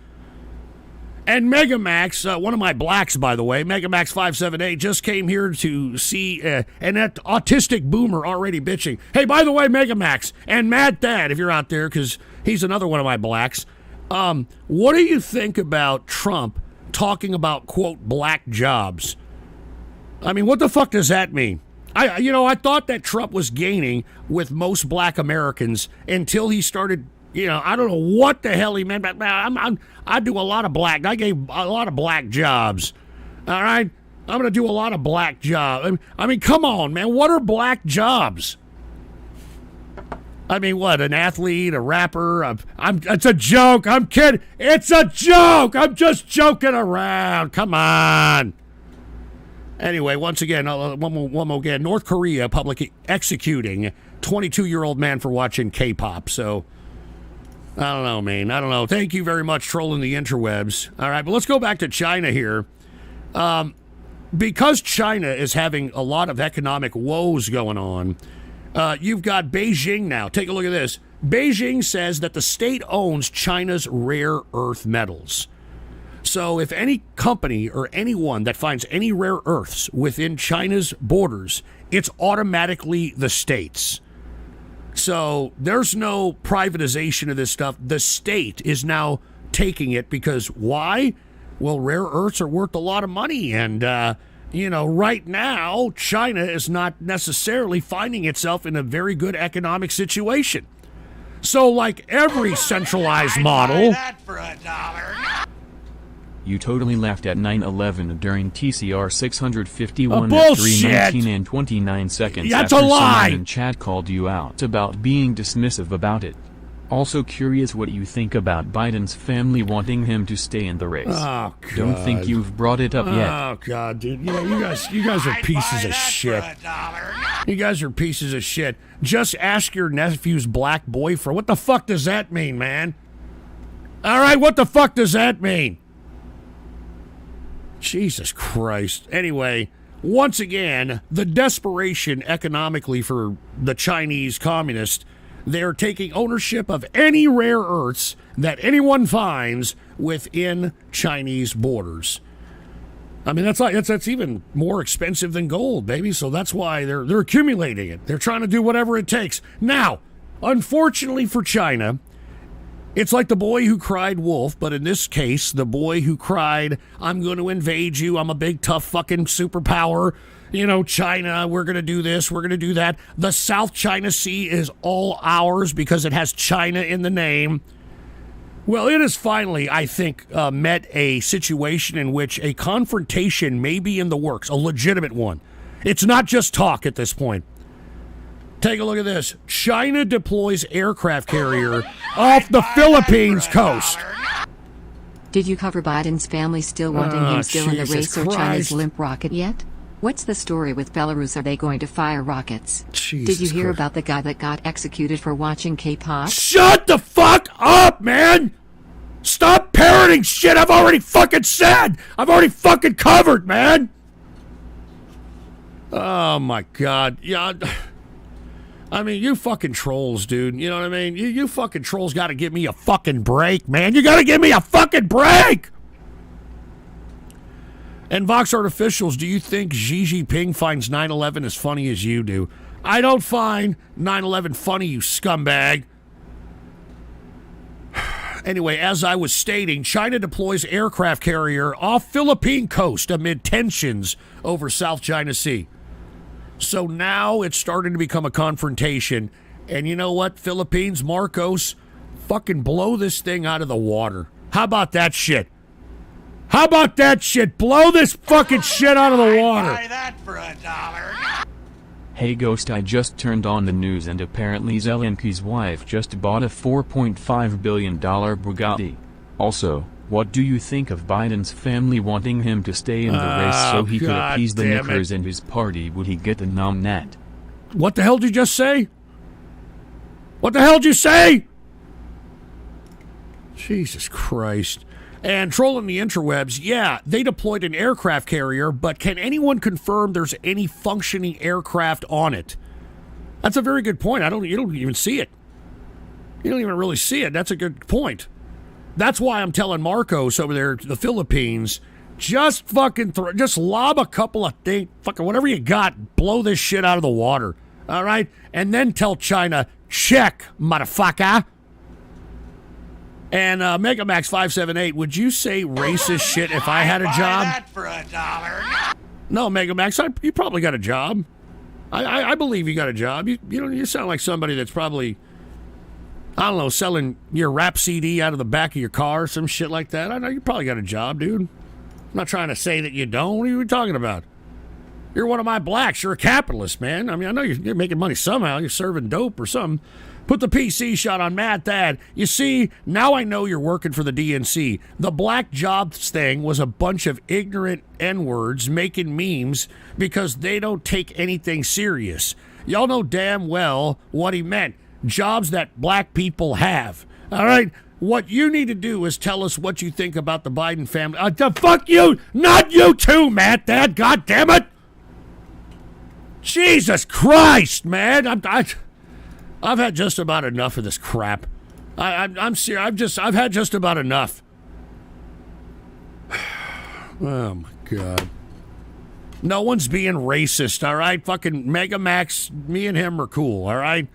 And Megamax, one of my blacks, by the way, Megamax578, just came here to see an autistic boomer already bitching. Hey, by the way, Megamax, and Mad Thad, if you're out there, because he's another one of my blacks. What do you think about Trump talking about, quote, black jobs? I mean, what the fuck does that mean? I thought that Trump was gaining with most black Americans until he started, I don't know what the hell he meant, but I do a lot of black. I gave a lot of black jobs. All right? I'm going to do a lot of black jobs. I mean, come on, man. What are black jobs? I mean, what? An athlete, a rapper? It's a joke. I'm kidding. It's a joke. I'm just joking around. Come on. Anyway, once again, one more again. North Korea publicly executing 22-year-old man for watching K-pop. So, I don't know, man. I don't know. Thank you very much, trolling the interwebs. All right, but let's go back to China here. Because China is having a lot of economic woes going on, you've got Beijing now. Take a look at this. Beijing says that the state owns China's rare earth metals. So if any company or anyone that finds any rare earths within China's borders, it's automatically the state's. So there's no privatization of this stuff. The state is now taking it because why? Well, rare earths are worth a lot of money. And, right now, China is not necessarily finding itself in a very good economic situation. So like every centralized model... that for $1. You totally laughed at 9/11 during TCR 651 at 3:19 and 29 seconds That's after a lie. someone in chat called you out about being dismissive about it. Also curious what you think about Biden's family wanting him to stay in the race. Oh, God. Don't think you've brought it up yet. Oh, God, dude. You guys are pieces of shit. You guys are pieces of shit. Just ask your nephew's black boyfriend. What the fuck does that mean, man? All right, what the fuck does that mean? Jesus Christ. Anyway, once again, the desperation economically for the Chinese communists, they're taking ownership of any rare earths that anyone finds within Chinese borders. I mean, that's even more expensive than gold, baby. So that's why they're accumulating it. They're trying to do whatever it takes. Now, unfortunately for China, it's like the boy who cried wolf, but in this case, the boy who cried, I'm going to invade you, I'm a big, tough fucking superpower, China, we're going to do this, we're going to do that. The South China Sea is all ours because it has China in the name. Well, it has finally, I think, met a situation in which a confrontation may be in the works, a legitimate one. It's not just talk at this point. Take a look at this. China deploys aircraft carrier off the Philippines coast. Did you cover Biden's family still wanting him still in the race or China's Christ. limp rocket yet? What's the story with Belarus? Are they going to fire rockets? Jesus Did you hear Christ. about the guy that got executed for watching K-pop? Shut the fuck up, man! Stop parroting shit I've already fucking said! I've already fucking covered, man! Oh, my God. Yeah, I mean, you fucking trolls, dude. You know what I mean? You fucking trolls got to give me a fucking break, man. You got to give me a fucking break! And Vox Artificials, do you think Xi Jinping finds 9/11 as funny as you do? I don't find 9/11 funny, you scumbag. Anyway, as I was stating, China deploys aircraft carrier off Philippine coast amid tensions over South China Sea. So now it's starting to become a confrontation. And you know what, Philippines, Marcos, fucking blow this thing out of the water. How about that shit? How about that shit? Blow this fucking shit out of the water. Buy that for $1. Hey Ghost, I just turned on the news and apparently Zelensky's wife just bought a $4.5 billion Bugatti. Also, what do you think of Biden's family wanting him to stay in the race so he could appease the knickers in his party? Would he get the nom-nat? What the hell did you just say? What the hell did you say? Jesus Christ. and trolling the interwebs, yeah, they deployed an aircraft carrier, but can anyone confirm there's any functioning aircraft on it? That's a very good point. You don't even see it. You don't even really see it. That's a good point. That's why I'm telling Marcos over there, the Philippines, just fucking just lob a couple of things, fucking whatever you got, blow this shit out of the water, all right? And then tell China, check, motherfucker. And Megamax578, would you say racist shit if I had a job? That for $1. No, Megamax, you probably got a job. I believe you got a job. You sound like somebody that's probably, I don't know, selling your rap CD out of the back of your car or some shit like that. I know you probably got a job, dude. I'm not trying to say that you don't. What are you talking about? You're one of my blacks. You're a capitalist, man. I mean, I know you're making money somehow. You're serving dope or something. Put the PC shot on Matt Thad. You see, now I know you're working for the DNC. The black jobs thing was a bunch of ignorant N-words making memes because they don't take anything serious. Y'all know damn well what he meant. Jobs that black people have. All right? What you need to do is tell us what you think about the Biden family. Fuck you! Not you too, Matt Thad! God damn it! Jesus Christ, man! I've had just about enough of this crap. I'm serious. I've had just about enough. Oh my God. No one's being racist, all right? Fucking Megamax, me and him are cool, all right?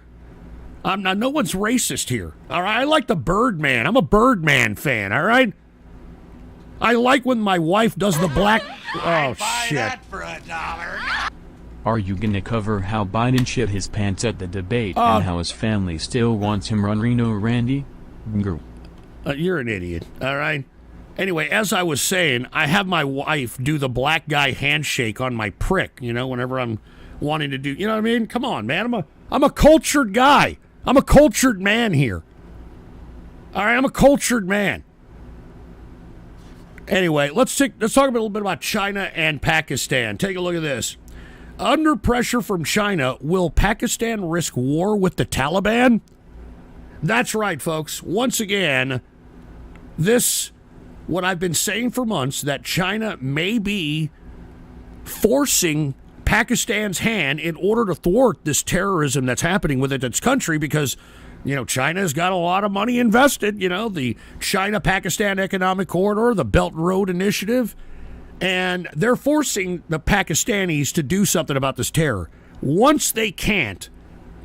No one's racist here, all right? I like the Birdman. I'm a Birdman fan, all right? I like when my wife does the black. Oh shit! That for $1. Are you gonna cover how Biden shit his pants at the debate and how his family still wants him run Reno Randy? You're an idiot, all right? Anyway, as I was saying, I have my wife do the black guy handshake on my prick, whenever I'm wanting to do, you know what I mean? Come on, man. I'm a cultured guy. I'm a cultured man here. All right, I'm a cultured man. Anyway, let's talk a little bit about China and Pakistan. Take a look at this. Under pressure from China, will Pakistan risk war with the Taliban? That's right, folks. Once again, what I've been saying for months, that China may be forcing Pakistan's hand in order to thwart this terrorism that's happening within its country because, China's got a lot of money invested, the China-Pakistan Economic Corridor, the Belt and Road Initiative. And they're forcing the Pakistanis to do something about this terror. Once they can't,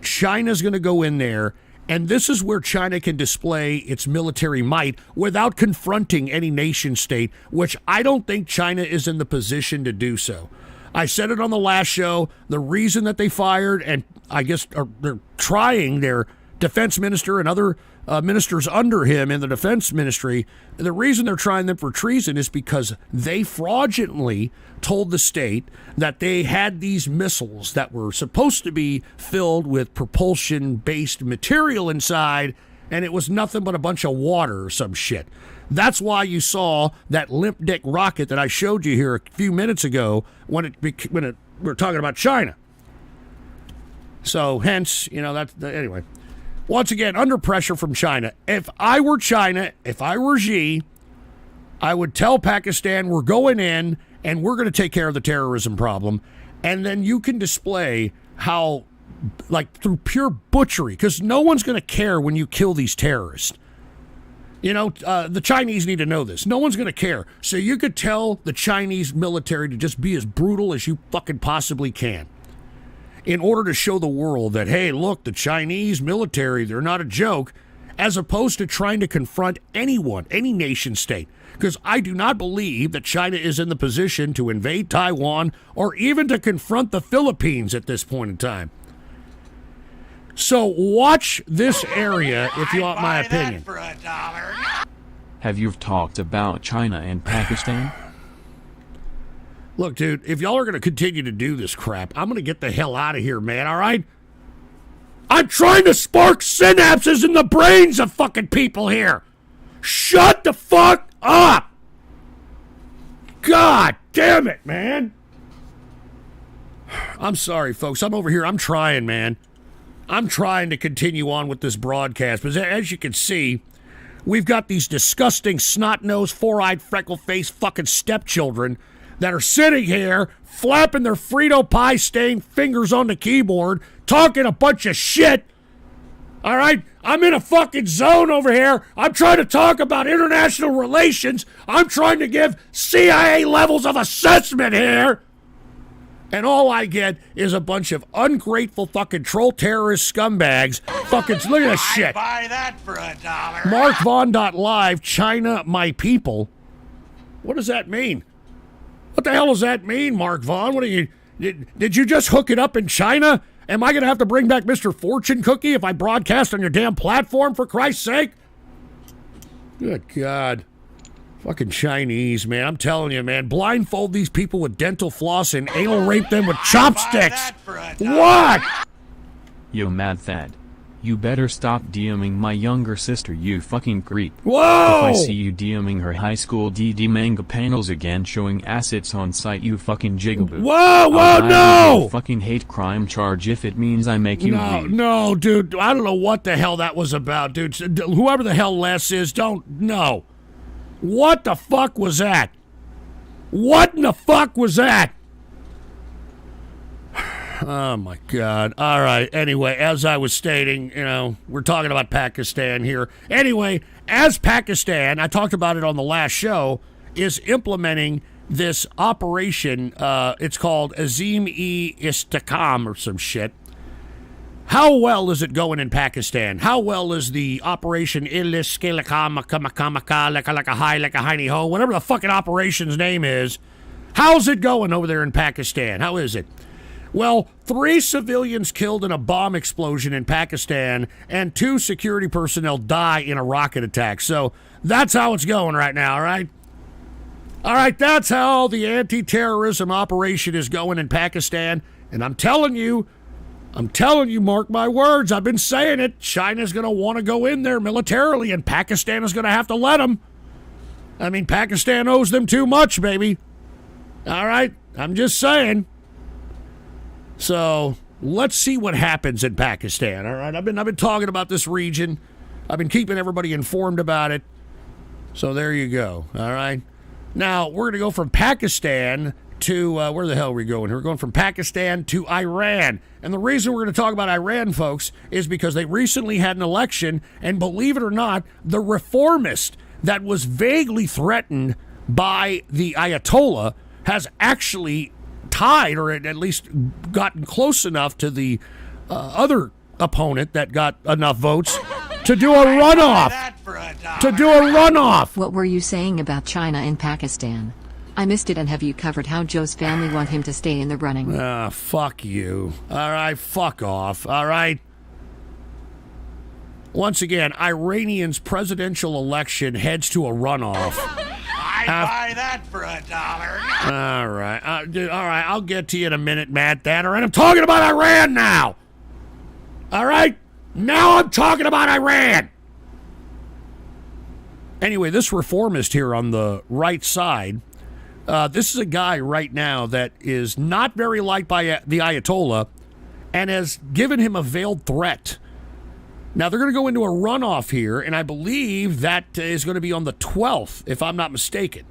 China's going to go in there, and this is where China can display its military might without confronting any nation state, which I don't think China is in the position to do so. I said it on the last show. The reason that they fired, and I guess they're trying their defense minister and other ministers under him in the defense ministry, the reason they're trying them for treason is because they fraudulently told the state that they had these missiles that were supposed to be filled with propulsion-based material inside, and it was nothing but a bunch of water or some shit. That's why you saw that limp dick rocket that I showed you here a few minutes ago when we're talking about China. So hence, anyway. Once again, under pressure from China. If I were China, if I were Xi, I would tell Pakistan we're going in and we're going to take care of the terrorism problem. And then you can display how, through pure butchery, because no one's going to care when you kill these terrorists. The Chinese need to know this. No one's going to care. So you could tell the Chinese military to just be as brutal as you fucking possibly can, in order to show the world that, hey, look, the Chinese military, they're not a joke, as opposed to trying to confront anyone, any nation state. Because I do not believe that China is in the position to invade Taiwan or even to confront the Philippines at this point in time. So watch this area if you want my opinion. For $1. Have you talked about China and Pakistan? Look, dude, if y'all are going to continue to do this crap, I'm going to get the hell out of here, man, all right? I'm trying to spark synapses in the brains of fucking people here. Shut the fuck up. God damn it, man. I'm sorry, folks. I'm over here. I'm trying, man. I'm trying to continue on with this broadcast. But as you can see, we've got these disgusting snot-nosed, four-eyed, freckle-faced fucking stepchildren that are sitting here flapping their Frito pie stained fingers on the keyboard, talking a bunch of shit. All right? I'm in a fucking zone over here. I'm trying to talk about international relations. I'm trying to give CIA levels of assessment here. And all I get is a bunch of ungrateful fucking troll terrorist scumbags. Fucking look at this shit. Buy that for $1. MarkVon.live, China, my people. What does that mean? What the hell does that mean, Mark Vaughn? What are you? Did you just hook it up in China? Am I going to have to bring back Mr. Fortune Cookie if I broadcast on your damn platform, for Christ's sake? Good God. Fucking Chinese, man. I'm telling you, man. Blindfold these people with dental floss and anal rape them with chopsticks. What? Yo, Mad Thad. You better stop DMing my younger sister, you fucking creep. Whoa! If I see you DMing her high school DD manga panels again showing assets on site, you fucking jigaboo. Whoa, no! Fucking hate crime charge if it means I make you leave. No, dude. I don't know what the hell that was about, dude. Whoever the hell Les is, don't know. What the fuck was that? What in the fuck was that? Oh, my God. All right. Anyway, as I was stating, we're talking about Pakistan here. Anyway, as Pakistan, I talked about it on the last show, is implementing this operation. It's called Azim-e-Istikam or some shit. How well is it going in Pakistan? How well is the operation Ilis-Skelakama-Kama-Kama-Ka-Laka-Laka-Hi-Laka-Heiny-Ho, whatever the fucking operation's name is? How's it going over there in Pakistan? How is it? Well, 3 civilians killed in a bomb explosion in Pakistan, and 2 security personnel die in a rocket attack. So that's how it's going right now, all right? All right, that's how the anti-terrorism operation is going in Pakistan. And I'm telling you, mark my words, I've been saying it, China's going to want to go in there militarily, and Pakistan is going to have to let them. I mean, Pakistan owes them too much, baby. All right, I'm just saying. So let's see what happens in Pakistan. All right, I've been talking about this region. I've been keeping everybody informed about it. So there you go. All right. Now we're going to go from Pakistan to where the hell are we going here? We're going from Pakistan to Iran. And the reason we're going to talk about Iran, folks, is because they recently had an election, and believe it or not, the reformist that was vaguely threatened by the Ayatollah has actually tied, or at least gotten close enough to the other opponent that got enough votes to do a runoff. What were you saying about China and Pakistan? I missed it, and have you covered how Joe's family want him to stay in the running? Fuck you. All right, fuck off. All right. Once again, Iranian's presidential election heads to a runoff. Buy that for $1. All right. Dude, all right, I'll get to you in a minute, Matt Danner, and I'm talking about Iran now. All right? Now I'm talking about Iran. Anyway, this reformist here on the right side, this is a guy right now that is not very liked by the Ayatollah and has given him a veiled threat. Now, they're going to go into a runoff here, and I believe that is going to be on the 12th, if I'm not mistaken.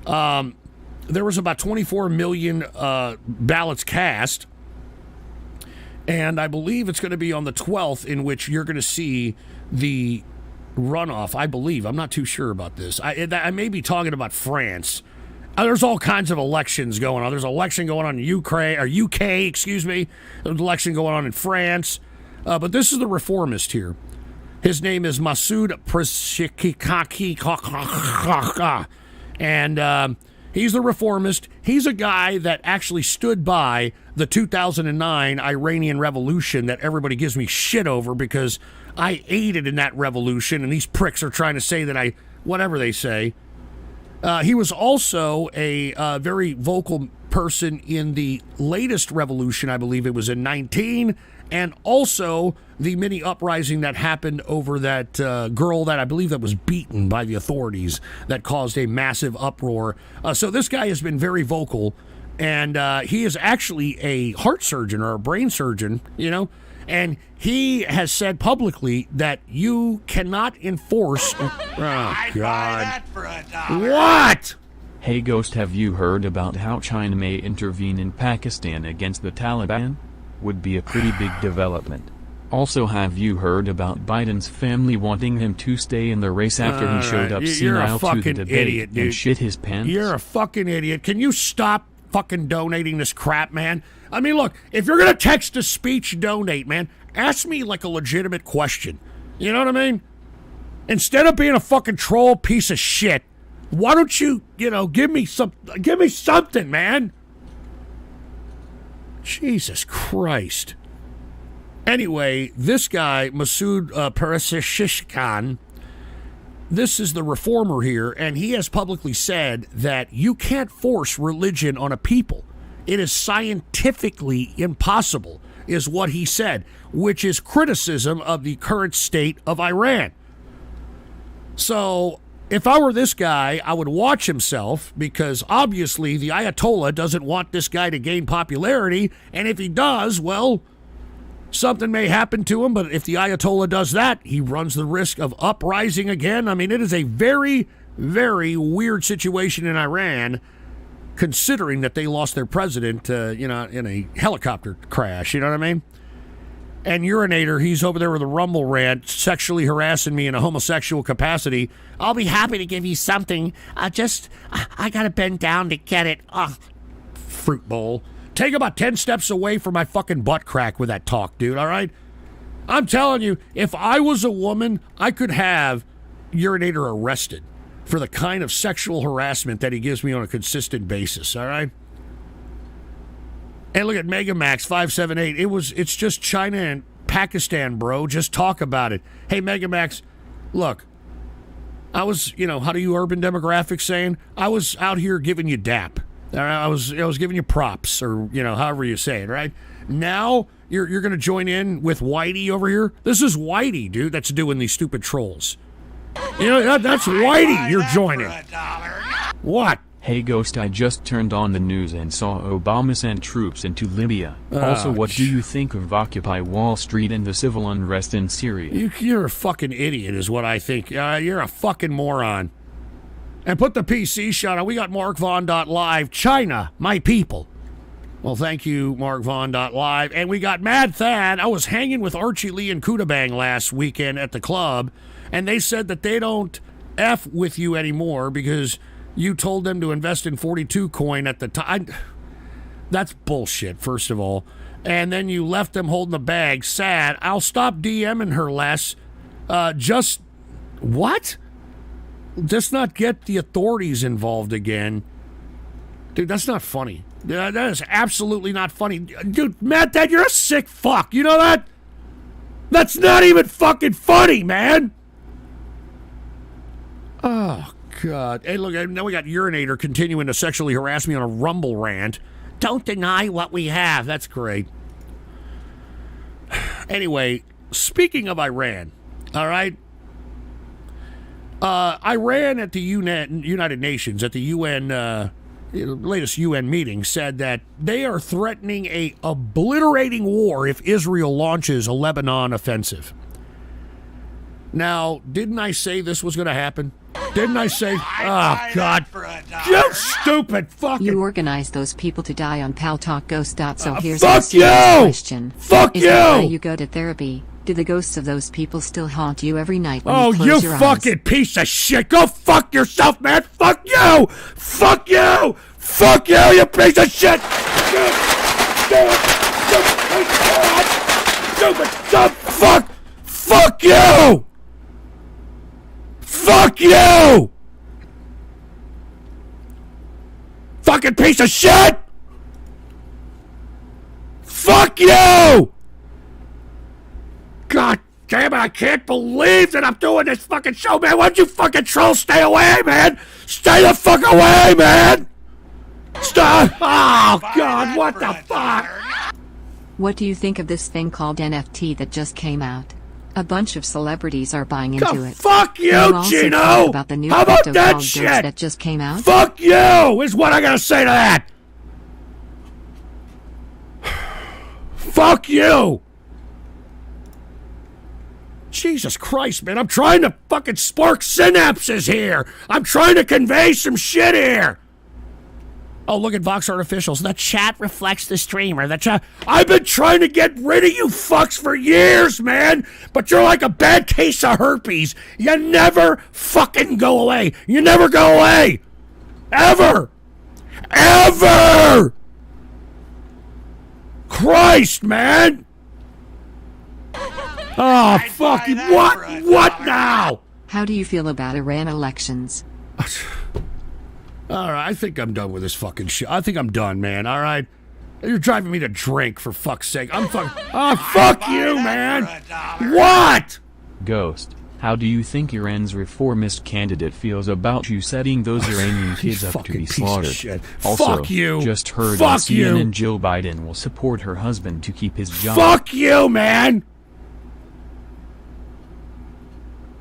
There was about 24 million ballots cast, and I believe it's going to be on the 12th in which you're going to see the runoff, I believe. I'm not too sure about this. I may be talking about France. There's all kinds of elections going on. There's an election going on in UK, excuse me. There's an election going on in France. But this is the reformist here. His name is Masoud Pezeshkian, and he's the reformist. He's a guy that actually stood by the 2009 Iranian revolution that everybody gives me shit over because I aided in that revolution, and these pricks are trying to say that whatever they say. He was also a very vocal person in the latest revolution, I believe it was in 19, and also the mini uprising that happened over that girl that I believe that was beaten by the authorities that caused a massive uproar. So this guy has been very vocal, and he is actually a heart surgeon or a brain surgeon, And he has said publicly that you cannot enforce... Oh, I'd buy God. that for $1. What? Hey Ghost, have you heard about how China may intervene in Pakistan against the Taliban? Would be a pretty big development. Also, have you heard about Biden's family wanting him to stay in the race after he showed up senile to the debate idiot, and dude. shit his pants? You're a fucking idiot. Can you stop fucking donating this crap, man? I mean, look, if you're gonna text to speech donate, man, ask me like a legitimate question. You know what I mean? Instead of being a fucking troll piece of shit, why don't you, give me something, man? Jesus Christ. Anyway, this guy, Masood Pezeshkian, this is the reformer here, and he has publicly said that you can't force religion on a people. It is scientifically impossible, is what he said, which is criticism of the current state of Iran. So, if I were this guy, I would watch himself, because obviously the Ayatollah doesn't want this guy to gain popularity, and if he does, well, something may happen to him, but if the Ayatollah does that, he runs the risk of uprising again. I mean, it is a very, very weird situation in Iran, considering that they lost their president, in a helicopter crash, you know what I mean? And Urinator, he's over there with a rumble rant, sexually harassing me in a homosexual capacity. I'll be happy to give you something. I gotta bend down to get it. Fruit bowl. Take about 10 steps away from my fucking butt crack with that talk, dude, all right? I'm telling you, if I was a woman, I could have Urinator arrested for the kind of sexual harassment that he gives me on a consistent basis, all right? And look at Megamax 578. It's just China and Pakistan, bro. Just talk about it. Hey, Megamax, look, I was, how do you urban demographics saying? I was out here giving you dap. I was giving you props, or, however you say it, right? Now you're going to join in with Whitey over here? This is Whitey, dude, that's doing these stupid trolls. That's Whitey you're joining. What? Hey Ghost, I just turned on the news and saw Obama sent troops into Libya. Also, what do you think of Occupy Wall Street and the civil unrest in Syria? You're a fucking idiot is what I think. You're a fucking moron. And put the PC shot on. We got MarkVon.live. China, my people. Well, thank you, MarkVon.live. And we got Mad Thad. I was hanging with Archie Lee and Kudabang last weekend at the club, and they said that they don't F with you anymore because you told them to invest in 42 coin at the time. That's bullshit, first of all. And then you left them holding the bag. Sad. I'll stop DMing her less. What? Just not get the authorities involved again. Dude, that's not funny. That is absolutely not funny. Dude, Matt, Dad, you're a sick fuck. You know that? That's not even fucking funny, man. Oh, God. Hey, look, now we got Urinator continuing to sexually harass me on a rumble rant. Don't deny what we have. That's great. Anyway, speaking of Iran, all right? Iran at the United Nations, at the UN, latest UN meeting, said that they are threatening a obliterating war if Israel launches a Lebanon offensive. Now, didn't I say this was going to happen? Didn't I say? Oh, God. You stupid fucking... You organized those people to die on PalTalkGhost. So here's fuck a serious question. Fuck Is you! that why you go to therapy? Do the ghosts of those people still haunt you every night when you close you your eyes? fucking piece of shit! Go fuck yourself, man! Fuck you! Fuck you! Fuck you, you piece of shit! Stupid fuck! Fuck you! Fuck you! Fucking piece of shit! Fuck you! God damn it, I can't believe that I'm doing this fucking show, man. Why don't you fucking trolls stay away, man? Stay the fuck away, man! Stop! Oh, God, what the fuck? What do you think of this thing called NFT that just came out? A bunch of celebrities are buying into it. Fuck you, also Gino! talk about the new How about crypto that called shit? Ghost that just came out? Fuck you is what I gotta say to that. Fuck you. Jesus Christ, man. I'm trying to fucking spark synapses here. I'm trying to convey some shit here. Oh, look at Vox Artificials. The chat reflects the streamer. The chat. I've been trying to get rid of you fucks for years, man. But you're like a bad case of herpes. You never fucking go away. You never go away. Ever. Ever. Christ, man. Oh, fuck you. What? What now? How do you feel about Iran elections? All right, I think I'm done with this fucking shit. I think I'm done, man. All right? You're driving me to drink, for fuck's sake. I'm fucking... Oh, fuck you, man. What? Ghost, how do you think Iran's reformist candidate feels about you setting those Iranian kids up to be slaughtered? Also, Fuck you. Just heard Fuck on CNN you. Joe Biden will support her husband to keep his job. Fuck you, man.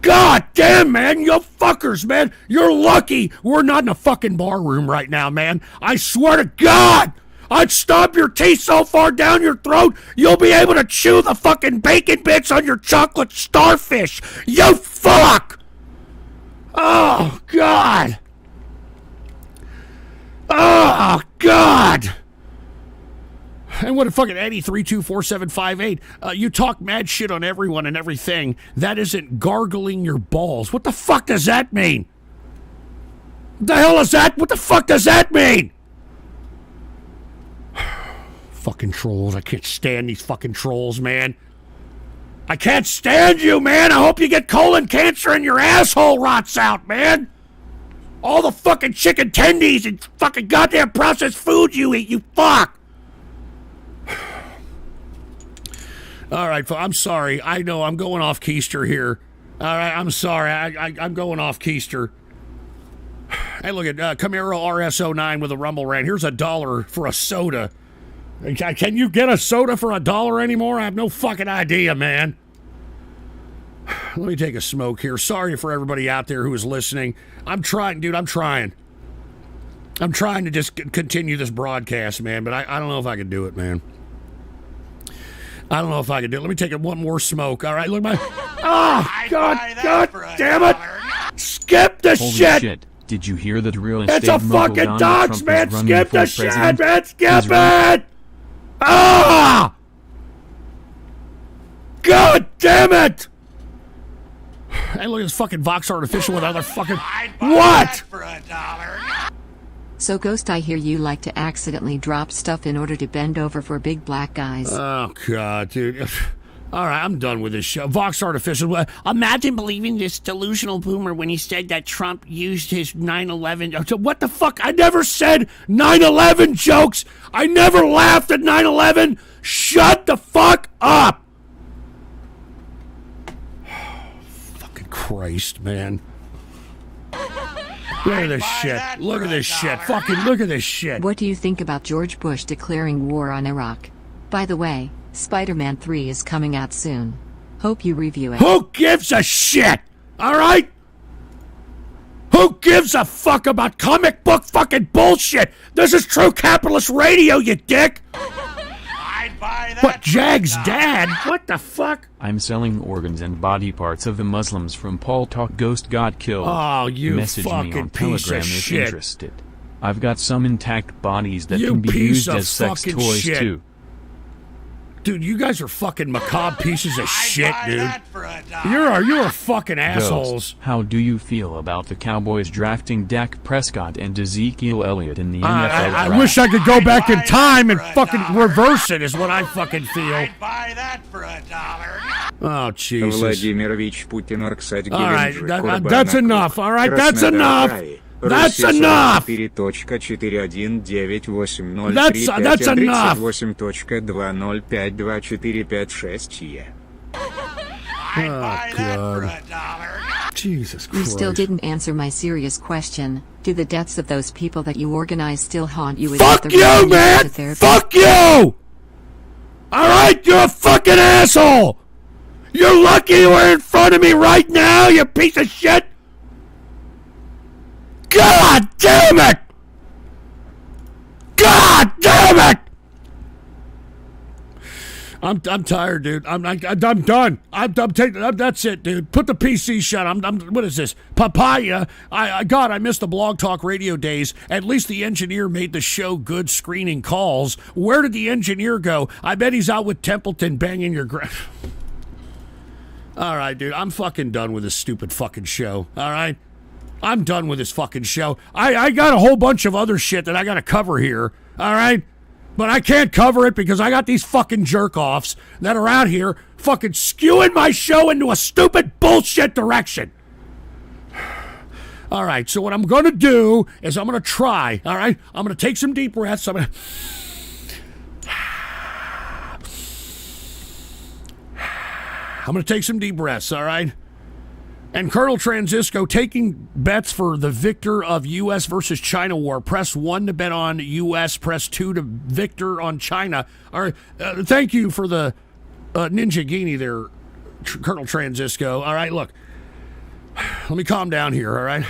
God damn, man, you fuckers, man. You're lucky we're not in a fucking bar room right now, man. I swear to God, I'd stomp your teeth so far down your throat, you'll be able to chew the fucking bacon bits on your chocolate starfish. You fuck! Oh, God. Oh, God. And what a fucking Eddie 324758. You talk mad shit on everyone and everything. That isn't gargling your balls. What the fuck does that mean? What the hell is that? What the fuck does that mean? Fucking trolls. I can't stand these fucking trolls, man. I can't stand you, man. I hope you get colon cancer and your asshole rots out, man. All the fucking chicken tendies and fucking goddamn processed food you eat, you fuck. All right, I'm sorry. I know I'm going off keister here. All right, I'm sorry. I'm going off keister. Hey, look at Camaro RS09 with a rumble rant. Here's $1 for a soda. Can you get a soda for $1 anymore? I have no fucking idea, man. Let me take a smoke here. Sorry for everybody out there who is listening. I'm trying, dude. I'm trying. I'm trying to just continue this broadcast, man, but I don't know if I can do it, man. I don't know if I can do it. Let me take one more smoke. All right, look at my... Oh, God damn it! Skip the Holy shit! Did you hear that real estate It's a mogul fucking Donald dox, Trump man! is running Skip for the shit, president? man! Skip He's running- it! Ah! God damn it! Hey, look at this fucking Vox Artificial with other fucking... What? So, Ghost, I hear you like to accidentally drop stuff in order to bend over for big black guys. Oh, God, dude. All right, I'm done with this show. Vox Artificial. Imagine believing this delusional boomer when he said that Trump used his 9/11. What the fuck? I never said 9/11 jokes. I never laughed at 9/11. Shut the fuck up. Fucking Christ, man. Look at this shit. Look at this shit. Fucking look at this shit. What do you think about George Bush declaring war on Iraq? By the way, Spider-Man 3 is coming out soon. Hope you review it. Who gives a shit? All right? Who gives a fuck about comic book fucking bullshit? This is true capitalist radio, you dick. What, Jag's dad? What the fuck? I'm selling organs and body parts of the Muslims from Paul Talk Ghost got killed. Oh, you Message fucking me on piece Telegram of if shit. interested. I've got some intact bodies that You can be piece used of as sex fucking toys shit. too. Dude, you guys are fucking macabre pieces of shit, dude. You're fucking assholes. Ghost, how do you feel about the Cowboys drafting Dak Prescott and Ezekiel Elliott in the NFL draft? I wish I could go back in time and fucking reverse it, is what I fucking feel. Oh, Jesus. Владимирович Путин, Аркадий All right, Геленджик, that's enough. All right, that's enough. That's enough. That's enough. 8.2052052456. Oh, God. Jesus You Christ. still didn't answer my serious question. Do the deaths of those people that you organize still haunt you? Fuck you, man! Fuck you! Alright, you're a fucking asshole! You're lucky you were in front of me right now, you piece of shit! God damn it! God damn it! I'm tired, dude. I'm done. I'm taking. That's it, dude. Put the PC shut. What is this? Papaya. God, I missed the Blog Talk Radio days. At least the engineer made the show good, screening calls. Where did the engineer go? I bet he's out with Templeton banging your All right, dude. I'm fucking done with this stupid fucking show. All right. I'm done with this fucking show. I got a whole bunch of other shit that I got to cover here. All right. But I can't cover it because I got these fucking jerk-offs that are out here fucking skewing my show into a stupid bullshit direction. All right, so what I'm going to do is I'm going to try, all right? I'm going to take some deep breaths. I'm going to take some deep breaths, all right? And Colonel Transisco taking bets for the victor of U.S. versus China war. Press 1 to bet on U.S., press 2 to victor on China. All right, thank you for the Ninja Guinea there, Colonel Transisco. All right, look, let me calm down here, all right?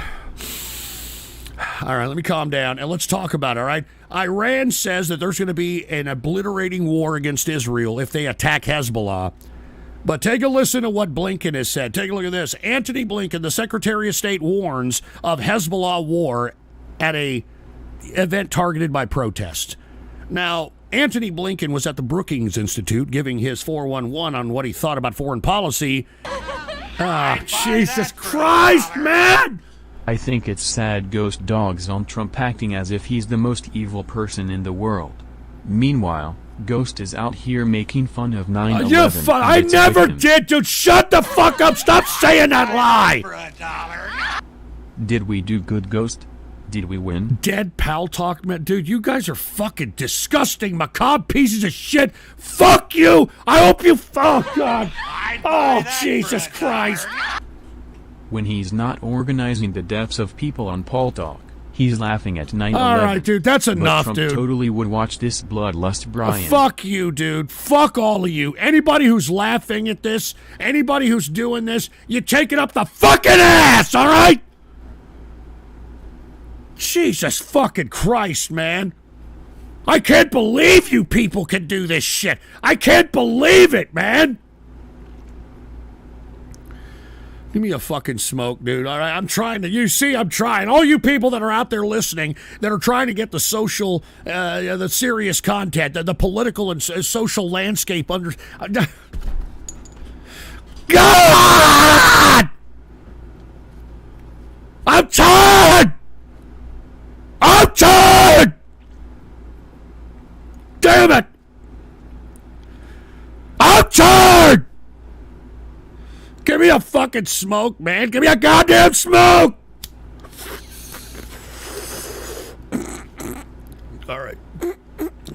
All right, let me calm down, and let's talk about it, all right? Iran says that there's going to be an obliterating war against Israel if they attack Hezbollah. But take a listen to what Blinken has said. Take a look at this. Antony Blinken, the Secretary of State, warns of Hezbollah war at a event targeted by protest. Now, Antony Blinken was at the Brookings Institute giving his 411 on what he thought about foreign policy. Jesus Christ, man! I think it's sad Ghost dogs on Trump acting as if he's the most evil person in the world. Meanwhile, Ghost is out here making fun of 9/11. I never did, dude. Shut the fuck up. Stop saying that lie. Did we do good, Ghost? Did we win? Dead pal talk, man. Dude, you guys are fucking disgusting, macabre pieces of shit. Fuck you. I hope you... Oh, God. Oh, Jesus Christ. When he's not organizing the deaths of people on Paul Talk, he's laughing at 9/11. All right, dude, that's enough, Trump dude. Totally would watch this bloodlust, Brian. Fuck you, dude. Fuck all of you. Anybody who's laughing at this, anybody who's doing this, you take it up the fucking ass, all right? Jesus fucking Christ, man. I can't believe you people can do this shit. I can't believe it, man. Give me a fucking smoke, dude. All right, I'm trying to. You see, I'm trying. All you people that are out there listening, that are trying to get the social, the serious content, the political and social landscape under. God! I'm tired. I'm tired. Damn it! I'm tired. Give me a fucking smoke, man. Give me a goddamn smoke! All right.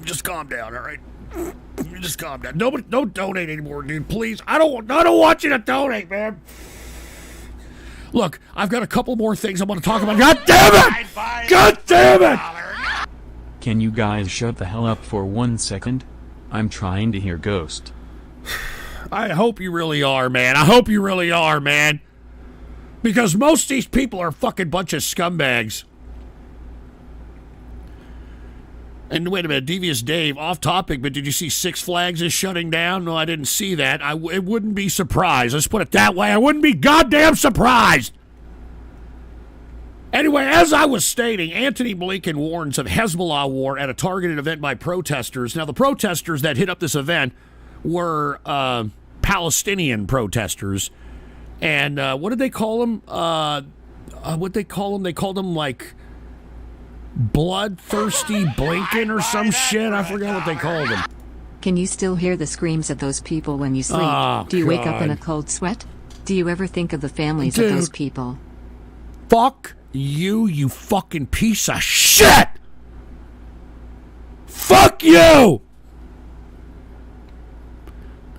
Just calm down, all right? You just calm down. Nobody, don't donate anymore, dude, please. I don't want you to donate, man. Look, I've got a couple more things I want to talk about. God damn it! God damn it! Can you guys shut the hell up for 1 second? I'm trying to hear Ghost. I hope you really are, man. I hope you really are, man. Because most of these people are a fucking bunch of scumbags. And wait a minute, Devious Dave, off topic, but did you see Six Flags is shutting down? No, I didn't see that. It wouldn't be surprised. Let's put it that way. I wouldn't be goddamn surprised. Anyway, as I was stating, Antony Blinken warns of Hezbollah war at a targeted event by protesters. Now, the protesters that hit up this event were Palestinian protesters, and what did they call them? They called them like bloodthirsty Blinken or some shit. I forgot what they called them. Can you still hear the screams of those people when you sleep? Oh, Do you wake up in a God. cold sweat? Do you ever think of the families Dude. of those people? Fuck you, you fucking piece of shit! Fuck you!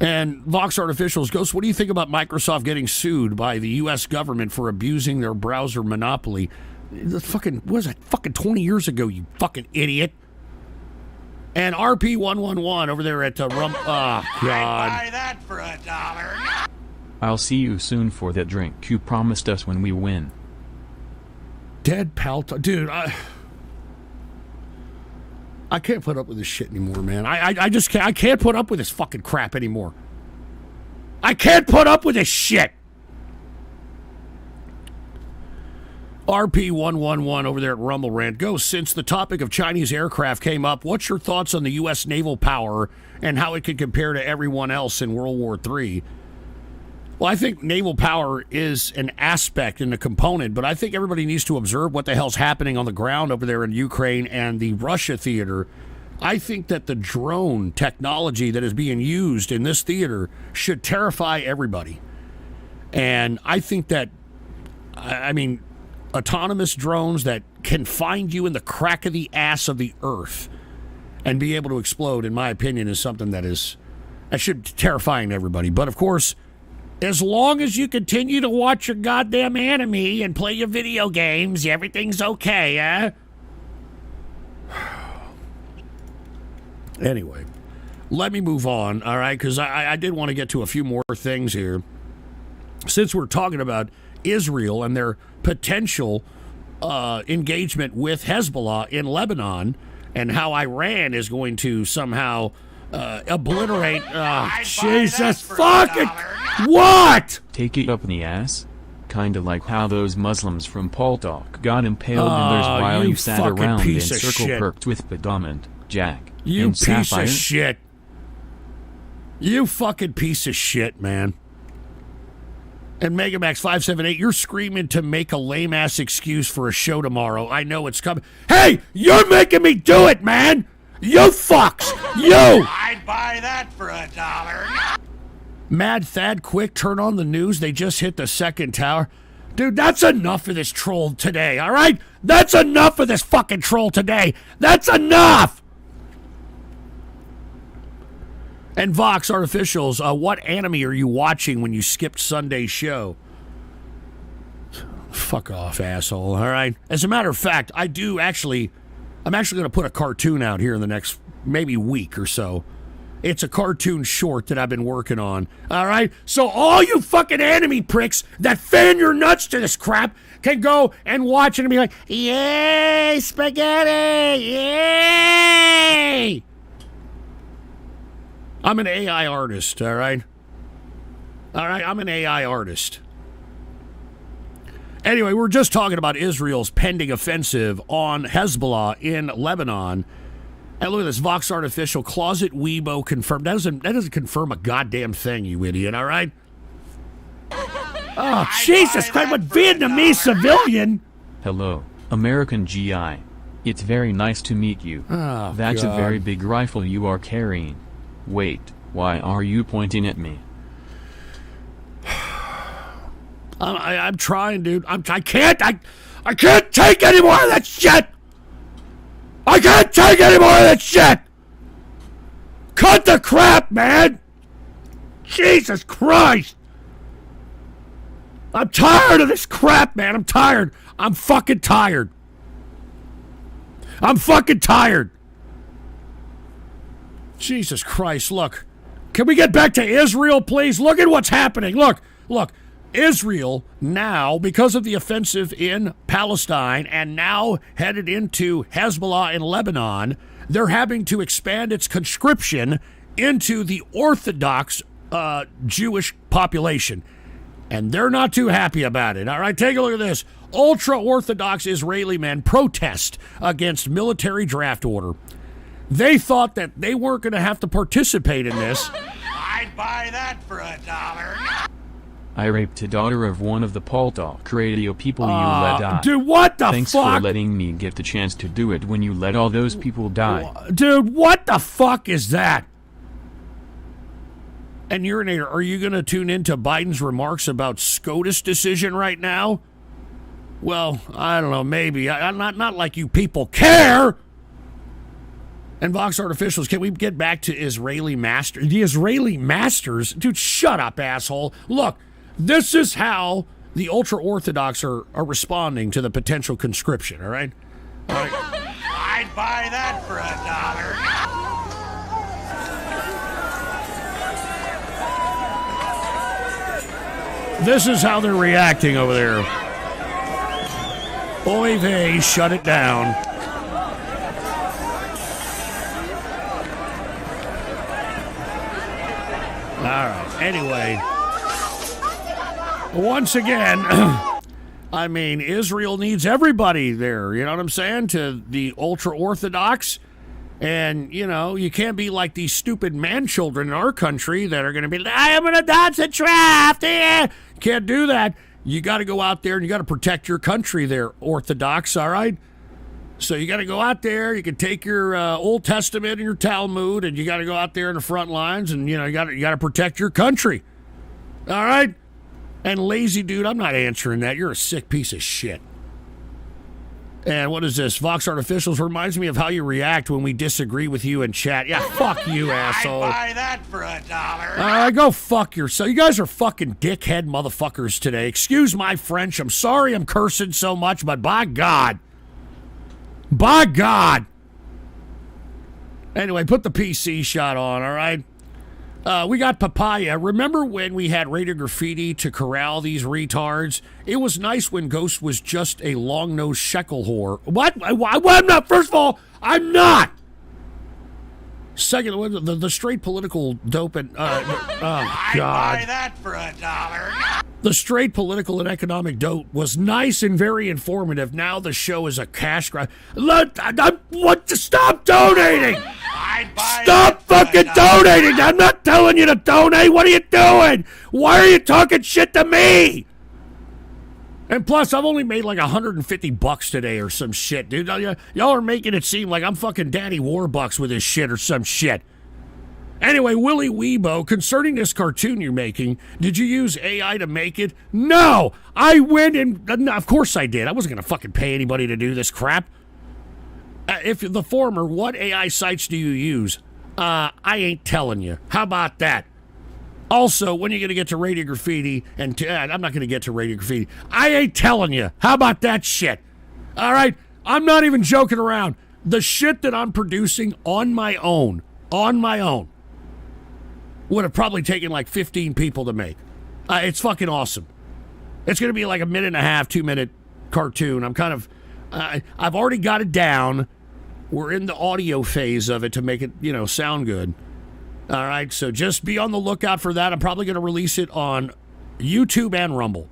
And Vox Artificials Ghost, what do you think about Microsoft getting sued by the U.S. government for abusing their browser monopoly? The fucking, what was that, fucking 20 years ago, you fucking idiot. And RP111 over there at Rum... Oh, God. Buy that for $1. I'll see you soon for that drink you promised us when we win. Dead pal... Dude, I can't put up with this shit anymore, man. I just can't. I can't put up with this fucking crap anymore. I can't put up with this shit. RP111 over there at Rumble Rant goes, since the topic of Chinese aircraft came up, what's your thoughts on the U.S. naval power and how it could compare to everyone else in World War III? Well, I think naval power is an aspect and a component, but I think everybody needs to observe what the hell's happening on the ground over there in Ukraine and the Russia theater. I think that the drone technology that is being used in this theater should terrify everybody. And I think that, I mean, autonomous drones that can find you in the crack of the ass of the earth and be able to explode, in my opinion, is something that should be terrifying to everybody. But, of course, as long as you continue to watch your goddamn anime and play your video games, everything's okay, eh? Anyway, let me move on, all right? Because I did want to get to a few more things here. Since we're talking about Israel and their potential engagement with Hezbollah in Lebanon and how Iran is going to somehow obliterate... Jesus fucking... What? Take it up in the ass? Kinda like how those Muslims from Paltalk got impaled in theirs while you sat around in circle perked with Bedamant, Jack, you and piece Sapphire. of shit. You fucking piece of shit, man. And Megamax578, you're screaming to make a lame-ass excuse for a show tomorrow. I know it's coming. Hey, you're making me do it, man! You fucks! You! I'd buy that for $1. Mad Thad, quick, turn on the news. They just hit the second tower. Dude, that's enough of this troll today, all right? That's enough of this fucking troll today. That's enough! And Vox Artificials, what anime are you watching when you skipped Sunday's show? Fuck off, asshole, all right? As a matter of fact, I'm actually going to put a cartoon out here in the next maybe week or so. It's a cartoon short that I've been working on, all right? So all you fucking anime pricks that fan your nuts to this crap can go and watch it and be like, yay, spaghetti, yay! I'm an AI artist, all right? All right, I'm an AI artist. Anyway, we're just talking about Israel's pending offensive on Hezbollah in Lebanon. And look at this, Vox Artificial, Closet Weibo confirmed. That doesn't confirm a goddamn thing, you idiot, all right? Oh, Jesus Christ, what Vietnamese civilian? Hello, American GI. It's very nice to meet you. Oh, That's God. a very big rifle you are carrying. Wait, why are you pointing at me? I'm trying, dude. I can't take any more of that shit! I can't take any more of that shit! Cut the crap, man! Jesus Christ! I'm tired of this crap, man. I'm tired. I'm fucking tired. I'm fucking tired. Jesus Christ, look. Can we get back to Israel, please? Look at what's happening. Look. Israel now, because of the offensive in Palestine and now headed into Hezbollah in Lebanon, they're having to expand its conscription into the Orthodox Jewish population. And they're not too happy about it. All right, take a look at this. Ultra-Orthodox Israeli men protest against military draft order. They thought that they weren't going to have to participate in this. I'd buy that for $1. I raped a daughter of one of the Paltalk radio people you let die. Dude, what the Thanks fuck? for letting me get the chance to do it when you let all those people die. Dude, what the fuck is that? And Urinator, are you going to tune into Biden's remarks about SCOTUS decision right now? Well, I don't know, maybe. I'm not like you people care. And Vox Artificials, can we get back to Israeli masters? The Israeli masters? Dude, shut up, asshole. Look, this is how the ultra-Orthodox are responding to the potential conscription, all right? All right. I'd buy that for $1. This is how they're reacting over there. Oy vey, shut it down. All right. Anyway, once again, I mean, Israel needs everybody there. You know what I'm saying? To the ultra-Orthodox. And, you know, you can't be like these stupid man-children in our country that are going to be like, I am going to dodge the draft. You can't do that. You got to go out there and you got to protect your country there, Orthodox, all right? So you got to go out there. You can take your Old Testament and your Talmud, and you got to go out there in the front lines, and, you know, you got to protect your country, all right? And lazy dude, I'm not answering that. You're a sick piece of shit. And what is this? Vox Artificials reminds me of how you react when we disagree with you in chat. Yeah, fuck you, asshole. I'd buy that for $1. Go fuck yourself. You guys are fucking dickhead motherfuckers today. Excuse my French. I'm sorry I'm cursing so much, but by God. By God. Anyway, put the PC shot on, all right? We got Papaya. Remember when we had Radio Graffiti to corral these retards? It was nice when Ghost was just a long-nosed shekel whore. What? I'm not. First of all, I'm not. Second, the straight political dope and... I'd God. buy that for $1. The straight political and economic dope was nice and very informative. Now the show is a cash grab. Stop donating! Stop fucking donating! I'm not telling you to donate. What are you doing? Why are you talking shit to me? And plus, I've only made like $150 today or some shit, dude. Y'all are making it seem like I'm fucking Daddy Warbucks with this shit or some shit. Anyway, Willie Weebo, concerning this cartoon you're making, did you use AI to make it? No! I went and... of course I did. I wasn't going to fucking pay anybody to do this crap. If the former, what AI sites do you use? I ain't telling you. How about that? Also, when are you going to get to Radio Graffiti? And I'm not going to get to Radio Graffiti. I ain't telling you. How about that shit? All right? I'm not even joking around. The shit that I'm producing on my own, would have probably taken like 15 people to make. It's fucking awesome. It's going to be like a 1.5, 2-minute cartoon. I'm kind of... I've already got it down. We're in the audio phase of it to make it, you know, sound good. All right, so just be on the lookout for that. I'm probably going to release it on YouTube and Rumble.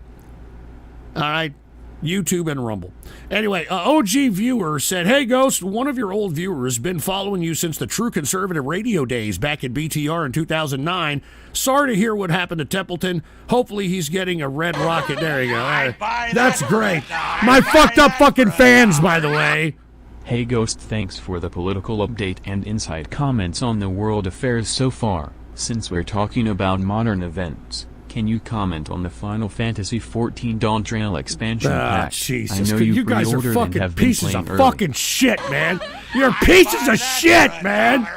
All right, YouTube and Rumble. Anyway, OG viewer said, hey, Ghost, one of your old viewers been following you since the True Conservative radio days back at BTR in 2009. Sorry to hear what happened to Templeton. Hopefully he's getting a red rocket. There you go. That's great. My fucked up fucking fans, by the way. Hey Ghost, thanks for the political update and insight comments on the world affairs so far. Since we're talking about modern events, can you comment on the Final Fantasy XIV Dawn Trail expansion pack? Jesus, I know you guys are pre-ordered and fucking have been pieces of playing fucking shit, man. You're pieces of shit, man.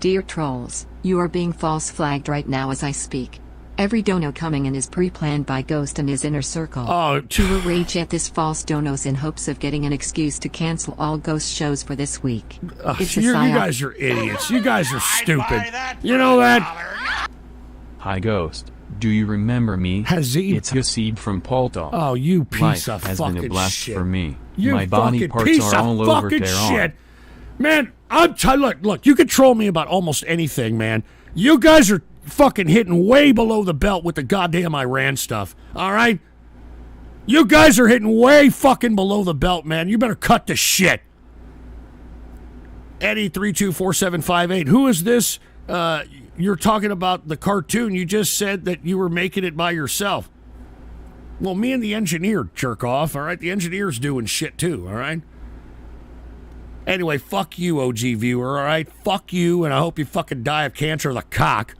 Dear trolls, you are being false flagged right now as I speak. Every dono coming in is pre-planned by Ghost and his inner circle. To rage at this false donos in hopes of getting an excuse to cancel all Ghost shows for this week. It's a You psyop. guys are idiots. You guys are stupid. You know that? Hi Ghost, do you remember me? Hazib. It's Hasib from Paltalk. Oh, you piece Life of has fucking been a blast shit. for me. You My body fucking parts piece are of all over fucking Tehran. shit. Man, look, you can troll me about almost anything, man. You guys are fucking hitting way below the belt with the goddamn Iran stuff, all right? You guys are hitting way fucking below the belt, man. You better cut the shit. Eddie324758, who is this? You're talking about the cartoon. You just said that you were making it by yourself. Well, me and the engineer jerk off, all right? The engineer's doing shit too, all right? Anyway, fuck you, OG viewer, all right? Fuck you, and I hope you fucking die of cancer of the cock.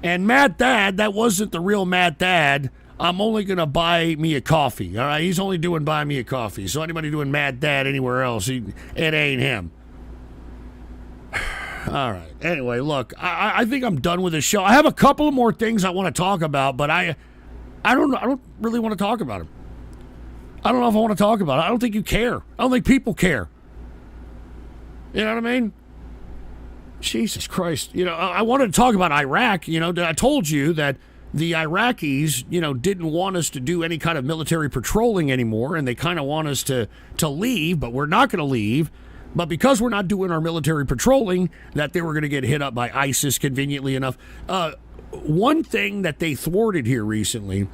And Mad Dad, that wasn't the real Mad Dad. I'm only going to buy me a coffee, all right? He's only doing buy me a coffee. So anybody doing Mad Dad anywhere else, it ain't him. All right. Anyway, look, I think I'm done with this show. I have a couple of more things I want to talk about, but I don't know. I don't really want to talk about them. I don't know if I want to talk about it. I don't think you care. I don't think people care. You know what I mean? Jesus Christ. You know, I wanted to talk about Iraq. You know, I told you that the Iraqis, you know, didn't want us to do any kind of military patrolling anymore, and they kind of want us to leave, but we're not going to leave. But because we're not doing our military patrolling, that they were going to get hit up by ISIS, conveniently enough. one thing that they thwarted here recently,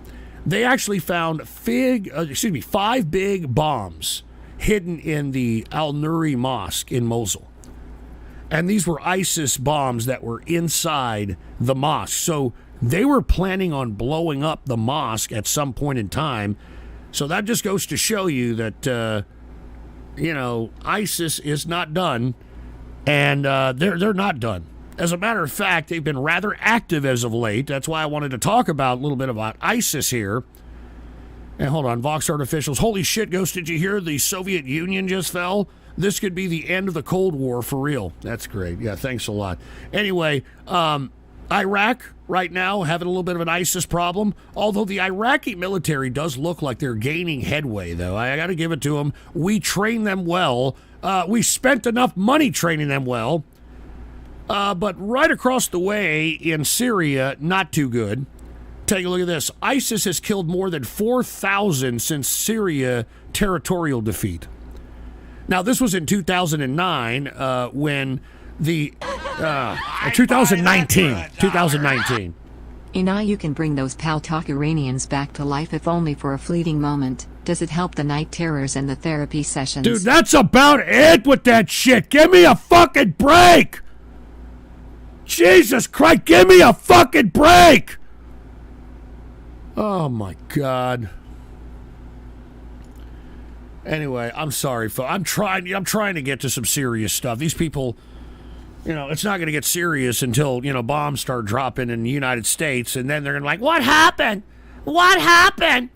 they actually found 5 big bombs hidden in the Al-Nuri Mosque in Mosul. And these were ISIS bombs that were inside the mosque. So they were planning on blowing up the mosque at some point in time. So that just goes to show you that, ISIS is not done. And they're not done. As a matter of fact, they've been rather active as of late. That's why I wanted to talk about a little bit about ISIS here. And hold on, Vox Art officials. Holy shit, Ghost, did you hear the Soviet Union just fell? This could be the end of the Cold War for real. That's great. Yeah, thanks a lot. Anyway, Iraq right now having a little bit of an ISIS problem. Although the Iraqi military does look like they're gaining headway, though. I got to give it to them. We train them well. We spent enough money training them well. But right across the way in Syria, not too good. Take a look at this. ISIS has killed more than 4,000 since Syria territorial defeat. Now, this was in 2009 when the... 2019. Now you can bring those Paltalk Iranians back to life if only for a fleeting moment. Does it help the night terrors and the therapy sessions? Dude, that's about it with that shit. Give me a fucking break! Jesus Christ, give me a fucking break! Oh my God. Anyway, I'm sorry, folks. I'm trying to get to some serious stuff. These people, it's not going to get serious until, bombs start dropping in the United States, and then they're going to be like, what happened? What happened?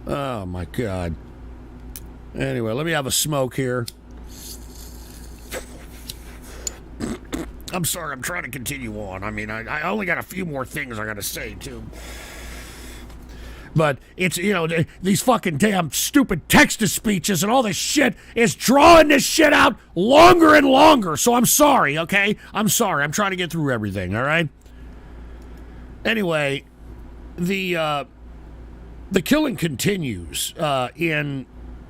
Oh my God. Anyway, let me have a smoke here. I'm sorry, I'm trying to continue on. I mean, I only got a few more things I got to say, too. But it's, these fucking damn stupid text-to-speeches and all this shit is drawing this shit out longer and longer. So I'm sorry, okay? I'm sorry. I'm trying to get through everything, all right? Anyway, the killing continues in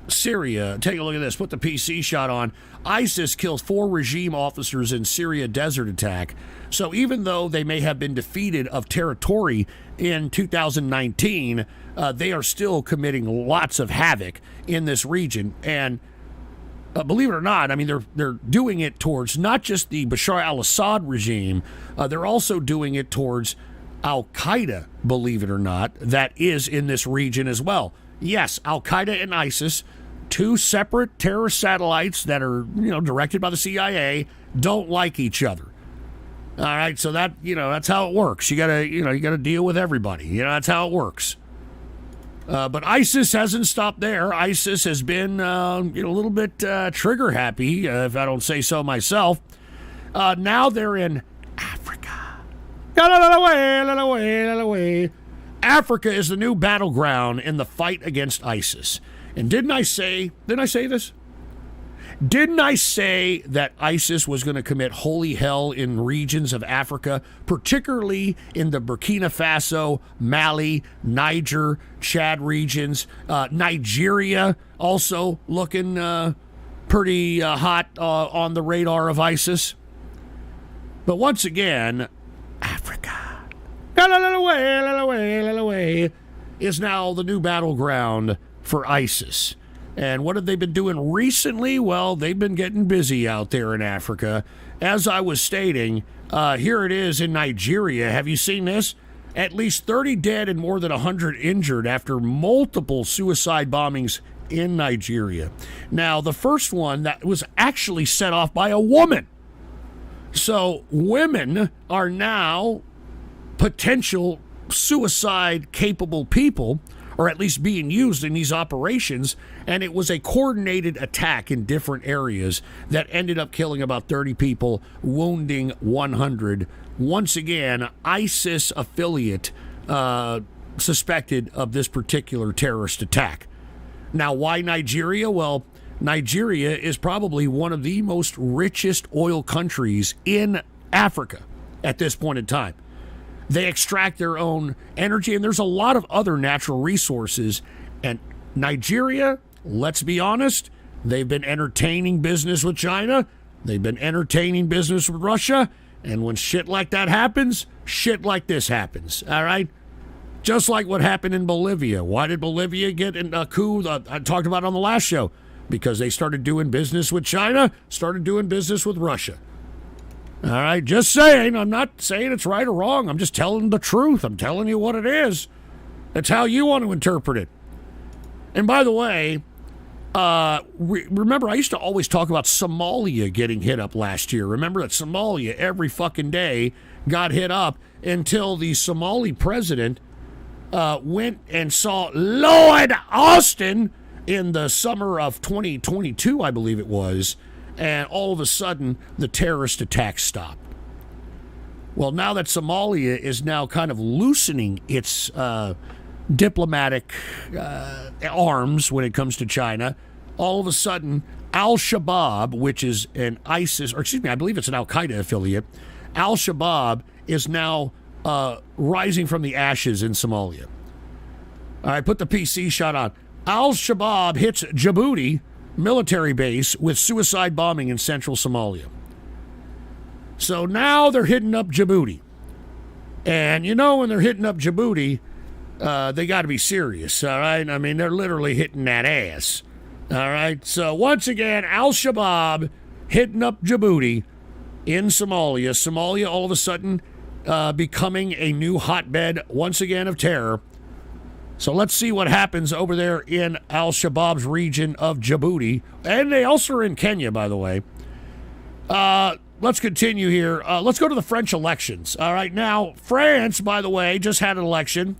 Syria. Take a look at this. Put the PC shot on. ISIS kills 4 regime officers in Syria desert attack. So even though they may have been defeated of territory in 2019, they are still committing lots of havoc in this region. And believe it or not, I mean, they're doing it towards not just the Bashar al-Assad regime, they're also doing it towards Al-Qaeda, believe it or not, that is in this region as well. Yes, Al-Qaeda and ISIS, 2 separate terrorist satellites that are, directed by the CIA, don't like each other. All right, so that, that's how it works. You gotta deal with everybody. That's how it works. But ISIS hasn't stopped there. ISIS has been, a little bit trigger happy, if I don't say so myself. Now they're in Africa. Africa is the new battleground in the fight against ISIS. And didn't I say this? Didn't I say that ISIS was going to commit holy hell in regions of Africa, particularly in the Burkina Faso, Mali, Niger, Chad regions, Nigeria also looking pretty hot on the radar of ISIS? But once again, Africa is now the new battleground for ISIS. And what have they been doing recently? Well, they've been getting busy out there in Africa. As I was stating, here it is in Nigeria. Have you seen this? At least 30 dead and more than 100 injured after multiple suicide bombings in Nigeria. Now, the first one that was actually set off by a woman. So women are now potential suicide-capable people, or at least being used in these operations, and it was a coordinated attack in different areas that ended up killing about 30 people, wounding 100. Once again, ISIS affiliate suspected of this particular terrorist attack. Now, why Nigeria? Well, Nigeria is probably one of the most richest oil countries in Africa at this point in time. They extract their own energy, and there's a lot of other natural resources. And Nigeria, let's be honest, they've been entertaining business with China. They've been entertaining business with Russia. And when shit like that happens, shit like this happens, all right? Just like what happened in Bolivia. Why did Bolivia get in a coup? I talked about it on the last show. Because they started doing business with China, started doing business with Russia. All right, just saying. I'm not saying it's right or wrong. I'm just telling the truth. I'm telling you what it is. That's how you want to interpret it. And by the way, remember, I used to always talk about Somalia getting hit up last year. Remember that Somalia every fucking day got hit up until the Somali president went and saw Lloyd Austin in the summer of 2022, I believe it was, and all of a sudden, the terrorist attacks stopped. Well, now that Somalia is now kind of loosening its diplomatic arms when it comes to China, all of a sudden, Al-Shabaab, which is an ISIS, or excuse me, I believe it's an Al-Qaeda affiliate, Al-Shabaab is now rising from the ashes in Somalia. All right, put the PC shot on. Al-Shabaab hits Djibouti military base with suicide bombing in central Somalia. So now they're hitting up Djibouti. And you know when they're hitting up Djibouti, they got to be serious, all right? I mean, they're literally hitting that ass, all right? So once again, Al-Shabaab hitting up Djibouti in Somalia. Somalia all of a sudden becoming a new hotbed, once again, of terror. So let's see what happens over there in Al-Shabaab's region of Djibouti. And they also are in Kenya, by the way. Let's continue here. Let's go to the French elections. All right, now, France, by the way, just had an election,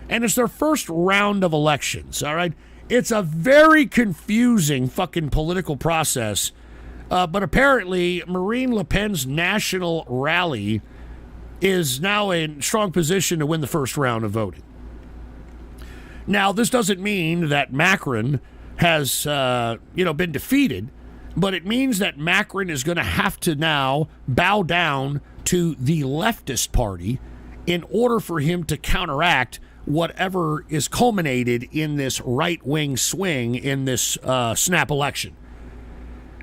and it's their first round of elections, all right? It's a very confusing fucking political process, but apparently Marine Le Pen's national rally is now in strong position to win the first round of voting. Now, this doesn't mean that Macron has, been defeated, but it means that Macron is going to have to now bow down to the leftist party in order for him to counteract whatever is culminated in this right-wing swing in this snap election.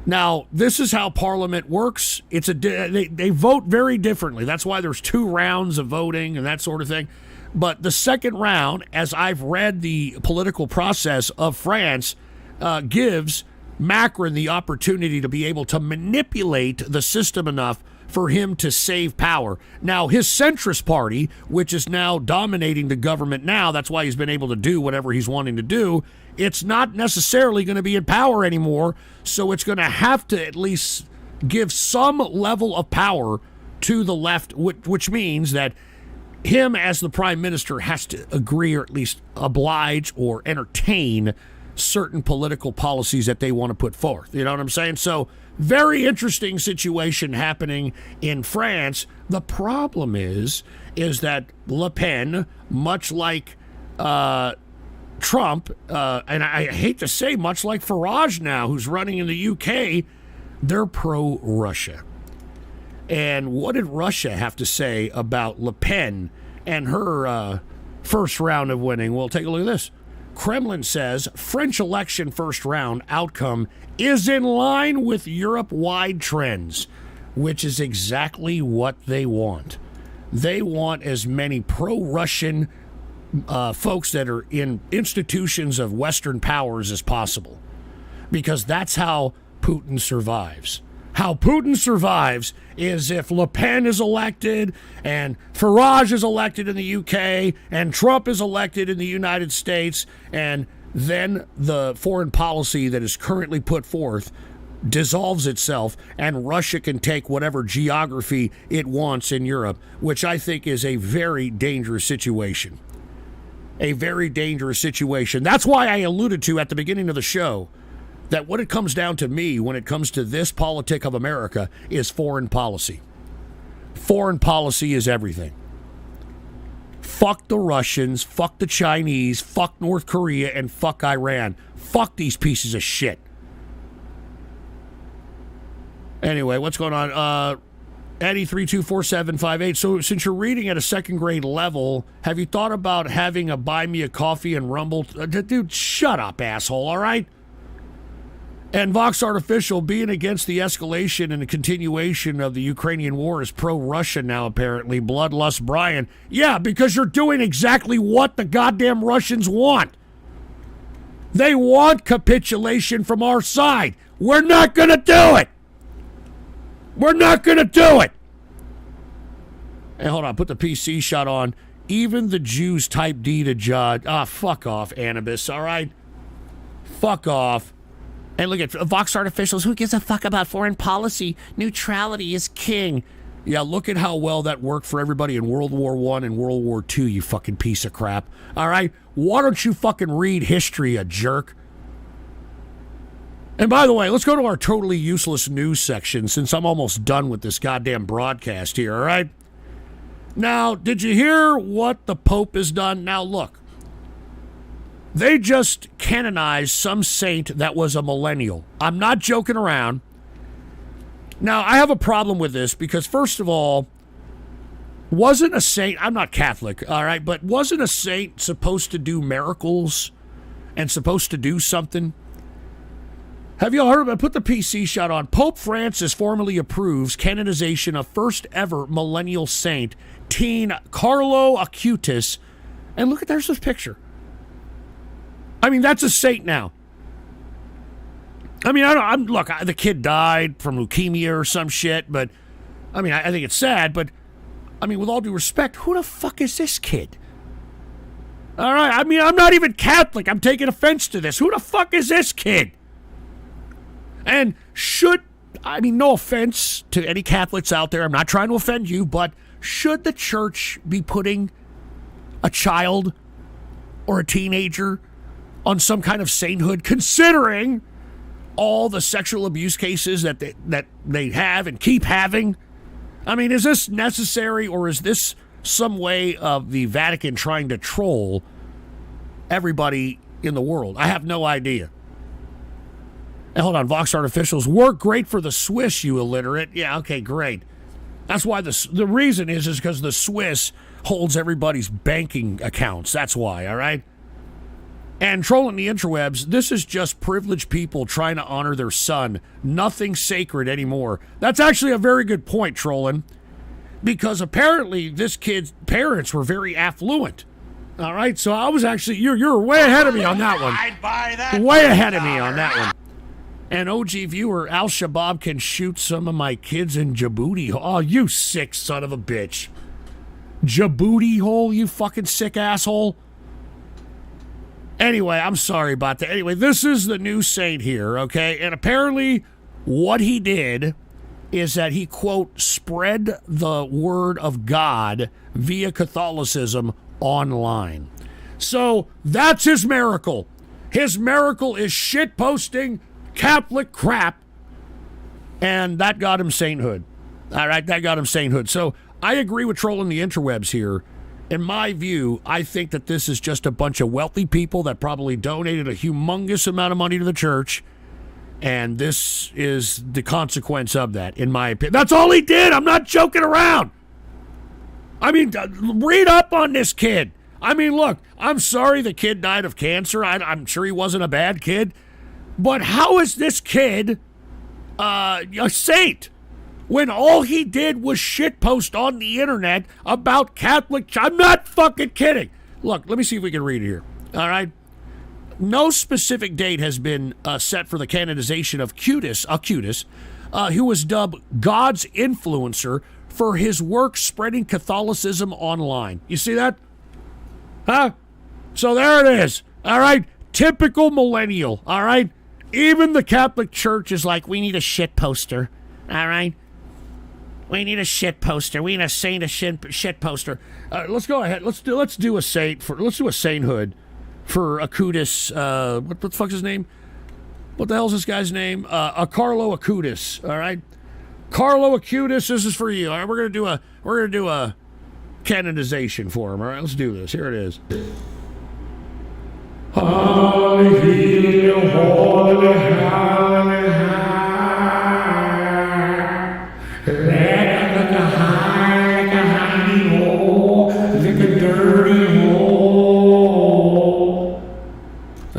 Now, this is how Parliament works. They vote very differently. That's why there's 2 rounds of voting and that sort of thing. But the second round, as I've read the political process of France, gives Macron the opportunity to be able to manipulate the system enough for him to save power. Now, his centrist party, which is now dominating the government now, that's why he's been able to do whatever he's wanting to do, it's not necessarily going to be in power anymore, so it's going to have to at least give some level of power to the left, which means that him as the prime minister has to agree or at least oblige or entertain certain political policies that they want to put forth. You know what I'm saying? So, very interesting situation happening in France. The problem is that Le Pen, much like Trump, and I hate to say much like Farage now, who's running in the UK, they're pro-Russia. And what did Russia have to say about Le Pen and her first round of winning? Well, take a look at this. Kremlin says French election first round outcome is in line with Europe-wide trends, which is exactly what they want. They want as many pro-Russian folks that are in institutions of Western powers as possible, because that's how Putin survives. How Putin survives is if Le Pen is elected and Farage is elected in the UK and Trump is elected in the United States, and then the foreign policy that is currently put forth dissolves itself and Russia can take whatever geography it wants in Europe, which I think is a very dangerous situation. A very dangerous situation. That's why I alluded to at the beginning of the show that what it comes down to me when it comes to this politic of America is foreign policy. Foreign policy is everything. Fuck the Russians, fuck the Chinese, fuck North Korea, and fuck Iran. Fuck these pieces of shit. Anyway, what's going on? Eddie 324758. So since you're reading at a second grade level, have you thought about having a buy me a coffee and Rumble? Dude, shut up, asshole, all right? And Vox Artificial being against the escalation and the continuation of the Ukrainian war is pro-Russia now, apparently. Bloodlust Brian. Yeah, because you're doing exactly what the goddamn Russians want. They want capitulation from our side. We're not going to do it. We're not going to do it. Hey, hold on. Put the PC shot on. Even the Jews type D to judge. Fuck off, Anubis, all right? Fuck off. And look at Vox Artificials. Who gives a fuck about foreign policy? Neutrality is king. Yeah, look at how well that worked for everybody in World War I and World War II, you fucking piece of crap. All right? Why don't you fucking read history, a jerk? And by the way, let's go to our totally useless news section since I'm almost done with this goddamn broadcast here, all right? Now, did you hear what the Pope has done? Now, look. They just canonized some saint that was a millennial. I'm not joking around. Now, I have a problem with this because, first of all, wasn't a saint, I'm not Catholic, all right, but wasn't a saint supposed to do miracles and supposed to do something? Have you all heard about, put the PC shot on. Pope Francis formally approves canonization of first ever millennial saint, teen Carlo Acutis. And look at, there's this picture. I mean, that's a saint now. I mean, look, the kid died from leukemia or some shit, but, I mean, I think it's sad, but, I mean, with all due respect, who the fuck is this kid? All right, I mean, I'm not even Catholic. I'm taking offense to this. Who the fuck is this kid? And no offense to any Catholics out there, I'm not trying to offend you, but should the church be putting a child or a teenager on some kind of sainthood, considering all the sexual abuse cases that they have and keep having? I mean, is this necessary, or is this some way of the Vatican trying to troll everybody in the world? I have no idea. And hold on, Vox Artificials, work great for the Swiss, you illiterate. Yeah, okay, great. That's why the reason is because the Swiss holds everybody's banking accounts. That's why, all right? And trolling the interwebs, this is just privileged people trying to honor their son. Nothing sacred anymore. That's actually a very good point, trolling, because apparently this kid's parents were very affluent. All right, so I was actually, you're way ahead of me on that one. I'd buy that. Way ahead of me on that one. And OG viewer, Al-Shabaab can shoot some of my kids in Djibouti. Oh, you sick son of a bitch. Djibouti hole, you fucking sick asshole. Anyway, I'm sorry about that. Anyway, this is the new saint here, okay? And apparently what he did is that he, quote, spread the word of God via Catholicism online. So that's his miracle. His miracle is shitposting Catholic crap, and that got him sainthood. All right, that got him sainthood. So I agree with trolling the interwebs here. In my view, I think that this is just a bunch of wealthy people that probably donated a humongous amount of money to the church, and this is the consequence of that, in my opinion. That's all he did. I'm not joking around. I mean, read up on this kid. I mean, look, I'm sorry the kid died of cancer. I'm sure he wasn't a bad kid. But how is this kid a saint when all he did was shitpost on the internet about Catholic? I'm not fucking kidding. Look, let me see if we can read it here. All right. No specific date has been set for the canonization of Acutis, who was dubbed God's influencer for his work spreading Catholicism online. You see that? Huh? So there it is. All right. Typical millennial. All right. Even the Catholic Church is like, we need a shit poster. All right. We need a shit poster. We need a shit poster. Let's go ahead. Let's do a sainthood for Acutis. What the fuck's his name? What the hell's this guy's name? Carlo Acutis. All right. Carlo Acutis, this is for you. All right. We're gonna do a canonization for him. All right. Let's do this. Here it is. All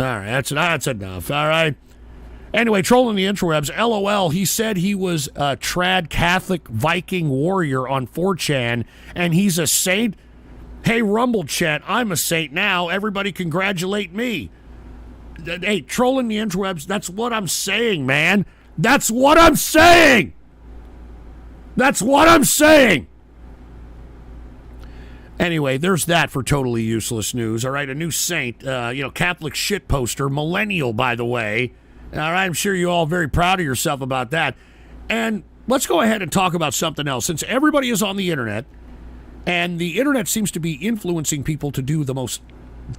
right, that's enough. All right. Anyway, trolling the interwebs, LOL, he said he was a trad Catholic Viking warrior on 4chan, and he's a saint. Hey, Rumble chat, I'm a saint now. Everybody congratulate me. Hey, trolling the interwebs, that's what I'm saying, man. That's what I'm saying. That's what I'm saying. Anyway, there's that for totally useless news. All right, a new saint, Catholic shit poster, millennial, by the way. All right, I'm sure you're all very proud of yourself about that. And let's go ahead and talk about something else. Since everybody is on the internet, and the internet seems to be influencing people to do the most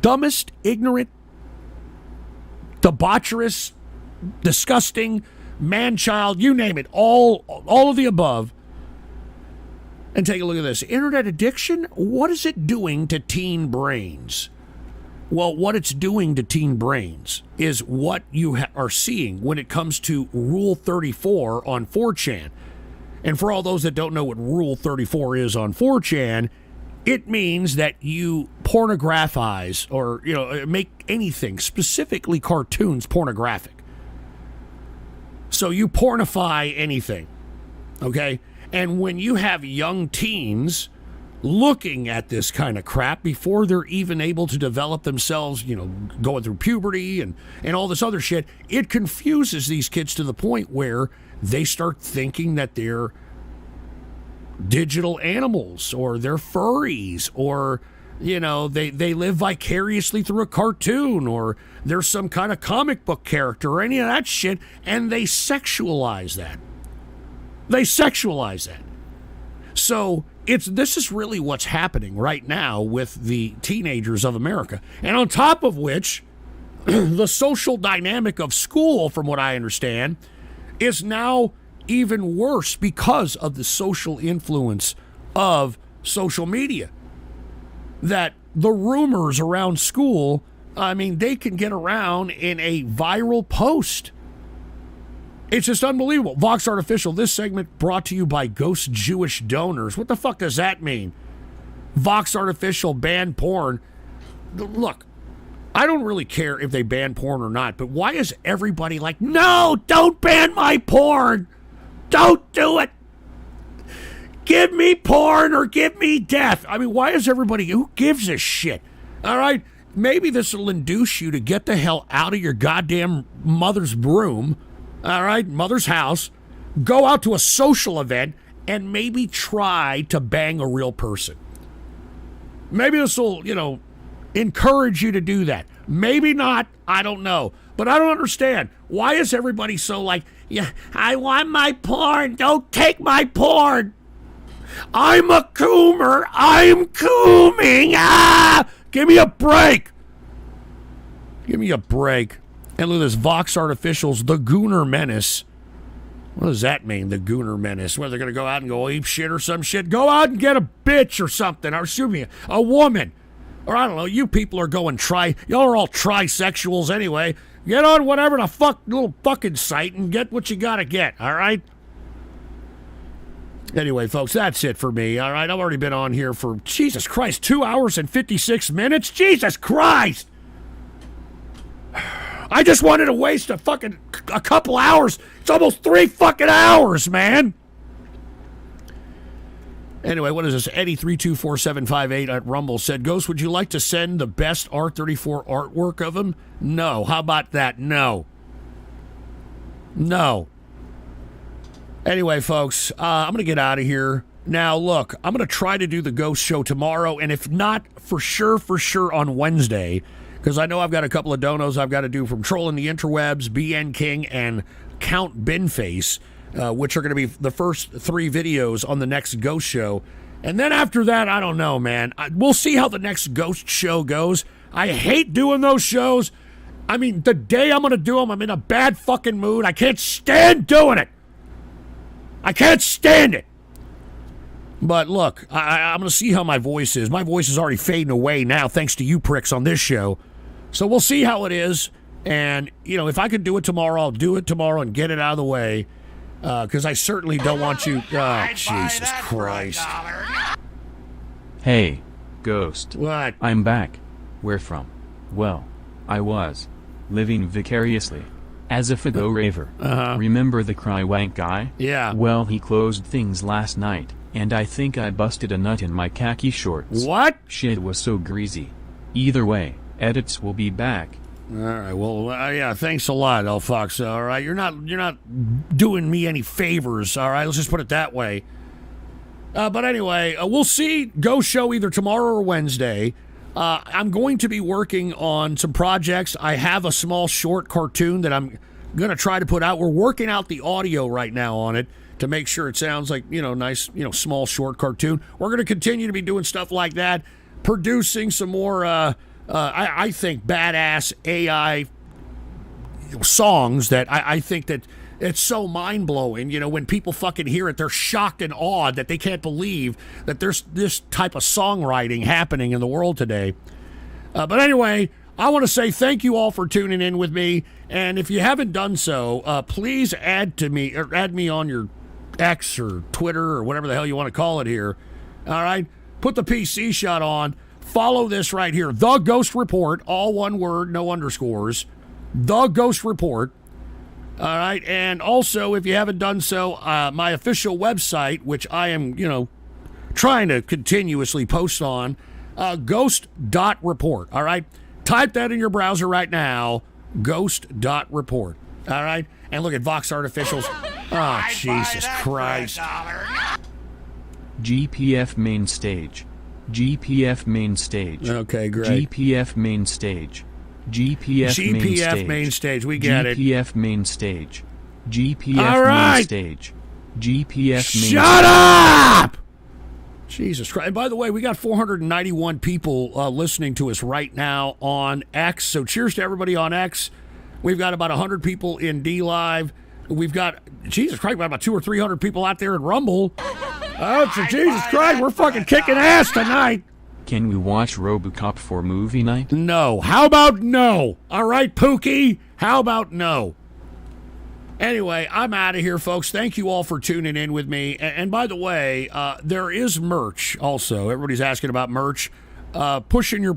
dumbest, ignorant, debaucherous, disgusting, man-child, you name it, all of the above. And take a look at this. Internet addiction, what is it doing to teen brains? Well, what it's doing to teen brains is what you are seeing when it comes to Rule 34 on 4chan. And for all those that don't know what Rule 34 is on 4chan, it means that you pornographize or, make anything, specifically cartoons, pornographic. So you pornify anything, okay? And when you have young teens looking at this kind of crap before they're even able to develop themselves, going through puberty and all this other shit, it confuses these kids to the point where they start thinking that they're digital animals or they're furries or, they live vicariously through a cartoon or there's some kind of comic book character or any of that shit, and they sexualize that. They sexualize that. So this is really what's happening right now with the teenagers of America. And on top of which, the social dynamic of school, from what I understand, is now even worse because of the social influence of social media. That the rumors around school, they can get around in a viral post. It's just unbelievable. Vox Artificial, this segment brought to you by Ghost Jewish Donors. What the fuck does that mean? Vox Artificial ban porn. Look, I don't really care if they ban porn or not, but why is everybody like, no, don't ban my porn. Don't do it. Give me porn or give me death. Why is everybody, who gives a shit? All right, maybe this will induce you to get the hell out of your goddamn mother's broom. All right, mother's house, go out to a social event, and maybe try to bang a real person. Maybe this will, encourage you to do that. Maybe not, I don't know. But I don't understand. Why is everybody so like, yeah, I want my porn, don't take my porn. I'm a coomer, I'm cooming, give me a break. Give me a break. And look at this, Vox Artificials, the Gooner Menace. What does that mean, the Gooner Menace? Whether they're going to go out and go ape shit or some shit? Go out and get a bitch or something, or excuse me, a woman. Or I don't know, you people are going y'all are all trisexuals anyway. Get on whatever the little fucking site and get what you got to get, all right? Anyway, folks, that's it for me, all right? I've already been on here for, Jesus Christ, 2 hours and 56 minutes? Jesus Christ! I just wanted to waste a couple hours. It's almost 3 fucking hours, man. Anyway, what is this? Eddie324758 at Rumble said, Ghost, would you like to send the best R34 artwork of him? No. How about that? No. Anyway, folks, I'm going to get out of here. Now, look, I'm going to try to do the Ghost show tomorrow, and if not, for sure on Wednesday, because I know I've got a couple of donos I've got to do from Trolling the Interwebs, BN King, and Count Binface, which are going to be the first 3 videos on the next Ghost show. And then after that, I don't know, man. We'll see how the next Ghost show goes. I hate doing those shows. The day I'm going to do them, I'm in a bad fucking mood. I can't stand doing it. I can't stand it. But look, I'm going to see how my voice is. My voice is already fading away now, thanks to you pricks on this show. So we'll see how it is. And, if I could do it tomorrow, I'll do it tomorrow and get it out of the way. Because I certainly don't want you... Oh, Jesus Christ. Hey, Ghost. What? I'm back. Where from? Well, I was living vicariously As a Fago raver. Remember the Crywank guy? Yeah. Well, he closed things last night, and I think I busted a nut in my khaki shorts. What? Shit was so greasy. Either way, edits will be back. All right. Well, yeah. Thanks a lot, El Fox. All right. You're not doing me any favors. All right. Let's just put it that way. But anyway, we'll see Ghost Show either tomorrow or Wednesday. I'm going to be working on some projects. I have a small short cartoon that I'm going to try to put out. We're working out the audio right now on it to make sure it sounds like, nice, small short cartoon. We're going to continue to be doing stuff like that, producing some more, I think, badass AI songs that I think that it's so mind-blowing. When people fucking hear it, they're shocked and awed that they can't believe that there's this type of songwriting happening in the world today. But anyway, I want to say thank you all for tuning in with me. And if you haven't done so, please add me on your X or Twitter or whatever the hell you want to call it here. All right? Put the PC shot on. Follow this right here. The Ghost Report, all one word, no underscores. The Ghost Report. All right, and also, if you haven't done so, my official website, which I am, trying to continuously post on, ghost.report, all right? Type that in your browser right now, ghost.report, all right? And look at Vox Artificials. Oh, Jesus Christ. GPF main stage. GPF main stage. Okay, great. GPF main stage. GPF main stage. We get it. GPF main stage. GPF all right. main stage. GPF main stage. Shut up! Jesus Christ. And by the way, we got 491 people listening to us right now on X. So cheers to everybody on X. We've got about 100 people in D Live. We've got, Jesus Christ, about 200 or 300 people out there in Rumble. Oh, so Jesus Christ, we're fucking kicking ass tonight. Can we watch RoboCop for movie night? No. How about no? All right, Pookie? How about no? Anyway, I'm out of here, folks. Thank you all for tuning in with me. And by the way, there is merch also. Everybody's asking about merch. Type this in your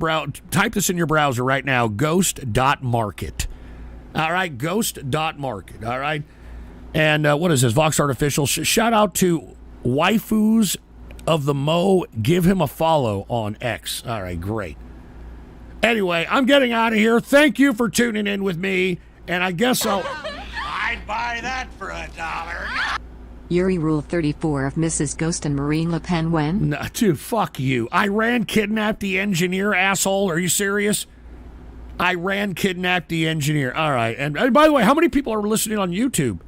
browser right now, ghost.market. All right, ghost.market. All right. And what is this? Vox Artificial. Shout out to Waifus of the Mo. Give him a follow on X. All right, great. Anyway, I'm getting out of here. Thank you for tuning in with me. And I guess I'd buy that for $1. Yuri Rule 34 of Mrs. Ghost and Marine Le Pen when? No, dude, fuck you. Iran kidnapped the engineer, asshole. Are you serious? Iran kidnapped the engineer. All right. And by the way, how many people are listening on YouTube?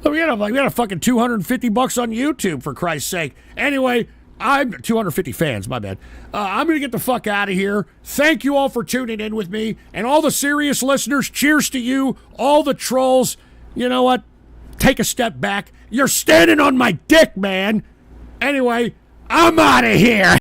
We got a fucking $250 on YouTube, for Christ's sake. Anyway, I'm 250 fans, my bad. I'm going to get the fuck out of here. Thank you all for tuning in with me. And all the serious listeners, cheers to you. All the trolls, you know what? Take a step back. You're standing on my dick, man. Anyway, I'm out of here.